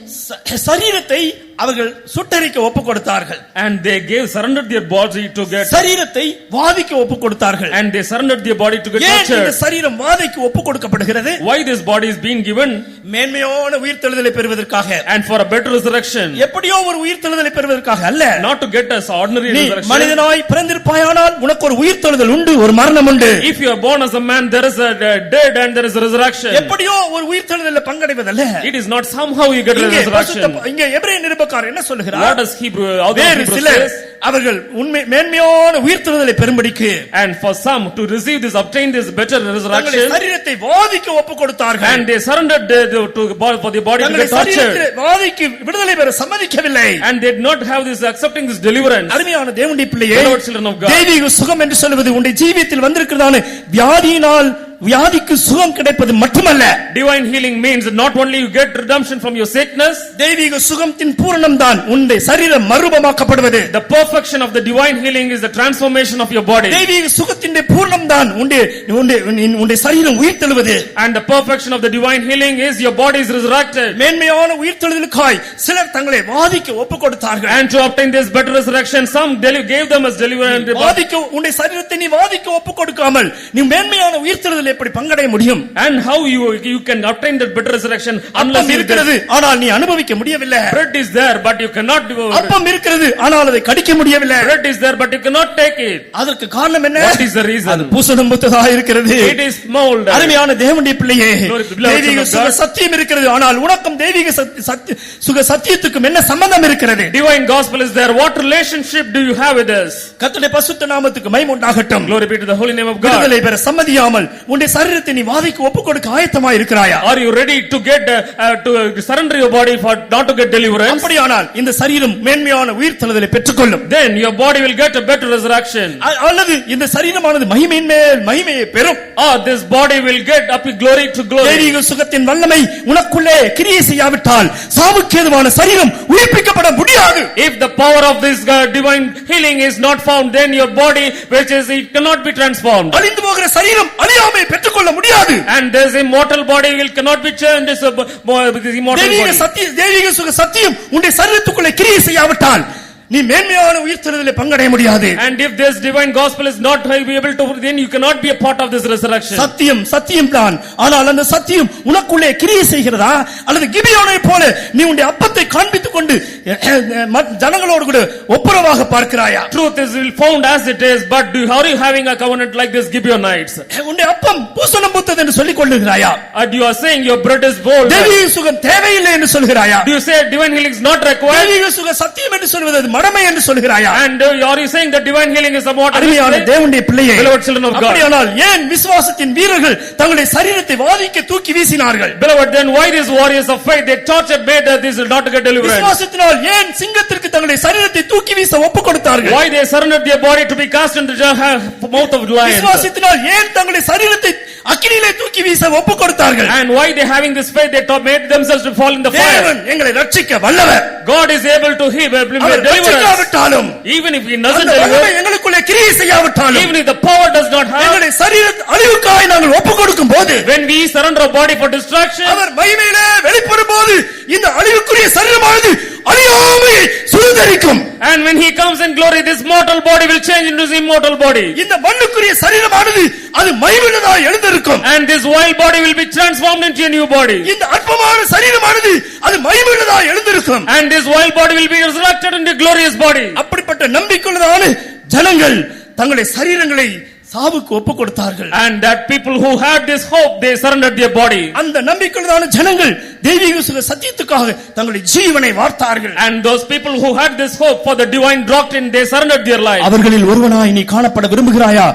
சரீரத்தை அவர்கள் சுட்டரிக்க ஒப்பு கொடுத்தார்கள். And they surrendered their body to get, சரீரத்தை வாதிக்க ஒப்பு கொடுத்தார்கள். and they surrendered their body to get ஏன் இந்த tortured. சரீரம் வாதைக்கு ஒப்பு கொடுக்கப்படுகிறது? Why this body is being given? மேன்மையான உயிர்த்தெழுதலை பெறுவதற்காக, And for a better resurrection. எப்படியோ ஒரு உயிர்த்தெழுதலை பெறுவதற்காக அல்ல. Not to get us ordinary நீ resurrection. மனிதனாய் பிறந்திருப்பாயானால் உனக்கு ஒரு உயிர்த்தெழுதல் உண்டு, ஒரு மரணம் உண்டு. If you are born as a man, there is a dead and there is a resurrection. எப்படியோ ஒரு உயிர்த்தெழுதல்ல பங்கடைவதல்ல. It is not somehow you get a resurrection. இங்கே எபிரேய நிருபக்காரர் என்ன சொல்லுகிறார்? What does Hebrew, author of வேறு Hebrews சிலர் says? அவர்கள் உண்மை மேன்மையான உயிர்த்தெழுதலை பெறும்படிக்கு, And for some to receive this, obtain this better தங்களுடைய resurrection, சரீரத்தை வாதிக்க ஒப்பு கொடுத்தார்கள். and they surrendered for the body to தங்களுடைய get tortured. சரீரத்தை வாதிக்கு விடுதலை பெற சம்மதிக்கவில்லை. And they did not have this accepting this deliverance. அருமையான தேவனுடைய பிள்ளையே, Beloved children of God. தெய்வீக சுகம் என்று சொல்வது உன்னுடைய ஜீவியத்தில் வந்திருக்கிறதான வியாதியினால் வியாதிக்கு சுகம் கிடைப்பது மட்டுமல்ல. Divine healing means not only you get redemption from your sickness, தெய்வீக சுகத்தின் பூரணம் தான் உன்னுடைய சரீரம் மறுரூபமாக்கப்படுவது. the perfection of the divine healing is the transformation of your body. தெய்வீக சுகத்தின் பூரணம் தான் உன்னுடைய சரீரம் உயிர்த்தெழுவது. And the perfection of the divine healing is your body is resurrected. மேன்மையான உயிர்த்தெழுதலுக்காய் சிலர் தங்களை வாதிக்க ஒப்பு கொடுத்தார்கள். And to obtain this better resurrection, some gave them as deliverance. வாதிக்க உன்னுடைய சரீரத்தை நீ வாதிக்க ஒப்பு கொடுக்காமல் நீ மேன்மையான உயிர்த்தெழுதலை எப்படி பங்கடைய முடியும்? And how you can obtain that better resurrection unless அப்பம் இருக்கிறது, ஆனால் நீ அனுபவிக்க முடியவில்லை. bread is there but you cannot devour. அப்பம் இருக்கிறது, ஆனால் அதை கடிக்க முடியவில்லை. Bread is there but you cannot take it. அதற்கு காரணம் என்ன? What is the reason? அது பூசணம் பூத்ததாக இருக்கிறது. It is mold. அருமையான தேவனுடைய பிள்ளையே, Glory to the Lord. தெய்வீக சுக சத்தியம் இருக்கிறது, ஆனால் உனக்கும் தெய்வீக சுக சத்தியத்துக்கும் என்ன சம்பந்தம் இருக்கிறது? Divine gospel is there. What relationship do you have with us? கர்த்தருடைய பரிசுத்த நாமத்துக்கு மகிமை உண்டாகட்டும். Glory be to the holy name of God. விடுதலை பெற சம்மதியாமல் உன்னுடைய சரீரத்தை நீ வாதிக்கு ஒப்பு கொடுக்க ஆயத்தமாய் இருக்கிறாயா? Are you ready to get to surrender your body for not to get deliverance? அப்படியானால் இந்த சரீரம் மேன்மையான உயிர்த்தெழுதலை பெற்றுக்கொள்ளும். Then your body will get a better resurrection. அல்லது இந்த சரீரமானது மகிமையின் மேல் மகிமையை பெறும். Or this body will get up glory to glory. தெய்வீக சுகத்தின் வல்லமை உனக்குள்ளே கிரியை செய்யாவிட்டால் சாவுக்கு ஏதுவான சரீரம் உயிர்ப்பிக்கப்பட முடியாது. If the power of this divine healing is not found, then your body, which is, it cannot be transformed. அழிந்து போகிற சரீரம் அழியாமை பெற்றுக்கொள்ள முடியாது. And this immortal body cannot be changed. This immortal தெய்வீக body. சத்தியம், தெய்வீக சுக சத்தியம் உன்னுடைய சரீரத்துக்குள்ளே கிரியை செய்யாவிட்டால் நீ மேன்மையான உயிர்த்தெழுதலை பங்கடைய முடியாது. And if this divine gospel is not be able to, then you cannot be a part of this resurrection. சத்தியம் தான். ஆனால் அந்த சத்தியம் உனக்குள்ளே கிரியை செய்கிறதா அல்லது கிபியோனை போல நீ உன்னுடைய அப்பத்தை காண்பித்துக் கொண்டு ஜனங்களோடு கூட ஒப்புரவாக பார்க்கிறாயா? Truth is found as it is, but are you having a covenant like this Gibeonites? உன்னுடைய அப்பம் பூசணம் பூத்தது என்று சொல்லிக் கொள்ளுகிறாயா? And you are saying your bread is bold. தெய்வீக சுகம் தேவையில்லை என்று சொல்கிறாயா? Do you say divine healing is not required? தெய்வீக சுகம் சத்தியம் என்று சொல்வது அது மடமை என்று சொல்கிறாயா? And are you saying that divine healing is about அருமையான தேவனுடைய பிள்ளையே, beloved children of God? அப்படியானால் ஏன் விசுவாசத்தின் வீரர்கள் தங்களுடைய சரீரத்தை வாதிக்க தூக்கி வீசினார்கள்? Beloved, then why these warriors of faith they tortured made this not to get deliverance? விசுவாசத்தினால் ஏன் சிங்கத்திற்கு தங்களுடைய சரீரத்தை தூக்கி வீச ஒப்புக் கொடுத்தார்கள்? Why they surrendered their body to be cast into the mouth of lions? விசுவாசத்தினால் ஏன் தங்களுடைய சரீரத்தை அக்கினியிலே தூக்கி வீச ஒப்புக் கொடுத்தார்கள்? And why they having this faith they made themselves to fall in the fire? தேவன் எங்களை ரட்சிக்க வல்லவர். God is able to deliver us. Even if he doesn't deliver, எங்களுக்குள்ளே கிரியை செய்யாவிட்டாலும், even if the power does not have, எங்களுடைய சரீரத்தை அழிவுக்காய் நாங்கள் ஒப்புக் கொடுக்கும் போது, when we surrender our body for destruction, அவர் மகிமையிலே வெளிப்படும் போது இந்த அழிவுக்குரிய சரீரமானது அழியாமை சுதந்தரிக்கும். And when he comes in glory, this mortal body will change into his immortal body. இந்த மண்ணுக்குரிய சரீரமானது அது மகிமையுள்ளதாய் எழுந்திருக்கும். And this wild body will be transformed into a new body. இந்த அற்பமான சரீரமானது அது மகிமையுள்ளதாய் எழுந்திருக்கும். And this wild body will be resurrected into a glorious body. அப்படிப்பட்ட நம்பிக்கையுள்ளதான ஜனங்கள் தங்களுடைய சரீரங்களை சாவுக்கு ஒப்புக் கொடுத்தார்கள். And that people who had this hope, they surrendered their body. அந்த நம்பிக்கையுள்ளதான ஜனங்கள் தெய்வீக சத்தியத்துக்காக தங்களுடைய ஜீவனை வார்த்தார்கள். And those people who had this hope for the divine doctrine, they surrendered their life. அவர்களில் ஒருவனாய் நீ காணப்பட விரும்புகிறாயா?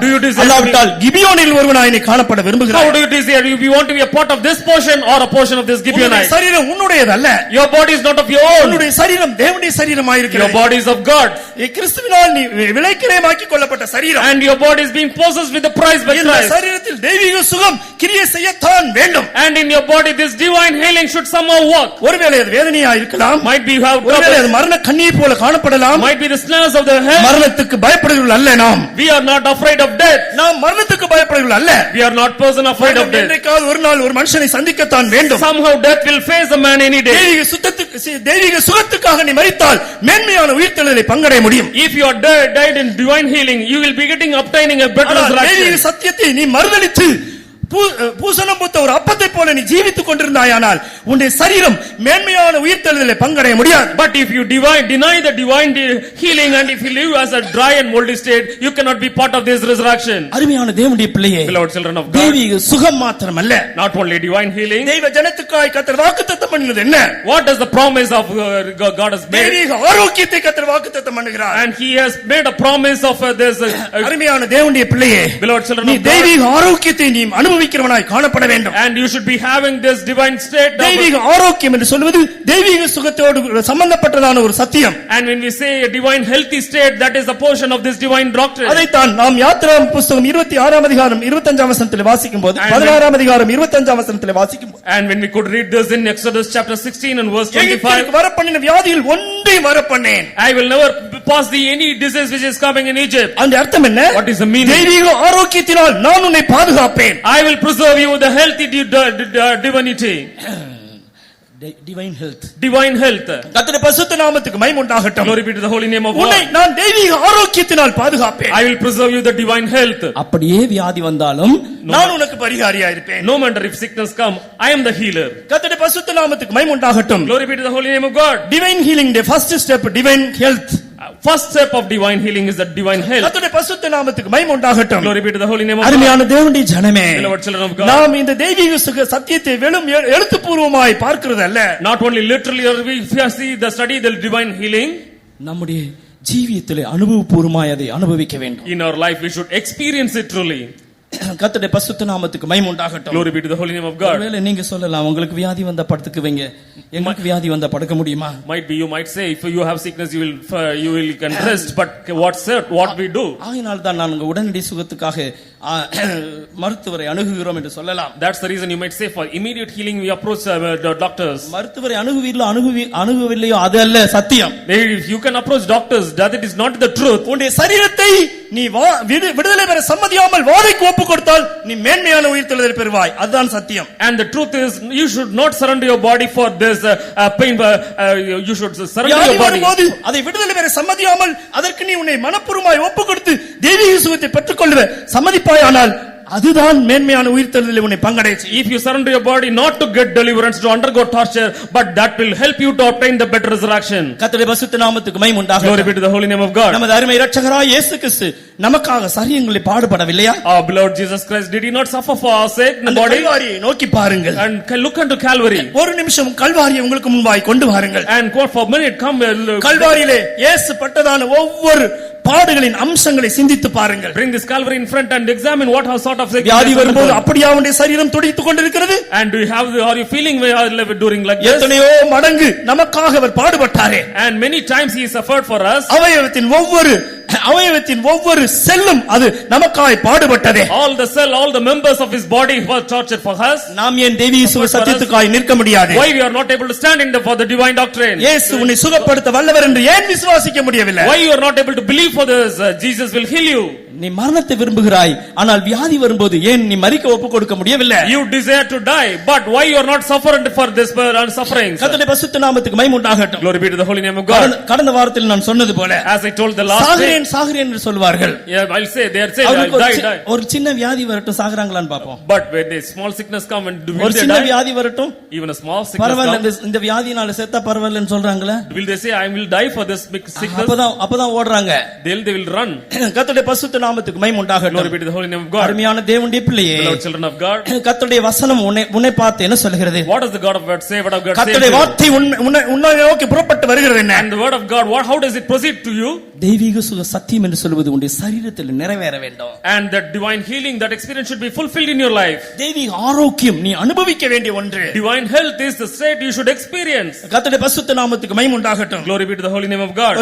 அல்லாவிட்டால் கிபியோனில் ஒருவனாய் நீ காணப்பட விரும்புகிறாயா? How do you desire? If you want to be a part of this portion or a portion of this Gibeonite? சரீரம் உன்னுடையதல்ல. Your body is not of your own. உன்னுடைய சரீரம் தேவனுடைய சரீரமாய் இருக்கிறது. Your body is of God. கிறிஸ்துவினால் நீ விலைக்கிரயமாக்கிக் கொள்ளப்பட்ட சரீரம். And your body is being possessed with the price by இந்த Christ. சரீரத்தில் தெய்வீக சுகம் கிரியை செய்யத்தான் வேண்டும். And in your body this divine healing should somehow work. ஒருவேளை அது வேதனையா இருக்கலாம். Might be you have ஒருவேளை அது மரண கண்ணியை போல காணப்படலாம். Might be the snares of the hell. மரணத்துக்கு பயப்படுகிறவர்கள் அல்ல நாம். We are not afraid of death. நாம் மரணத்துக்கு பயப்படுகிறவர்கள் அல்ல. We are not person afraid of death. என்றைக்காவது ஒரு நாள் ஒரு மனுஷனை சந்திக்கத்தான் வேண்டும். Somehow death will face a man any day. தெய்வீக சுகத்துக்காக நீ மரித்தால் மேன்மையான உயிர்த்தெழுதலை பங்கடைய முடியும். If you are died in divine healing, you will be obtaining a better resurrection. தெய்வீக சத்தியத்தை நீ மறுதலித்து பூசணம் பூத்த ஒரு அப்பத்தை போல நீ ஜீவித்துக் கொண்டிருந்தாயானால் உன்னுடைய சரீரம் மேன்மையான உயிர்த்தெழுதலை பங்கடைய முடியாது. But if you deny the divine healing and if you live as a dry and moldy state, you cannot be part of this resurrection. அருமையான தேவனுடைய பிள்ளையே, beloved children of God, தெய்வீக சுகம் மாத்திரமல்ல, not only divine healing, தெய்வ ஜனத்துக்காய் கர்த்தர் வாக்குத்தத்தம் பண்ணினது என்ன? What does the promise of God has made? தெய்வீக ஆரோக்கியத்தை கர்த்தர் வாக்குத்தத்தம் பண்ணுகிறார். And he has made a promise of this. அருமையான தேவனுடைய பிள்ளையே, beloved children of God, நீ தெய்வீக ஆரோக்கியத்தை நீ அனுபவிக்கிறவனாய் காணப்பட வேண்டும். And you should be having this divine state. தெய்வீக ஆரோக்கியம் என்று சொல்வது தெய்வீக சுகத்தோடு சம்பந்தப்பட்டதான ஒரு சத்தியம். And when we say a divine healthy state, that is a portion of this divine doctrine. அதைத்தான் நாம் யாத்திராகமம் புத்தகம் 26 அதிகாரம் 25 வசனத்திலே வாசிக்கும்போது 16 அதிகாரம் 25 வசனத்திலே வாசிக்கும்போது, and when we could read this in Exodus chapter 16 and verse 25, வரப்பண்ணின வியாதியில் ஒன்றை வரப்பண்ணேன். I will never pass thee any disease which is coming in Egypt. அந்த அர்த்தம் என்ன? What is the meaning? தெய்வீக ஆரோக்கியத்தினால் நான் உன்னை பாதுகாப்பேன். I will preserve you with the healthy divinity. Divine health. Divine health. கர்த்தருடைய பரிசுத்த நாமத்துக்கு மகிமை உண்டாகட்டும். Glory be to the holy name of God. உன்னை நான் தெய்வீக ஆரோக்கியத்தினால் பாதுகாப்பேன். I will preserve you the divine health. அப்படியே வியாதி வந்தாலும் நான் உனக்கு பரிகாரியா இருப்பேன். No matter if sickness come, I am the healer. கர்த்தருடைய பரிசுத்த நாமத்துக்கு மகிமை உண்டாகட்டும். Glory be to the holy name of God. Divine healing, the first step, divine health. First step of divine healing is the divine health. கர்த்தருடைய பரிசுத்த நாமத்துக்கு மகிமை உண்டாகட்டும். Glory be to the holy name of God. அருமையான தேவனுடைய ஜனமே, beloved children of God, நாம் இந்த தெய்வீக சத்தியத்தை வெறும் எழுத்துப்பூர்வமாய் பார்க்கிறது அல்ல. Not only literally or we see the study the divine healing, நம்முடைய ஜீவியத்திலே அனுபவபூர்வமாய் அதை அனுபவிக்க வேண்டும். in our life we should experience it truly. கர்த்தருடைய பரிசுத்த நாமத்துக்கு மகிமை உண்டாகட்டும். Glory be to the holy name of God. ஒருவேளை நீங்க சொல்லலாம், உங்களுக்கு வியாதி வந்தா படுத்துக்குவீங்க, எங்களுக்கு வியாதி வந்தா படுக்க முடியுமா? Might be you might say if you have sickness you will can rest, but what we do? ஆகையால் தான் நான் உடனடி சுகத்துக்காக மருத்துவரை அணுகுகிறோம் என்று சொல்லலாம். That's the reason you might say for immediate healing we approach the doctors. மருத்துவரை அணுகுவில்லையோ அது அல்ல சத்தியம். If you can approach doctors, that it is not the truth. உன்னுடைய சரீரத்தை நீ விடுதலை பெற சம்மதியாமல் வாதைக்கு ஒப்பு கொடுத்தால் கொடுத்தால் நீ மேன்மையான உயிர்த்தெழுதலை பெறுவாய். அதுதான் சத்தியம். And the truth is, you should not surrender your body for this pain. You should surrender your body. போது அதை விடுதலை பெற சம்மதியாமல் அதற்கு நீ உன்னை மனப்பூர்வமாய் ஒப்புக் கொடுத்து தெய்வீக சுகத்தை பெற்றுக்கொள்ளுவ சம்மதிப்பாயானால் அதுதான் மேன்மையான உயிர்த்தெழுதலில் உன்னை பங்கடைய செய்யும். If you surrender your body not to get deliverance, to undergo torture, but that will help you to obtain the better resurrection. கர்த்தருடைய பரிசுத்த நாமத்துக்கு மகிமை உண்டாகட்டும். Glory be to the holy name of God. நமது அருமை இரட்சகராய் இயேசு கிறிஸ்து நமக்காக சரீரங்களை பாடுபடவில்லையா? Our beloved Jesus Christ, did he not suffer for our sake in the அந்த body? கல்வாரியை நோக்கி பாருங்கள். And look unto Calvary. ஒரு நிமிஷம் கல்வாரியை உங்களுக்கு முன்பாய் கொண்டு வாருங்கள். And for a minute come கல்வாரியிலே இயேசு பட்டதான ஒவ்வொரு பாடுகளின் அம்சங்களை சிந்தித்து பாருங்கள். Bring this Calvary in front and examine what sort of வியாதி வரும்போது அப்படியே அவனுடைய சரீரம் துடித்துக் கொண்டிருக்கிறது. And do you have are you feeling during like this? எத்தனையோ மடங்கு நமக்காக அவர் பாடுபட்டாரே. And many times he suffered for us. அவயவத்தின் ஒவ்வொரு செல்லும் அது நமக்காய் பாடுபட்டதே. All the members of his body were tortured for us. நாம் ஏன் தெய்வீக சத்தியத்துக்காய் நிற்க முடியாது? Why we are not able to stand in for the divine doctrine? இயேசு உன்னை சுகப்படுத்த வல்லவர் என்று ஏன் விசுவாசிக்க முடியவில்லை? Why you are not able to believe for this? Jesus will heal you. நீ மரணத்தை விரும்புகிறாய், ஆனால் வியாதி வரும்போது ஏன் நீ மரிக்க ஒப்புக் கொடுக்க முடியவில்லை? You desire to die, but why you are not suffering for this suffering? கர்த்தருடைய பரிசுத்த நாமத்துக்கு மகிமை உண்டாகட்டும். Glory be to the holy name of God. கடந்த வாரத்தில் நான் சொன்னது போல, as I told the last day, சாகிறேன் என்று சொல்வார்கள். Yeah, I'll say they are saying die. ஒரு சின்ன வியாதி வரட்டும், சாகறாங்களான்னு பாப்போம். But when a small sickness come and do ஒரு சின்ன வியாதி வரட்டும், even a small sickness பரவாயில்லை, இந்த வியாதினால செத்தா பரவாயில்லைன்னு சொல்றாங்களே. Will they say I will die for this sickness? அப்பதான் ஓடுறாங்க. They will run. கர்த்தருடைய பரிசுத்த நாமத்துக்கு மகிமை உண்டாகட்டும். Glory be to the holy name of God. அருமையான தேவனுடைய பிள்ளையே, beloved children of God, கர்த்தருடைய வசனம் உன்னை பார்த்து என்ன சொல்கிறது? What does the God of God say? What of God say? கர்த்தருடைய வார்த்தை உன்னை நோக்கி புறப்பட்டு வருகிறது என்ன? And the word of God, how does it proceed to you? தெய்வீக சுக சத்தியம் என்று சொல்வது உன்னுடைய சரீரத்தில் நிறைவேற வேண்டும். And that divine healing, that experience should be fulfilled in your life. தெய்வீக ஆரோக்கியம் நீ அனுபவிக்க வேண்டிய ஒன்று. Divine health is the state you should experience. கர்த்தருடைய பரிசுத்த நாமத்துக்கு மகிமை உண்டாகட்டும். Glory be to the holy name of God.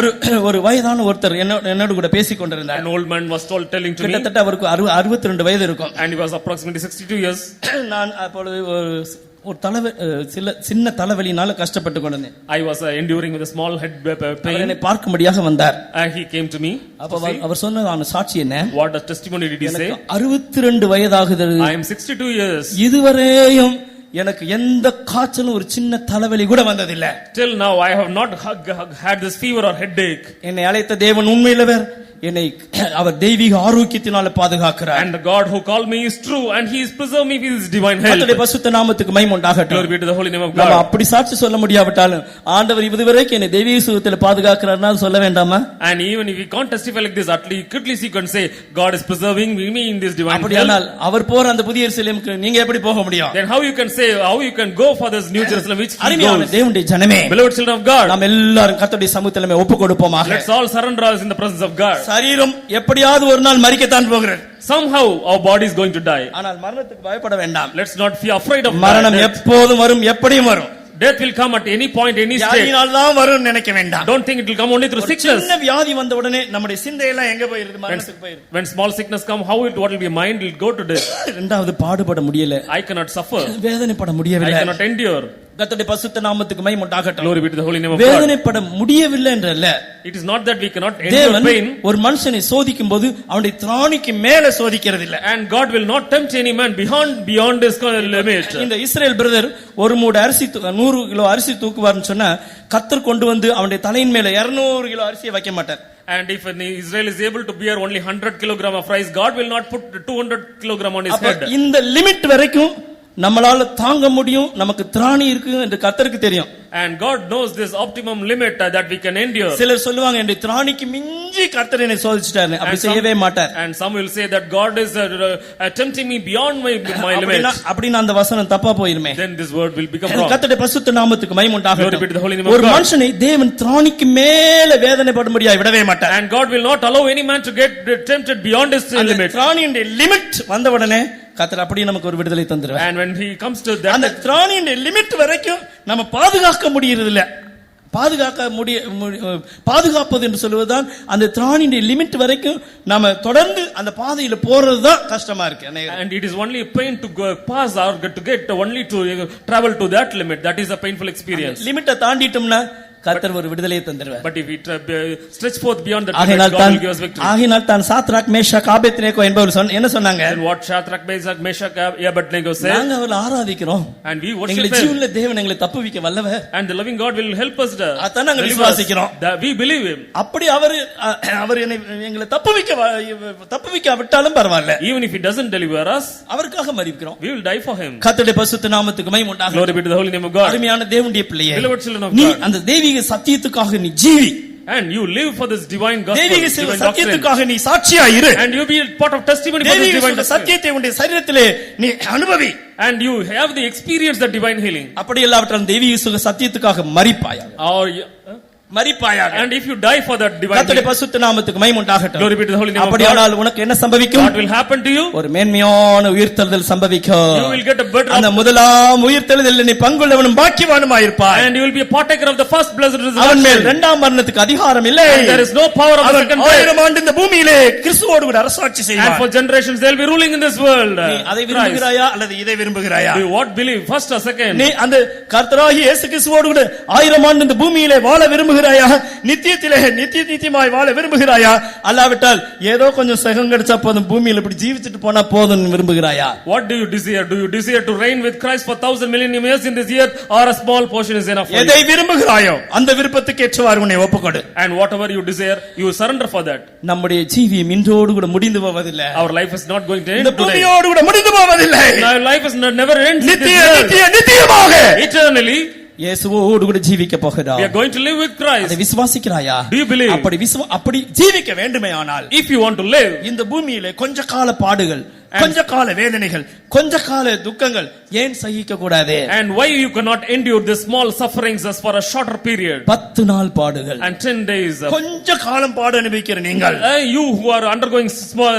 ஒரு வயதான ஒருத்தர் என்னோடு கூட பேசிக் கொண்டிருந்தார். An old man was telling to me. கிட்டத்தட்ட அவருக்கு 62 வயது இருக்கும். And he was approximately 62 years. நான் அப்பொழுது ஒரு சின்ன தலைவலினால கஷ்டப்பட்டு கொண்டிருந்தேன். I was enduring with a small head pain. என்னை பார்க்கும்படியாக வந்தார். And he came to me. அப்ப அவர் சொன்னதான சாட்சி என்ன? What the testimony did he say? 62 வயதாகுது. I am 62 years. இதுவரையும் எனக்கு எந்த காய்ச்சலும் ஒரு சின்ன தலைவலி கூட வந்ததில்லை. Till now I have not had this fever or headache. என்னை அழைத்த தேவன் உண்மையிலவர், என்னை அவர் தெய்வீக ஆரோக்கியத்தினால பாதுகாக்கிறார். And the God who called me is true and he is preserving me with his divine health. கர்த்தருடைய பரிசுத்த நாமத்துக்கு மகிமை உண்டாகட்டும். Glory be to the holy name of God. நம்ம அப்படி சாட்சி சொல்ல முடியாவிட்டாலும் ஆண்டவர் இதுவரைக்கும் என்னை தெய்வீக சுகத்தில் பாதுகாக்கிறார்னா சொல்ல வேண்டாமா? And even if we can't testify like this, at least you can say God is preserving me in this divine health. அப்படியானால் அவர் போற அந்த புதிய எருசலேமுக்கு நீங்க எப்படி போக முடியும்? Then how you can go for this new Jerusalem which he அருமையான goes? தேவனுடைய ஜனமே, Beloved children of God, நாம் எல்லாரும் கர்த்தருடைய சமூகத்திலே ஒப்பு கொடுப்போமாக. let's all surrender us in the presence of God. சரீரம் எப்படியாவது ஒரு நாள் மரிக்கத்தான் போகிறது. Somehow our body is going to die. ஆனால் மரணத்துக்கு பயப்பட வேண்டாம். Let's not be afraid of மரணம் எப்போதும் வரும், எப்படியும் வரும். Death will come at any point, any stage. வியாதினால் தான் வரும் நினைக்க வேண்டாம். Don't think it will come only through sickness. சின்ன வியாதி வந்த உடனே நம்முடைய சிந்தை எல்லாம் எங்க போயிருக்கு? மரணத்துக்கு போயிருக்கு. When small sickness come, what will be mind will go to death. இரண்டாவது பாடுபட முடியல. I cannot suffer. வேதனைப்பட முடியவில்லை. I cannot endure. கர்த்தருடைய பரிசுத்த நாமத்துக்கு மகிமை உண்டாகட்டும். Glory be to the holy name of God. வேதனைப்பட முடியவில்லை என்றல்ல. It is not that we cannot endure pain. ஒரு மனுஷனை சோதிக்கும்போது அவனுடைய திராணிக்கு மேல சோதிக்கிறது இல்ல. And God will not tempt any man beyond his limit. இந்த இஸ்ரேல் பிரதர் ஒரு மூடு அரிசி 100 கிலோ அரிசி தூக்குவார்னு சொன்னா கர்த்தர் கொண்டு வந்து அவனுடைய தலையின் மேல 200 கிலோ அரிசியை வைக்க மாட்டார். And if Israel is able to bear only 100 kilogram of rice, God will not put 200 kilogram on his head. இந்த லிமிட் வரைக்கும் நம்மளால தாங்க முடியும், நமக்கு திராணி இருக்கு என்று கர்த்தருக்கு தெரியும். And God knows this optimum limit that we can endure. சிலர் சொல்லுவாங்க என்னுடைய திராணிக்கு மிஞ்சி கர்த்தர் என்னை சோதிச்சிட்டாரு. அப்படி செய்யவே மாட்டார். And some will say that God is tempting me beyond my limit. அப்படினா அந்த வசனம் தப்பா போயிருமே. Then this word will become wrong. கர்த்தருடைய பரிசுத்த நாமத்துக்கு மகிமை உண்டாகட்டும். Glory be to the holy name of God. ஒரு மனுஷனை தேவன் திராணிக்கு மேல வேதனைப்படும்படியாய் விடவே மாட்டார். And God will not allow any man to get tempted beyond his limit. திராணியின் லிமிட் வந்த உடனே கர்த்தர் அப்படியே நமக்கு ஒரு விடுதலை தந்துருவார். And when he comes to that, அந்த திராணியின் லிமிட் வரைக்கும் நம்ம பாதுகாக்க முடியறது இல்ல. பாதுகாப்பது என்று சொல்வதுதான் அந்த திராணியின் லிமிட் வரைக்கும் நாம தொடர்ந்து அந்த பாதையில போறது தான் கஷ்டமா இருக்கு. And it is only a pain to go pass or to get only to travel to that limit. That is a painful experience. லிமிட்டை தாண்டிட்டோம்னா கர்த்தர் ஒரு விடுதலையை தந்துருவார். But if we stretch forth beyond that limit, ஆகையினால் God தான் will give us victory. ஆகையினால் தான் சாத்ராக் மேஷாக் ஆபேத்நேகோ என்பவர்கள் என்ன சொன்னாங்க? And what Shadrach, Meshach, Abednego said, நாங்க அவரை ஆராதிக்கிறோம், and we worship எங்களை him, ஜீவனுள்ள தேவன் எங்களை தப்புவிக்க வல்லவர், and the living God will help us to அதான் நாங்க deliver us. விசுவாசிக்கிறோம். We believe him. அப்படி அவர் எங்களை தப்புவிக்க விட்டாலும் பரவாயில்ல, Even if he doesn't deliver us, அவருக்காக மரிக்கிறோம். we will die for him. கர்த்தருடைய பரிசுத்த நாமத்துக்கு மகிமை உண்டாகட்டும். Glory be to the holy name of God. அருமையான தேவனுடைய பிள்ளையே, Beloved children of நீ God. அந்த தெய்வீக சத்தியத்துக்காக நீ ஜீவி, And you live for this divine gospel, தெய்வீக divine doctrine. சத்தியத்துக்காக நீ சாட்சியா இரு. And you be a part of testimony for this divine தெய்வீக doctrine. சத்தியத்தை உன்னுடைய சரீரத்திலே நீ அனுபவி. And you have the experience that divine healing. அப்படி இல்லாவிட்டால் தெய்வீக சுக சத்தியத்துக்காக மரிப்பாயாக, மரிப்பாயாக. And if you die for that divine கர்த்தருடைய healing, பரிசுத்த நாமத்துக்கு மகிமை உண்டாகட்டும். glory be to the holy name of God. அப்படியானால் உனக்கு என்ன சம்பவிக்கும்? What will happen to you? ஒரு மேன்மையான உயிர்த்தெழுதல் சம்பவிக்கும். You will get a better அந்த முதலாம் உயிர்த்தெழுதலில் நீ பங்குள்ளவனும் பாக்கியவானுமாயிருப்பாய். and you will be a partaker of the first blessed அவன் மேல் resurrection. இரண்டாம் மரணத்துக்கு அதிகாரம் இல்லை. And there is no power of the அவன் second death. 1000 ஆண்டு இந்த பூமியிலே கிறிஸ்துவோடு கூட அரசாட்சி And செய்வான். for generations they will be ruling in this world. நீ அதை Christ. விரும்புகிறாயா அல்லது இதை விரும்புகிறாயா? Do you what believe, first or second? நீ அந்த கர்த்தராகிய இயேசு கிறிஸ்துவோடு கூட 1000 ஆண்டு இந்த பூமியிலே வாழ விரும்புகிறாயா? நித்தியத்திலே நித்தியமாய் வாழ விரும்புகிறாயா? அல்லாவிட்டால் ஏதோ கொஞ்சம் சுகம் கிடைச்சா போதும், பூமியில இப்படி ஜீவிச்சுட்டு போனா போதும் விரும்புகிறாயா? What do you desire? Do you desire to reign with Christ for 1000 millennium years in this earth, or a small portion is enough for you? எதை விரும்புகிறாயோ அந்த விருப்பத்துக்கு ஏற்றவாறு உன்னை ஒப்புக்கொடு. And whatever you desire, you surrender for that. நம்முடைய ஜீவியம் இன்றோடு கூட முடிந்து போவதில்லை. Our life is not going to end இந்த today. பூமியோடு கூட முடிந்து போவதில்லை. Our life is never ends in this நித்திய world. நித்தியமாக Eternally, இயேசுவோடு கூட ஜீவிக்க we போகிறார். are going to live with Christ. அதை விசுவாசிக்கிறாயா? Do you believe? அப்படி ஜீவிக்க வேண்டுமேயானால் If you want to live, இந்த பூமியிலே கொஞ்ச கால பாடுகள், கொஞ்ச கால வேதனைகள், கொஞ்ச கால துக்கங்கள் ஏன் சகிக்க கூடாது? and why you cannot endure the small sufferings as for a shorter period 10 நாள் பாடுகள், and 10 days of, கொஞ்ச காலம் பாடு அனுபவிக்கிற நீங்கள் you who are undergoing small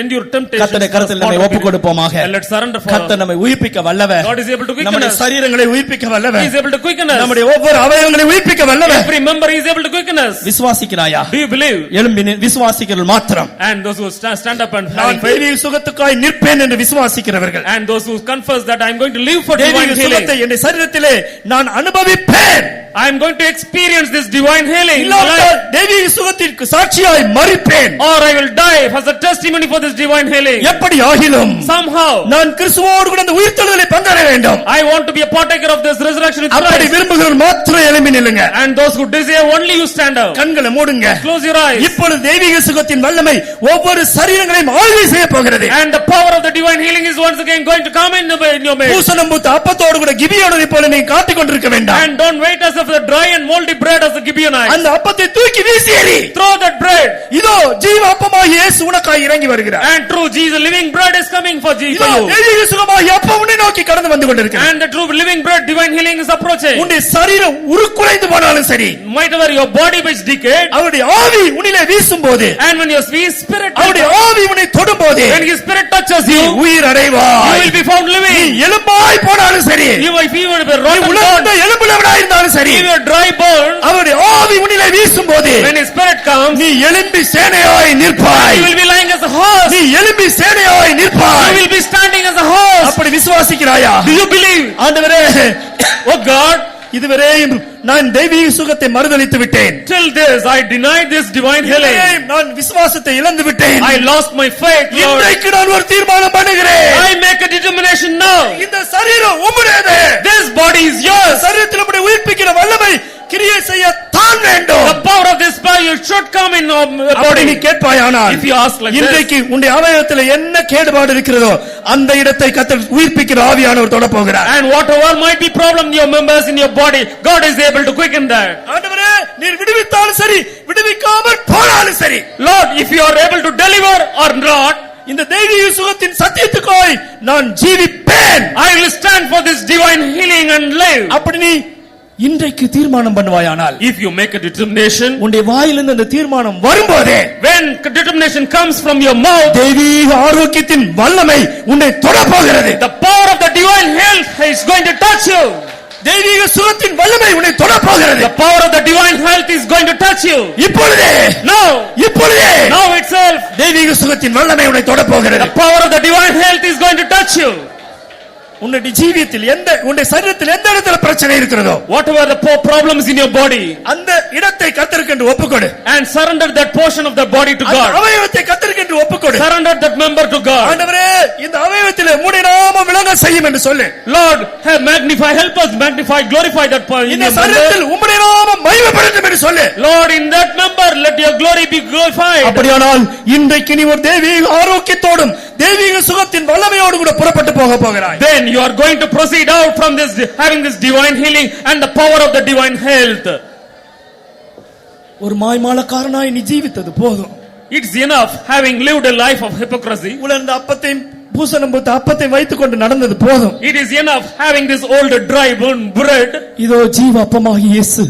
endure temptations கர்த்தருடைய for a கரத்தில் shorter நம்மை ஒப்புக் period. கொடுப்போமாக. And let's surrender for கர்த்தர் நம்மை உயிர்ப்பிக்க வல்லவர். God is able to quicken நம்முடைய us. சரீரங்களை உயிர்ப்பிக்க He வல்லவர். is able to quicken us. நம்முடைய ஒவ்வொரு அவயவங்களை உயிர்ப்பிக்க வல்லவர். Every member is able to quicken us. விசுவாசிக்கிறாயா? Do you believe? எழும்பி விசுவாசிக்கிறவர்கள் மாத்திரம். And those who stand up and நான் having faith, தெய்வீக சுகத்துக்காய் நிற்பேன் என்று விசுவாசிக்கிறவர்கள், and those who confess that I am going to live for divine தெய்வீக சுகத்தை healing, என் சரீரத்திலே நான் அனுபவிப்பேன், I am going to experience this divine healing in my இல்லாவிட்டால் life, தெய்வீக சுகத்திற்கு சாட்சியாய் மரிப்பேன். or I will die as a testimony for this divine healing. எப்படி ஆகிலும் Somehow நான் கிறிஸ்துவோடு கூட அந்த உயிர்த்தெழுதலை பங்கேற வேண்டும். I want to be a partaker of this resurrection with அப்படி Christ. விரும்புகிறவர்கள் மாத்திரம் எழும்பி நில்லுங்க. And those who desire, only you stand up. கண்களை மூடுங்க. Close your eyes. இப்பொழுது தெய்வீக சுகத்தின் வல்லமை ஒவ்வொரு சரீரங்களையும் ஆளுகை செய்ய போகிறது. And the power of the divine healing is once again going to come in your midst. பூசணம் பூத்த அப்பத்தோடு கூட கிபியோனை போல நீ காட்டிக் கொண்டிருக்க வேண்டாம். And don't wait as if the dry and moldy bread as the Gibeonites. அந்த அப்பத்தை தூக்கி வீசி எறி. Throw that bread. இதோ ஜீவ அப்பமாகிய இயேசு உனக்காய் இறங்கி வருகிறார். And true Jesus, living bread is coming for இதோ you. தெய்வீக சுகமாகிய அப்பம் உன்னை நோக்கி கடந்து வந்து கொண்டிருக்கிறது. And the true living bread, divine healing is approaching. உன்னுடைய சரீரம் உருக்குலைந்து போனாலும் சரி, Might ever your body which decayed, அவருடைய ஆவி உன்னிலே வீசும்போது, and when your spirit, அவருடைய ஆவி உன்னை தொடும்போது, when his spirit touches you, you உயிர் அடைவாய். will be found நீ living. எலும்பாய் போனாலும் சரி, If you will be நீ rotten bone, உலர்ந்த எலும்புள்ளவனாய் இருந்தாலும் சரி, if you are dry bone, அவருடைய ஆவி உன்னிலே வீசும்போது when his spirit comes, நீ எழும்பி சேனையாய் நிற்பாய். you will be lying as a horse. நீ எழும்பி சேனையாய் You நிற்பாய். will be standing as a horse. அப்படி விசுவாசிக்கிறாயா? Do you believe? ஆண்டவரே, Oh God, இதுவரையும் நான் தெய்வீக சுகத்தை மறுதலித்து விட்டேன். till this I denied this divine healing. இதுவரையும் நான் விசுவாசத்தை இழந்து விட்டேன். I lost my faith, Lord. இன்றைக்கு நான் ஒரு தீர்மானம் பண்ணுகிறேன். I make a determination now. இந்த சரீரம் உம்முடையது. This body is yours. சரீரத்தில் உம்முடைய உயிர்ப்பிக்கிற வல்லமை கிரியை செய்ய தான் வேண்டும். The power of this body should come in your அப்படி நீ body. கேட்பாயானால், If you ask like this, இன்றைக்கு உன்னுடைய அவயவத்தில் என்ன கேடுபாடு இருக்கிறதோ அந்த இடத்தை கர்த்தர் உயிர்ப்பிக்கிற ஆவியானவர் தொட போகிறார். and whatever might be problem in your members in your body, God is able to quicken that. ஆண்டவரே, நீர் விடுவித்தாலும் சரி, விடுவிக்காமல் போனாலும் சரி, Lord, if you are able to deliver or not, இந்த தெய்வீக சுகத்தின் சத்தியத்துக்காய் நான் ஜீவிப்பேன். I will stand for this divine healing and live. அப்படி நீ இன்றைக்கு தீர்மானம் பண்ணுவாயானால், If you make a determination, உன்னுடைய வாயிலிருந்து அந்த தீர்மானம் வரும்போதே when determination comes from your mouth, தெய்வீக ஆரோக்கியத்தின் வல்லமை உன்னை தொட போகிறது. the power of the divine health is going to touch you. தெய்வீக சுகத்தின் வல்லமை உன்னை தொட போகிறது. The power of the divine health is going to touch you. இப்பொழுதே, இப்பொழுதே Now itself, தெய்வீக சுகத்தின் வல்லமை உன்னை தொட போகிறது. the power of the divine health is going to touch you. உன்னுடைய ஜீவியத்தில் உன்னுடைய சரீரத்தில் எந்த இடத்துல பிரச்சனை இருக்கிறதோ, whatever the problems in your body, அந்த இடத்தை கர்த்தருக்கு ஒப்புக்கொடு. and surrender that portion of the body to அந்த God. அவயவத்தை கர்த்தருக்கு ஒப்புக்கொடு. Surrender that member to God. ஆண்டவரே, இந்த அவயவத்திலே உம்முடைய நாமம் விளங்க செய்யும் என்று சொல்லு. Lord, help us magnify, glorify that part in இந்த your member. சரீரத்தில் உம்முடைய நாமம் மகிமைப்படட்டும் என்று சொல்லு. Lord, in that member let your glory be glorified. அப்படியானால் இன்றைக்கு நீ ஒரு தெய்வீக ஆரோக்கியத்தோடும் தெய்வீக சுகத்தின் வல்லமையோடு கூட புறப்பட்டு போகிறாய். Then you are going to proceed out from this, having this divine healing and the power of the divine health. ஒரு மாய்மாலக்காரனாய் நீ ஜீவித்தது போதும். It's enough having lived a life of hypocrisy. உலர்ந்த அப்பத்தையும் பூசணம் பூத்த அப்பத்தை வைத்துக் கொண்டு நடந்தது போதும். It is enough having this old dry bone bread. இதோ ஜீவ அப்பமாகிய இயேசு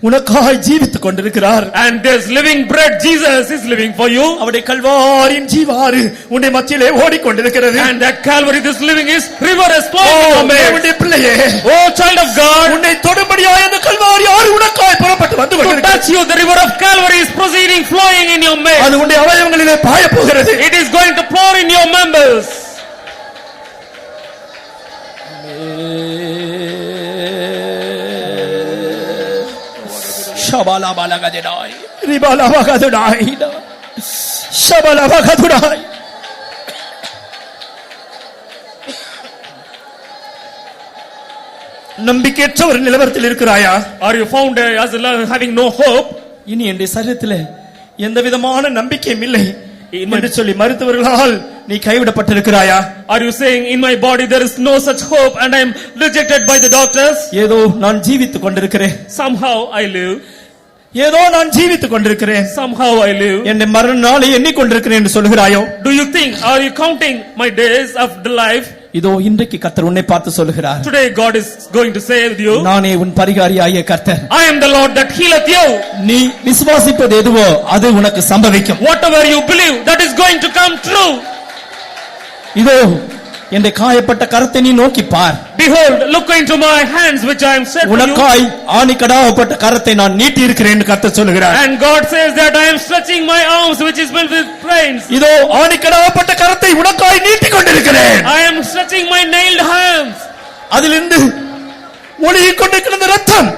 உனக்காய் ஜீவித்துக் கொண்டிருக்கிறார். And this living bread Jesus is living for you. அவருடைய கல்வாரியின் ஜீவாறு உன்னுடைய மத்தியிலே ஓடிக்கொண்டிருக்கிறது. And that Calvary this living is river is flowing. உன்னுடைய பிள்ளையே, oh child of God, உன்னை தொடும்படியாய் அந்த கல்வாரி ஆறு உனக்காய் புறப்பட்டு வந்து to கொண்டிருக்கிறது. touch you the river of Calvary is proceeding, flowing in your midst. அது உன்னுடைய அவயவங்களிலே பாய போகிறது. It is going to pour in your members. Shabala balagadai. ரிபாலா வகதுடாய். ஷபலா வகதுடாய். நம்பிக்கையற்ற ஒரு நிலவரத்தில் இருக்கிறாயா? Are you found as having no hope? இனி என்னுடைய சரீரத்தில் எந்த விதமான நம்பிக்கையும் இல்லை என்று சொல்லி மருத்துவர்களால் நீ கைவிடப்பட்டிருக்கிறாயா? Are you saying in my body there is no such hope and I am rejected by the doctors? ஏதோ நான் ஜீவித்துக் கொண்டிருக்கிறேன். Somehow I live. ஏதோ நான் ஜீவித்துக் கொண்டிருக்கிறேன். Somehow I live. என்னை மரண நாளை எண்ணிக்கொண்டிருக்கிறேன் என்று சொல்கிறாயோ? Do you think, are you counting my days of the life? இதோ இன்றைக்கு கர்த்தர் உன்னை பார்த்து சொல்கிறார். Today God is going to say with you, நானே உன் பரிகாரியாகிய கர்த்தர். I am the Lord that healeth you. நீ விசுவாசிப்பது எதுவோ அது உனக்கு சம்பவிக்கும். Whatever you believe, that is going to come true. இதோ என்னுடைய காயப்பட்ட கரத்தை நீ நோக்கி பார். Behold, look into my hands which I am set for you. உனக்காய் ஆணிக்கடாவப்பட்ட கரத்தை நான் நீட்டி இருக்கிறேன் என்று கர்த்தர் சொல்கிறார். And God says that I am stretching my arms which is filled with brains. இதோ ஆணிக்கடாவப்பட்ட கரத்தை உனக்காய் நீட்டிக் கொண்டிருக்கிறேன். I am stretching my nailed hands. அதிலிருந்து ஒழுகிக் கொண்டிருக்கிற ரத்தம்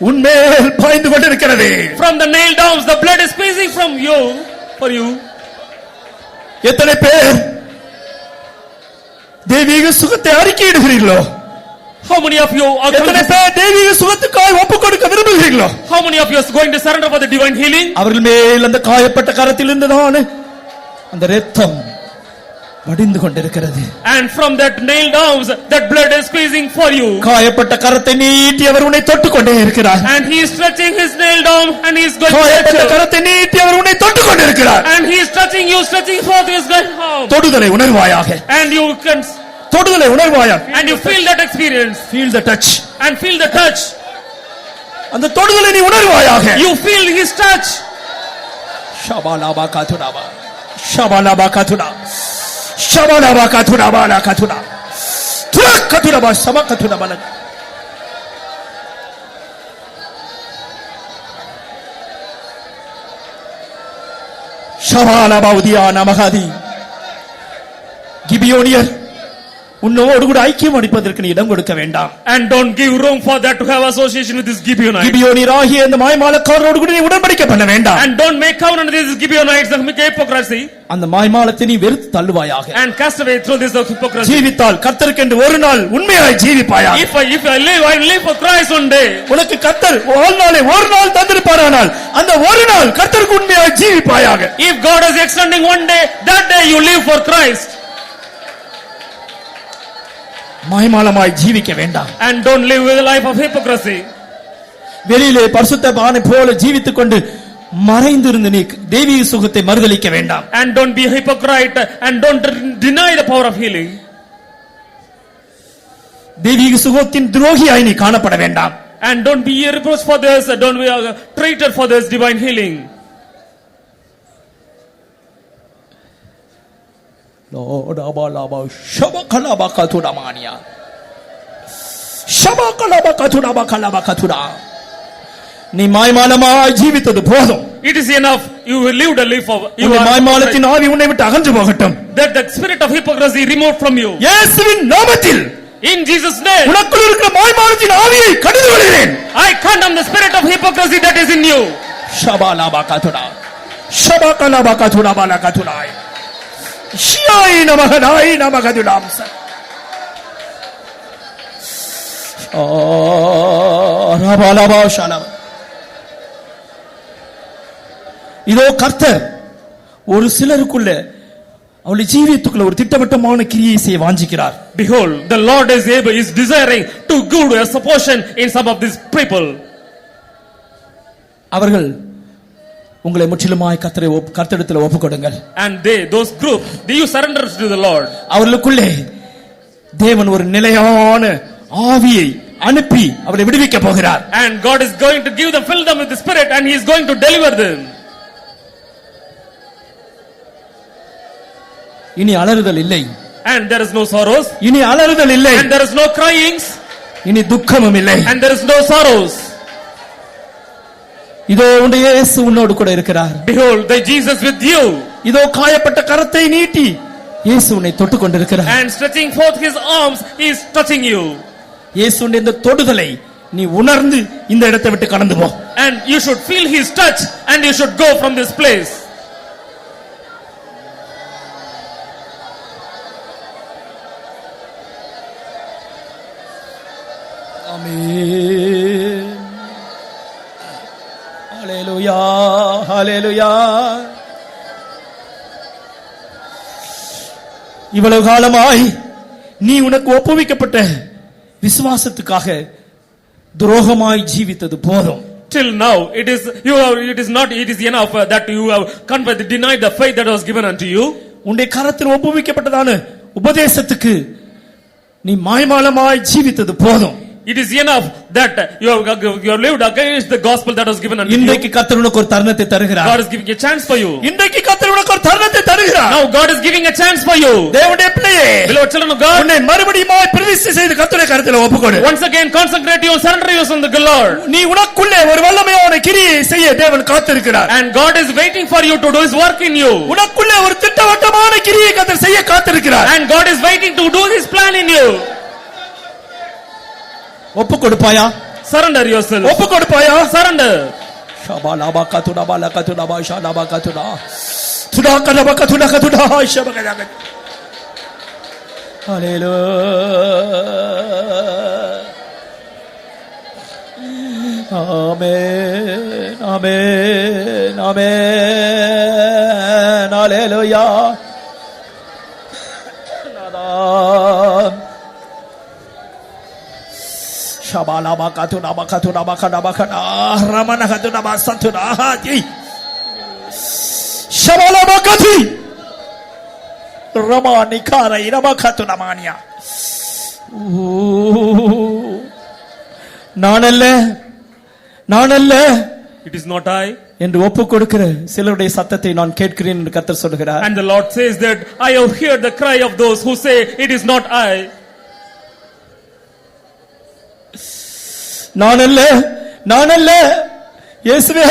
உன்மேல் பாய்ந்து கொண்டிருக்கிறது. From the nailed arms the blood is squeezing from you for you. எத்தனை பேர் தெய்வீக சுகத்தை அறிக்கையிடுகிறீர்களோ? How many of you are எத்தனை பேர் தெய்வீக சுகத்துக்காய் ஒப்புக் கொடுக்க விரும்புகிறீர்களோ? How many of you are going to surrender for the divine healing? அவர்கள் மேல் அந்த காயப்பட்ட கரத்திலிருந்து தான் அந்த இரத்தம் வடிந்து கொண்டிருக்கிறது. And from that nailed arms that blood is squeezing for you. காயப்பட்ட கரத்தை நீட்டி அவர் உன்னை தொட்டுக் கொண்டே இருக்கிறார். And he is stretching his nailed arm and he is going to காயப்பட்ட touch you. கரத்தை நீட்டி அவர் உன்னை தொட்டுக் கொண்டிருக்கிறார். And he is touching you, stretching forth his arm. தொடுதலை உணர்வாயாக. And you can, தொடுதலை உணர்வாயாக. and you feel that experience. Feel the touch. And feel the touch. அந்த தொடுதலை நீ உணர்வாயாக. You feel his touch. ஷபாலாபா காதுடாபா. ஷபாலாபா காதுடா. ஷபாலாபா காதுடாபா லா காதுடா. துரா காதுடாபா சபா காதுடாபா. ஷபாலாபா உதியானா மகாதி. கிபியோனியர் உன்னோடு கூட ஐக்கியம் அடிப்பதற்கு நீ இடம் கொடுக்க வேண்டாம். And don't give room for that to have association with this Gibeonites. கிபியோனியராகிய இந்த மாய்மாலக்காரரோடு கூட நீ உடன்படிக்கை பண்ண வேண்டாம். And don't make covenant with these Gibeonites and make hypocrisy. அந்த மாய்மாலத்தை நீ வெறுத்து தள்ளுவாயாக. And cast away through this hypocrisy. ஜீவித்தால் கர்த்தருக்கென்று ஒரு நாள் உண்மையாய் ஜீவிப்பாயாக. If I live for Christ one day. உனக்கு கர்த்தர் வாழ்நாளை ஒரு நாள் தந்திருப்பாரானால் அந்த ஒரு நாள் கர்த்தருக்கு உண்மையாய் ஜீவிப்பாயாக. If God is extending one day, that day you live for Christ. மாய்மாலமாய் ஜீவிக்க வேண்டாம். And don't live with a life of hypocrisy. வெளியிலே பரிசுத்தவானை போல ஜீவித்துக் கொண்டு மறைந்திருந்து நீ தெய்வீக சுகத்தை மறுதலிக்க வேண்டாம். And don't be a hypocrite and don't deny the power of healing. தெய்வீக சுகத்தின் துரோகியாய் நீ காணப்பட வேண்டாம். And don't be a reproach for this, don't be a traitor for this divine healing. Lord abalaba shabakalaba katudamania. Shabakalaba katudaba kalaba katuda. நீ மாய்மாலமாய் ஜீவித்தது போதும். It is enough. You will live the life of you உன் are மாய்மாலத்தின் ஆவி உன்னை விட்டு அகன்று போகட்டும். that the spirit of hypocrisy removed from you. இயேசுவின் நாமத்தில் In Jesus' name, உனக்குள் இருக்கிற மாய்மாலத்தின் ஆவியை கடிந்து விடுகிறேன். I condemn the spirit of hypocrisy that is in you. ஷபாலாபாகதுடா ஷபாகலாபாகதுடா பாலகதுடாய் ஷியாய் நமகதாய் நமகதுடாம் ச ரபாலபா ஷாலபா. இதோ கர்த்தர் ஒரு சிலருக்குள்ள அவளுடைய ஜீவியத்துக்குள்ள ஒரு திட்டவட்டமான கிரியை செய்ய வாஞ்சிக்கிறார். Behold, the Lord is desiring to give us a portion in some of these people. அவர்கள் உங்களை முற்றிலுமாய் கர்த்தரிடத்தில் ஒப்புக்கொடுங்கள். And those group, you surrender to the Lord. அவர்களுக்குள்ளே தேவன் ஒரு நிலையான ஆவியை அனுப்பி அவரை விடுவிக்க போகிறார். And God is going to fill them with the Spirit, and He is going to deliver them. இனி அலறுதல் இல்லை. And there is no sorrows. இனி அலறுதல் இல்லை. And there is no cryings. இனி துக்கமும் இல்லை. And there is no sorrows. இதோ உன்னுடைய இயேசு உன்னோடு கூட இருக்கிறார். Behold, the Jesus with you. இதோ காயப்பட்ட கரத்தை நீட்டி இயேசு உன்னை தொட்டுக் கொண்டிருக்கிறார். And stretching forth His arms, He is touching you. இயேசுவின் இந்த தொடுதலை நீ உணர்ந்து இந்த இடத்தை விட்டு கடந்து போ. And you should feel His touch, and you should go from this place. ஆமென். ஹalleluya ஹalleluya. இவ்வளவு காலமாய் நீ உனக்கு ஒப்புவிக்கப்பட்ட விசுவாசத்துக்காக துரோகமாய் ஜீவித்தது போதும். Till now, it is enough that you have denied the faith that was given unto you. உன்னுடைய கரத்தில் ஒப்புவிக்கப்பட்டதான உபதேசத்துக்கு நீ மாய்மாலமாய் ஜீவித்தது போதும். It is enough that you have lived against the gospel that was given unto you. இன்றைக்கு கர்த்தர் உனக்கு ஒரு தருணத்தை தருகிறார். God is giving a chance for you. இன்றைக்கு கர்த்தர் உனக்கு ஒரு தருணத்தை தருகிறார். Now God is giving a chance for you. தேவனுடைய பிள்ளையே, Beloved children of God, உன்னை மறுபடியும் பிரதிஷ்டை செய்து கர்த்தருடைய கரத்தில் ஒப்புக்கொடு. once again consecrate you, surrender yourself to the Lord. நீ உனக்குள்ளே ஒரு வல்லமையான கிரியை செய்ய தேவன் காத்திருக்கிறார். And God is waiting for you to do His work in you. உனக்குள்ளே ஒரு திட்டவட்டமான கிரியை கர்த்தர் செய்ய காத்திருக்கிறார். And God is waiting to do His plan in you. ஒப்பு கொடுப்பாயா? Surrender yourself. ஒப்பு கொடுப்பாயா? Surrender. ஷபாலாபா கதுடா பாலா கதுடா பாஷாலாபா கதுடா துடா கலபா கதுடா கதுடா ஷபகதா கது. ஹalleluya. ஆமென் ஆமென் ஆமென். ஹalleluya. Shabalaba katuna bakatuna bakana bakana ramana katuna basatuna hati shabalaba kati ramani kara irama katuna mania. நானல்ல It is not I. என்று ஒப்பு கொடுக்கிற சிலருடைய சத்தத்தை நான் கேட்கிறேன் என்று கர்த்தர் சொல்கிறார். And the Lord says that I have heard the cry of those who say it is not I. நானல்ல இயேசுவே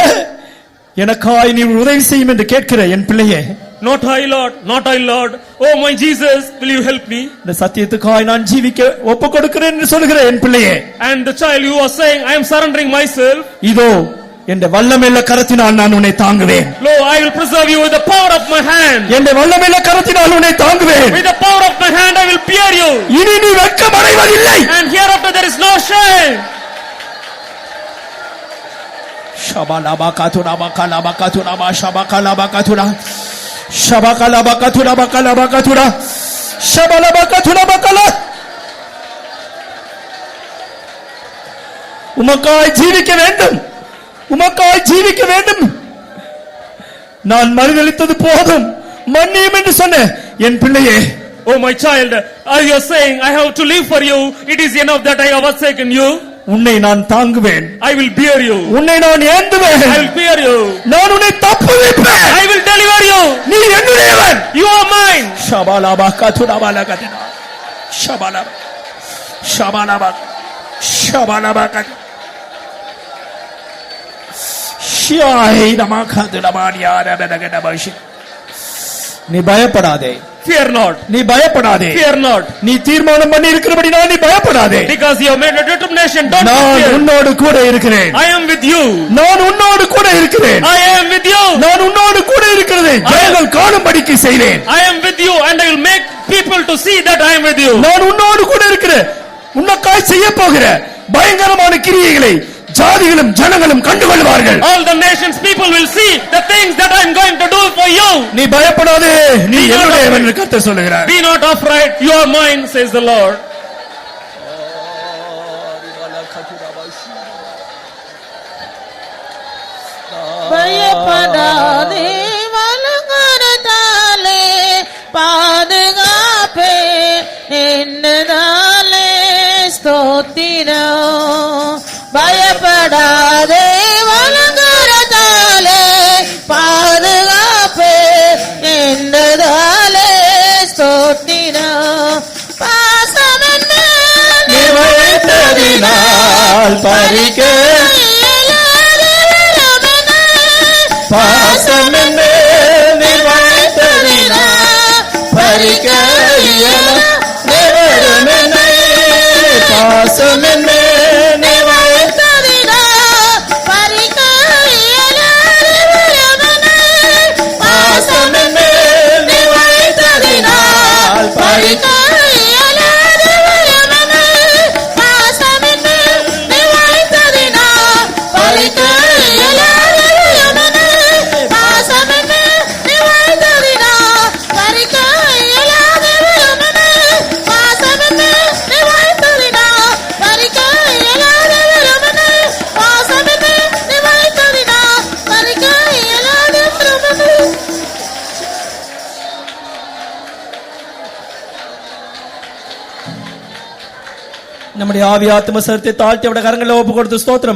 எனக்காய் நீ உதவி செய்யும் என்று கேட்கிற என் பிள்ளையே. Not I, Lord, not I, Lord. Oh my Jesus, will you help me? இந்த சத்தியத்துக்காய் நான் ஜீவிக்க ஒப்பு கொடுக்கிறேன் என்று சொல்கிற என் பிள்ளையே. And the child you are saying I am surrendering myself. இதோ என் வல்லமையுள்ள கரத்தினால் நான் உன்னை தாங்குவேன். Lo, I will preserve you with the power of my hand. என் வல்லமையுள்ள கரத்தினால் உன்னை தாங்குவேன். With the power of my hand I will bear you. இனி நீ வெட்கமடைவதில்லை. And hereafter there is no shame. Shabalaba katura bakala bakatura ba shabakala bakatura shabakala bakatura bakala bakatura shabalaba katura bakala. உமக்காய் ஜீவிக்க வேண்டும், உமக்காய் ஜீவிக்க வேண்டும். நான் மறுதலித்தது போதும், மன்னியும் என்று சொன்ன என் பிள்ளையே. Oh my child, are you saying I have to live for you? It is enough that I have forsaken you. உன்னை நான் தாங்குவேன், I will bear you. உன்னை நான் ஏந்துவேன், I will bear you. நான் உன்னை தப்புவிப்பேன், I will deliver you. நீ என்னுடையவன். You are mine. ஷபாலாபா கதுடாபாலா கதினா ஷபாலாபா ஷபாலாபா ஷபாலாபா கதி ஷியாய் நமகதுடபானியா ரபதகடபாஷி. நீ பயப்படாதே. fear not. நீ பயப்படாதே. Fear not. நீ தீர்மானம் பண்ணி இருக்கிறபடினால் நீ பயப்படாதே. Because you have made a determination, don't நான் fear. உன்னோடு கூட இருக்கிறேன். I am with you. நான் உன்னோடு கூட இருக்கிறேன். I am with you. நான் உன்னோடு கூட இருக்கிறது ஜனங்கள் காணும்படிக்கு செய்தேன். I am with you and I will make people to see that I am with you. நான் உன்னோடு கூட இருக்கிறேன். உன்னக்காய் செய்ய போகிற பயங்கரமான கிரியைகளை ஜாதிகளும் ஜனங்களும் கண்டுகொள்வார்கள். All the nations people will see the things that I am going to do for you. நீ பயப்படாதே, நீ என்னுடையவன் என்று கர்த்தர் சொல்லுகிறார். Be not afraid, you are mine, says the Lord. பயப்படாதே வலங்கரத்தாலே பாதுகாப்பே என்னதாலே ஸ்தோத்திரம். பயப்படாதே வலங்கரத்தாலே பாதுகாப்பே என்னதாலே ஸ்தோத்திரம். பாசமென்ன நீ வைத்ததினால் பறிக்க பாசம் என்னே நீ வைத்ததினால் பறிக்க நேரம் என்னை பாசம் என்னே நீ பாசம் என்னே நீ வைத்ததினால் பறிக்க நம்முடைய ஆவி ஆத்ம சரத்தை தாழ்த்தி அவருடைய கரங்களை ஒப்பு கொடுத்து ஸ்தோத்திரம்